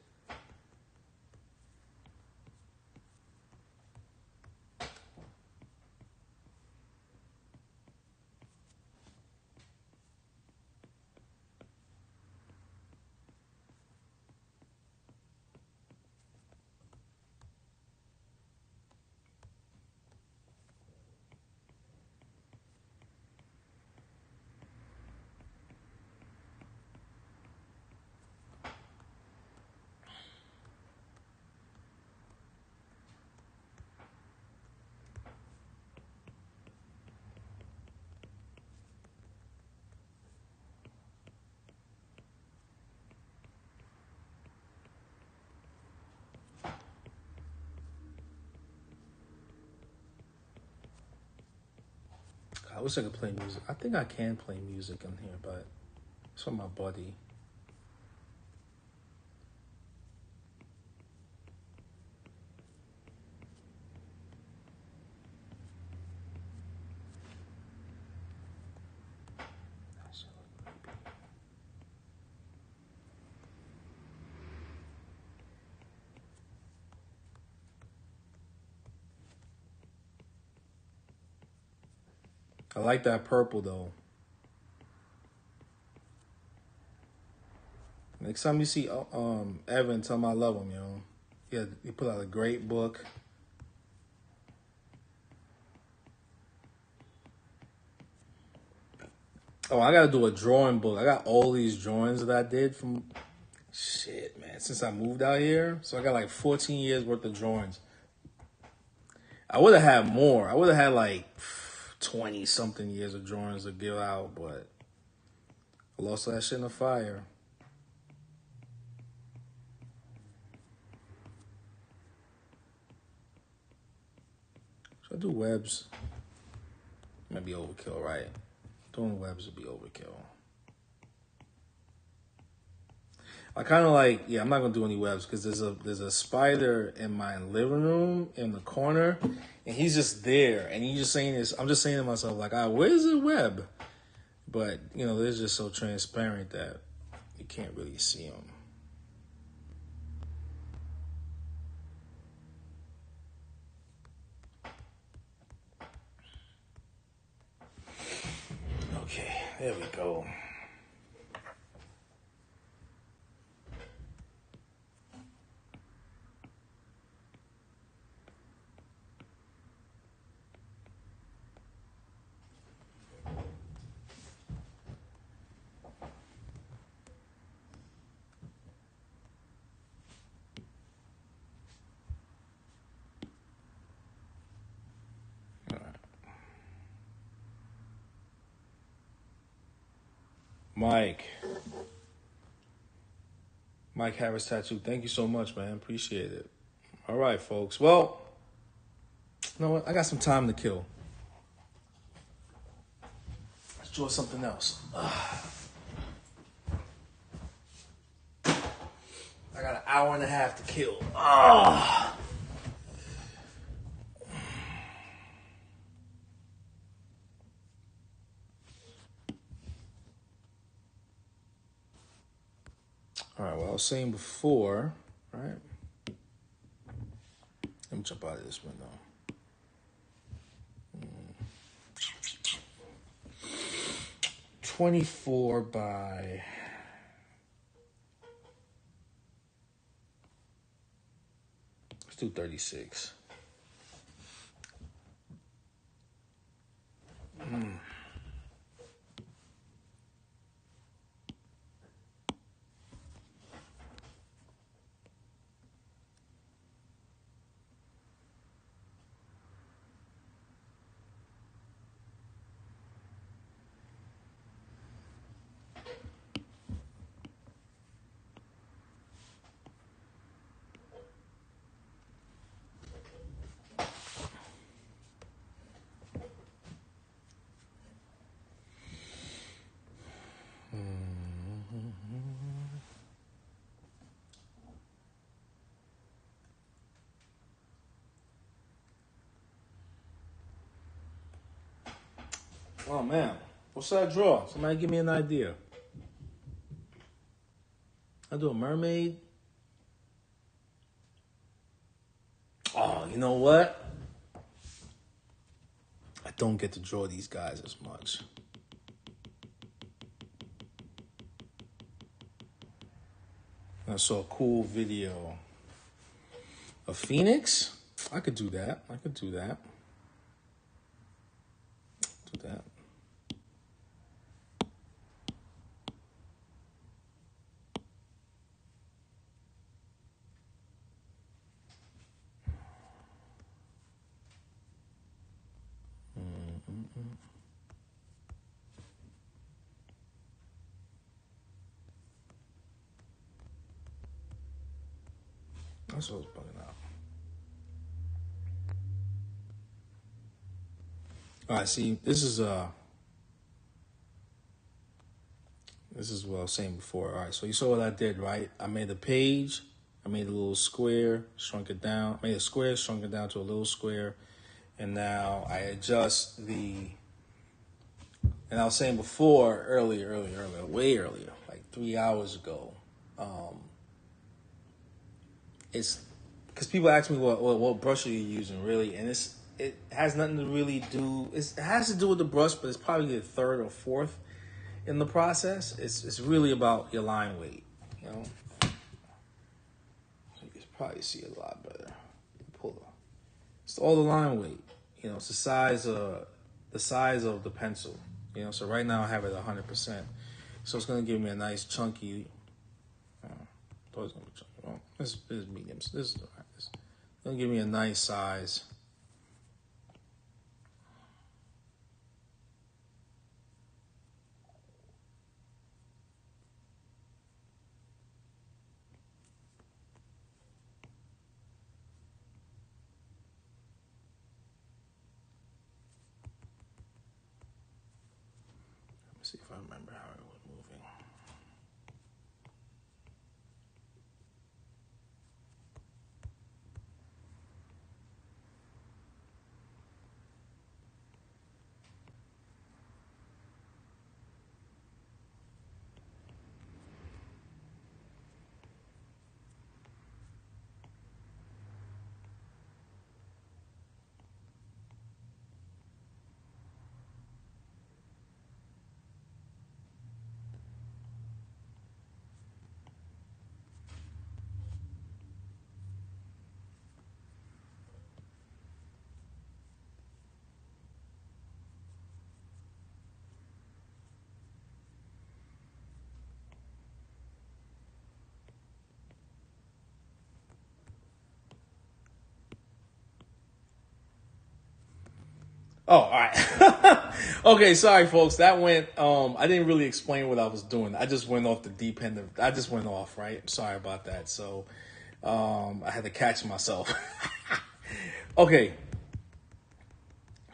I wish I could play music. I think I can play music in here, but it's from my buddy. I like that purple though. Next time you see Evan, tell him I love him, yo. Yeah, he put out a great book. Oh, I gotta do a drawing book. I got all these drawings that I did from shit, man, since I moved out here. So I got like 14 years worth of drawings. I would have had more. I would have had like 20 something years of drawings to give out, but I lost all that shit in the fire. Should I do webs? Might be overkill, right? Doing webs would be overkill. I kind of like, yeah, I'm not gonna do any webs because there's a spider in my living room in the corner, and he's just there, and he's just saying this. I'm just saying to myself like, where's the web? But you know, they're just so transparent that you can't really see them. Okay, there we go. Mike Harris Tattoo. Thank you so much, man. Appreciate it. All right, folks. Well, You know what? I got some time to kill. Let's draw something else. I got an hour and a half to kill. All right, well, I was saying before, right? Let me jump out of this window. 24 by... Let's do 36. Oh, man. What should I draw? Somebody give me an idea. I do a mermaid. Oh, you know what? I don't get to draw these guys as much. I saw a cool video of Phoenix. I could do that. Do that. That's what I was bugging out. All right, see, this is what I was saying before. All right, so you saw what I did, right? I made a page, I made a little square, shrunk it down, made a square, shrunk it down to a little square, and now I adjust the, and I was saying before, earlier, way earlier, like 3 hours ago, it's, because people ask me what brush are you using, really, and it has nothing to really do, it has to do with the brush, but it's probably the third or fourth in the process. It's really about your line weight, you know. You can probably see it a lot better. It's all the line weight, you know. It's the size of the pencil, you know. So right now I have it 100%. So it's gonna give me a nice chunky. Thought it was gonna be chunky. Well, this is mediums. This is gonna give me a nice size. See if I remember how it was moving. Oh, all right. Okay, sorry, folks. That went. I didn't really explain what I was doing. I just went off the deep end. I just went off. Right. Sorry about that. So, I had to catch myself. Okay.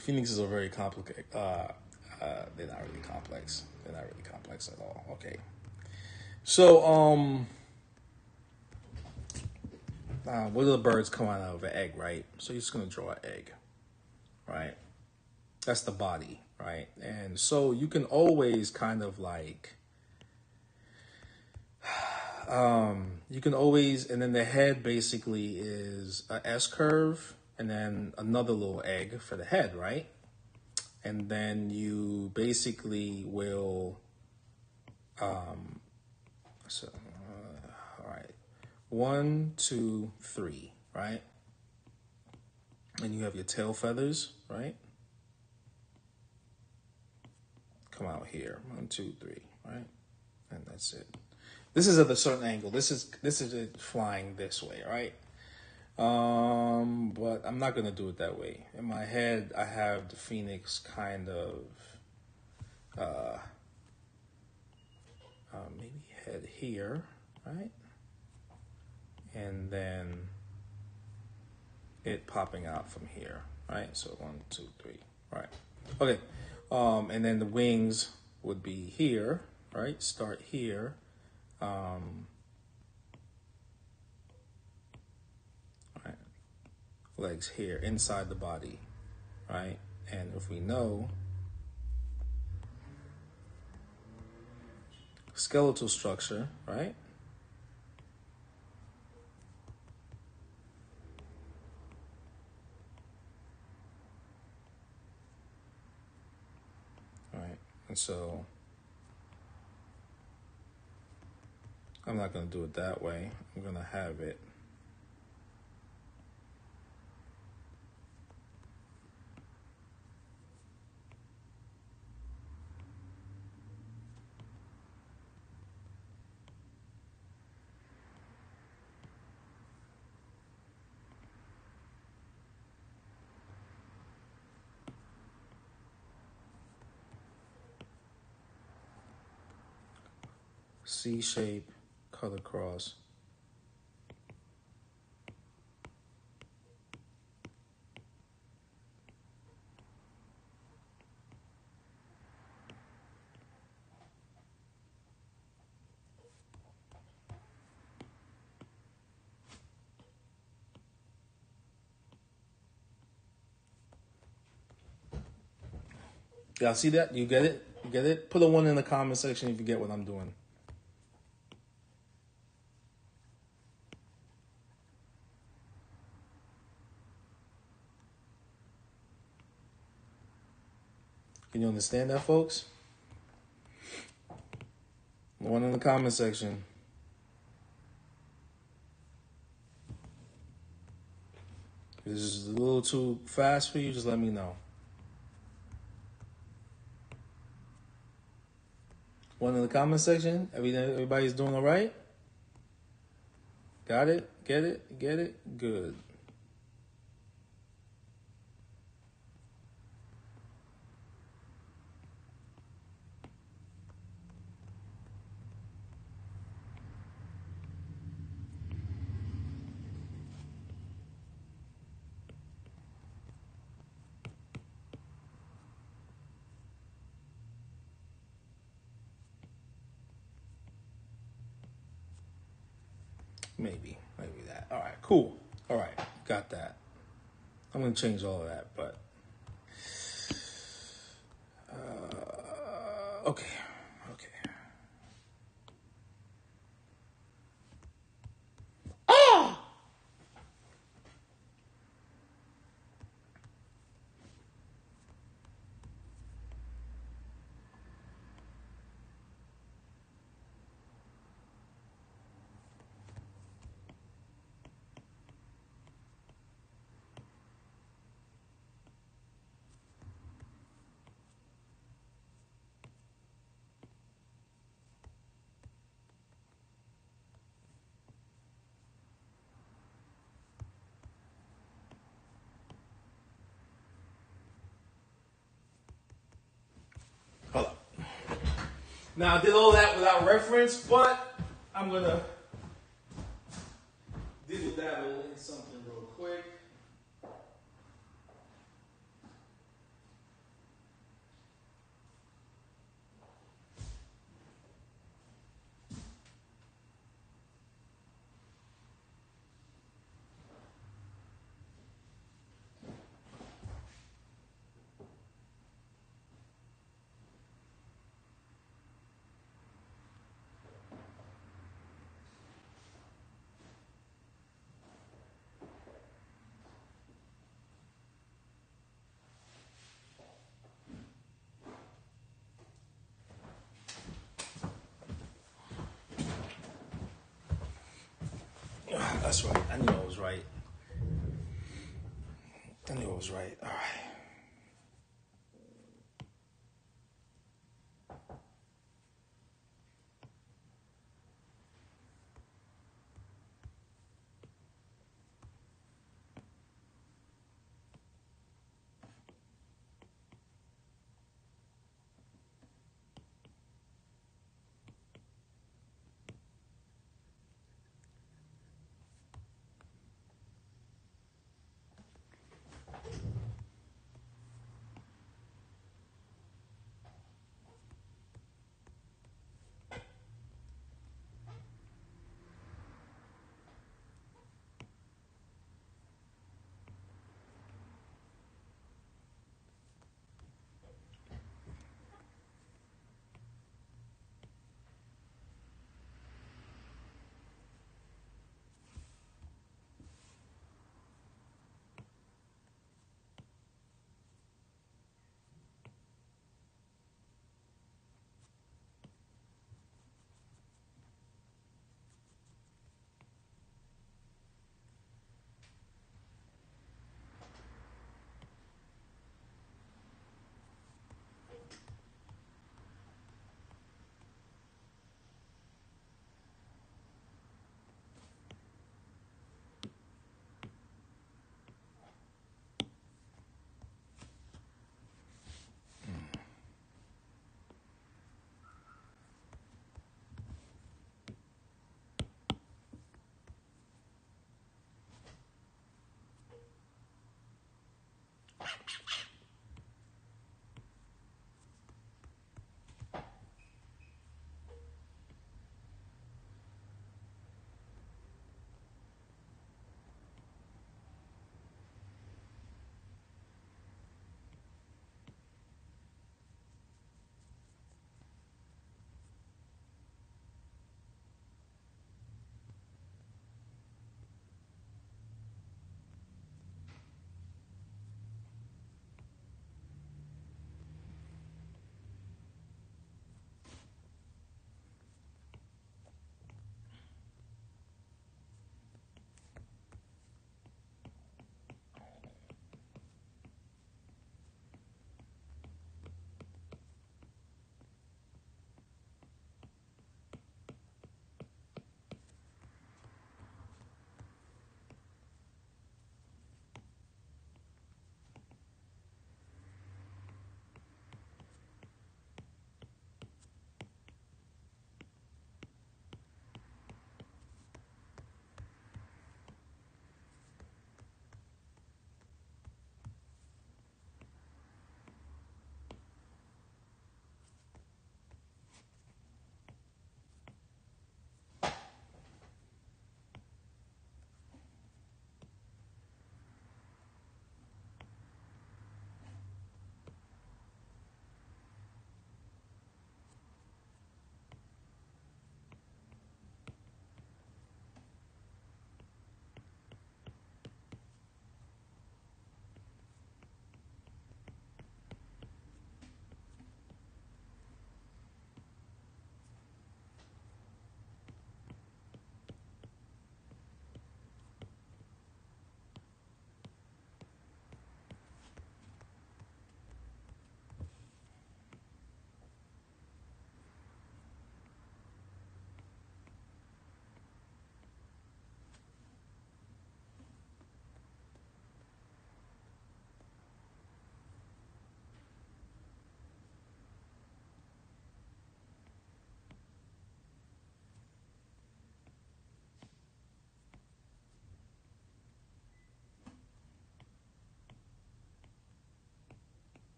Phoenixes are very complicated. They're not really complex. They're not really complex at all. Okay. So, what do the birds come out of an egg, right? So you're just gonna draw an egg, right? That's the body, right? And so you can always kind of like, you can always, and then the head basically is a S curve, and then another little egg for the head, right? And then you basically will, all right, 1, 2, 3, right? And you have your tail feathers, right? Come out here, 1, 2, 3, right? And that's it. This is at a certain angle. This is it flying this way, right? But I'm not gonna do it that way. In my head, I have the phoenix kind of, maybe head here, right? And then it popping out from here, right? So 1, 2, 3, right? Okay. And then the wings would be here, right? Start here. Right. Legs here, inside the body, right? And if we know skeletal structure, right? Right. And so I'm not going to do it that way. I'm going to have it C shape, cut across. Y'all see that? You get it? You get it? Put a 1 in the comment section if you get what I'm doing. Can you understand that, folks? 1 in the comment section. If this is a little too fast for you, just let me know. 1 in the comment section. Everybody's doing all right? Got it? Get it? Get it? Good. Maybe that. All right, cool. All right, got that. I'm gonna change all of that, but okay. Oh! Hold up. Now I did all that without reference, but I'm gonna diddle dabble in something real quick. That's right. I knew I was right. I knew I was right. All right.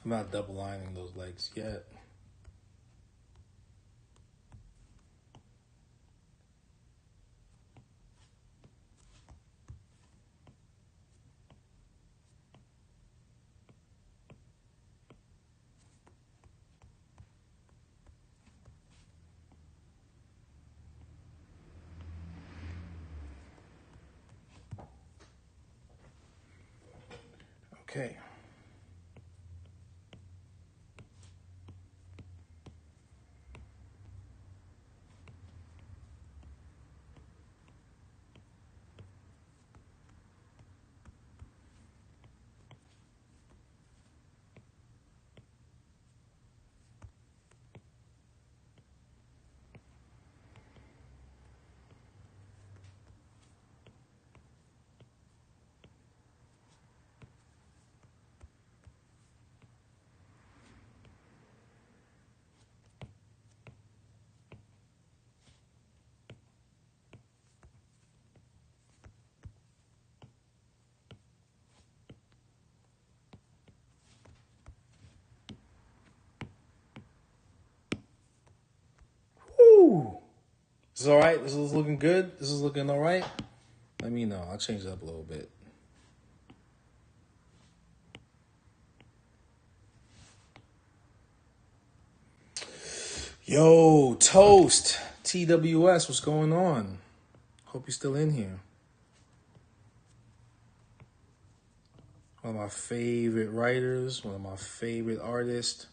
I'm not double lining those legs yet. Okay. this all right? This is looking good? This is looking all right? Let me know. I'll change it up a little bit. Yo, Toast. TWS, what's going on? Hope you're still in here. One of my favorite writers, one of my favorite artists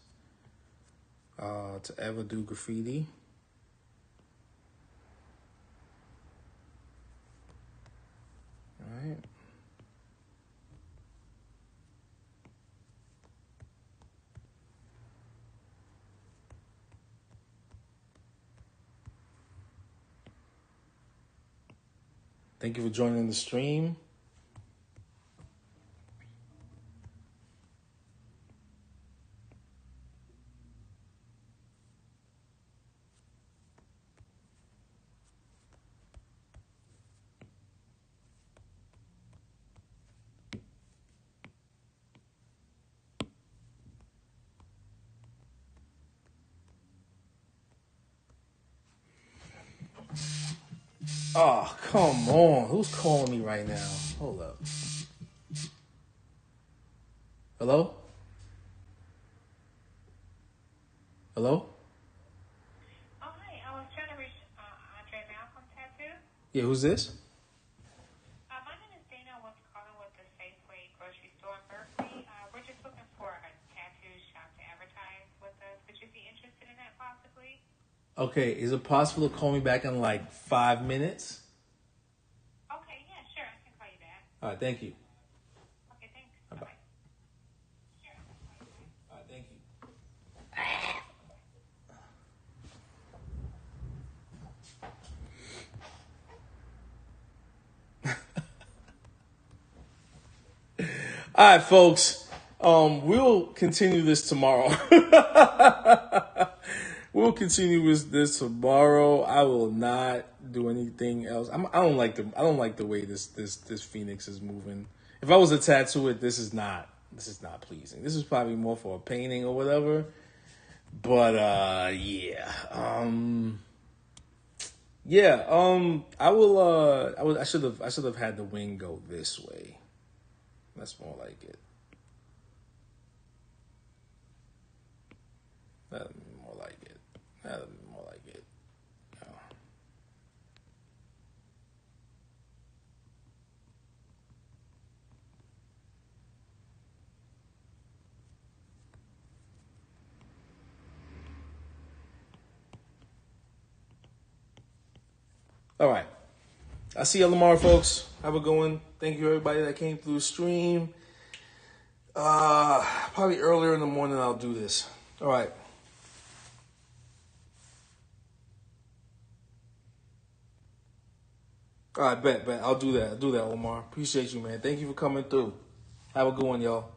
to ever do graffiti. All right. Thank you for joining the stream. Oh, come on. Who's calling me right now? Hold up. Hello? Hello? Oh, hi. I was trying to reach Andremalcolmtattoo. Yeah, who's this? My name is Dana. I was calling with the Safeway grocery store in Berkeley. We're just looking for a tattoo shop to advertise with us. Would you be interested in that possibly? Okay, is it possible to call me back in like 5 minutes? Okay, yeah, sure. I can call you back. All right, thank you. Okay, thanks. Bye-bye. Bye-bye. Sure. All right, thank you. All right, folks. We'll continue this tomorrow. We'll continue with this tomorrow. I will not do anything else. I don't like the way this Phoenix is moving. If I was a tattooer, this is not pleasing. This is probably more for a painting or whatever. But yeah. I should have had the wing go this way. That's more like it. That'd be more like it. That'd be more like it. Yeah. All right. I'll see y'all tomorrow, folks. Have a good one. Thank you, everybody that came through the stream. Probably earlier in the morning I'll do this. All right. All right, bet. I'll do that. Omar. Appreciate you, man. Thank you for coming through. Have a good one, y'all.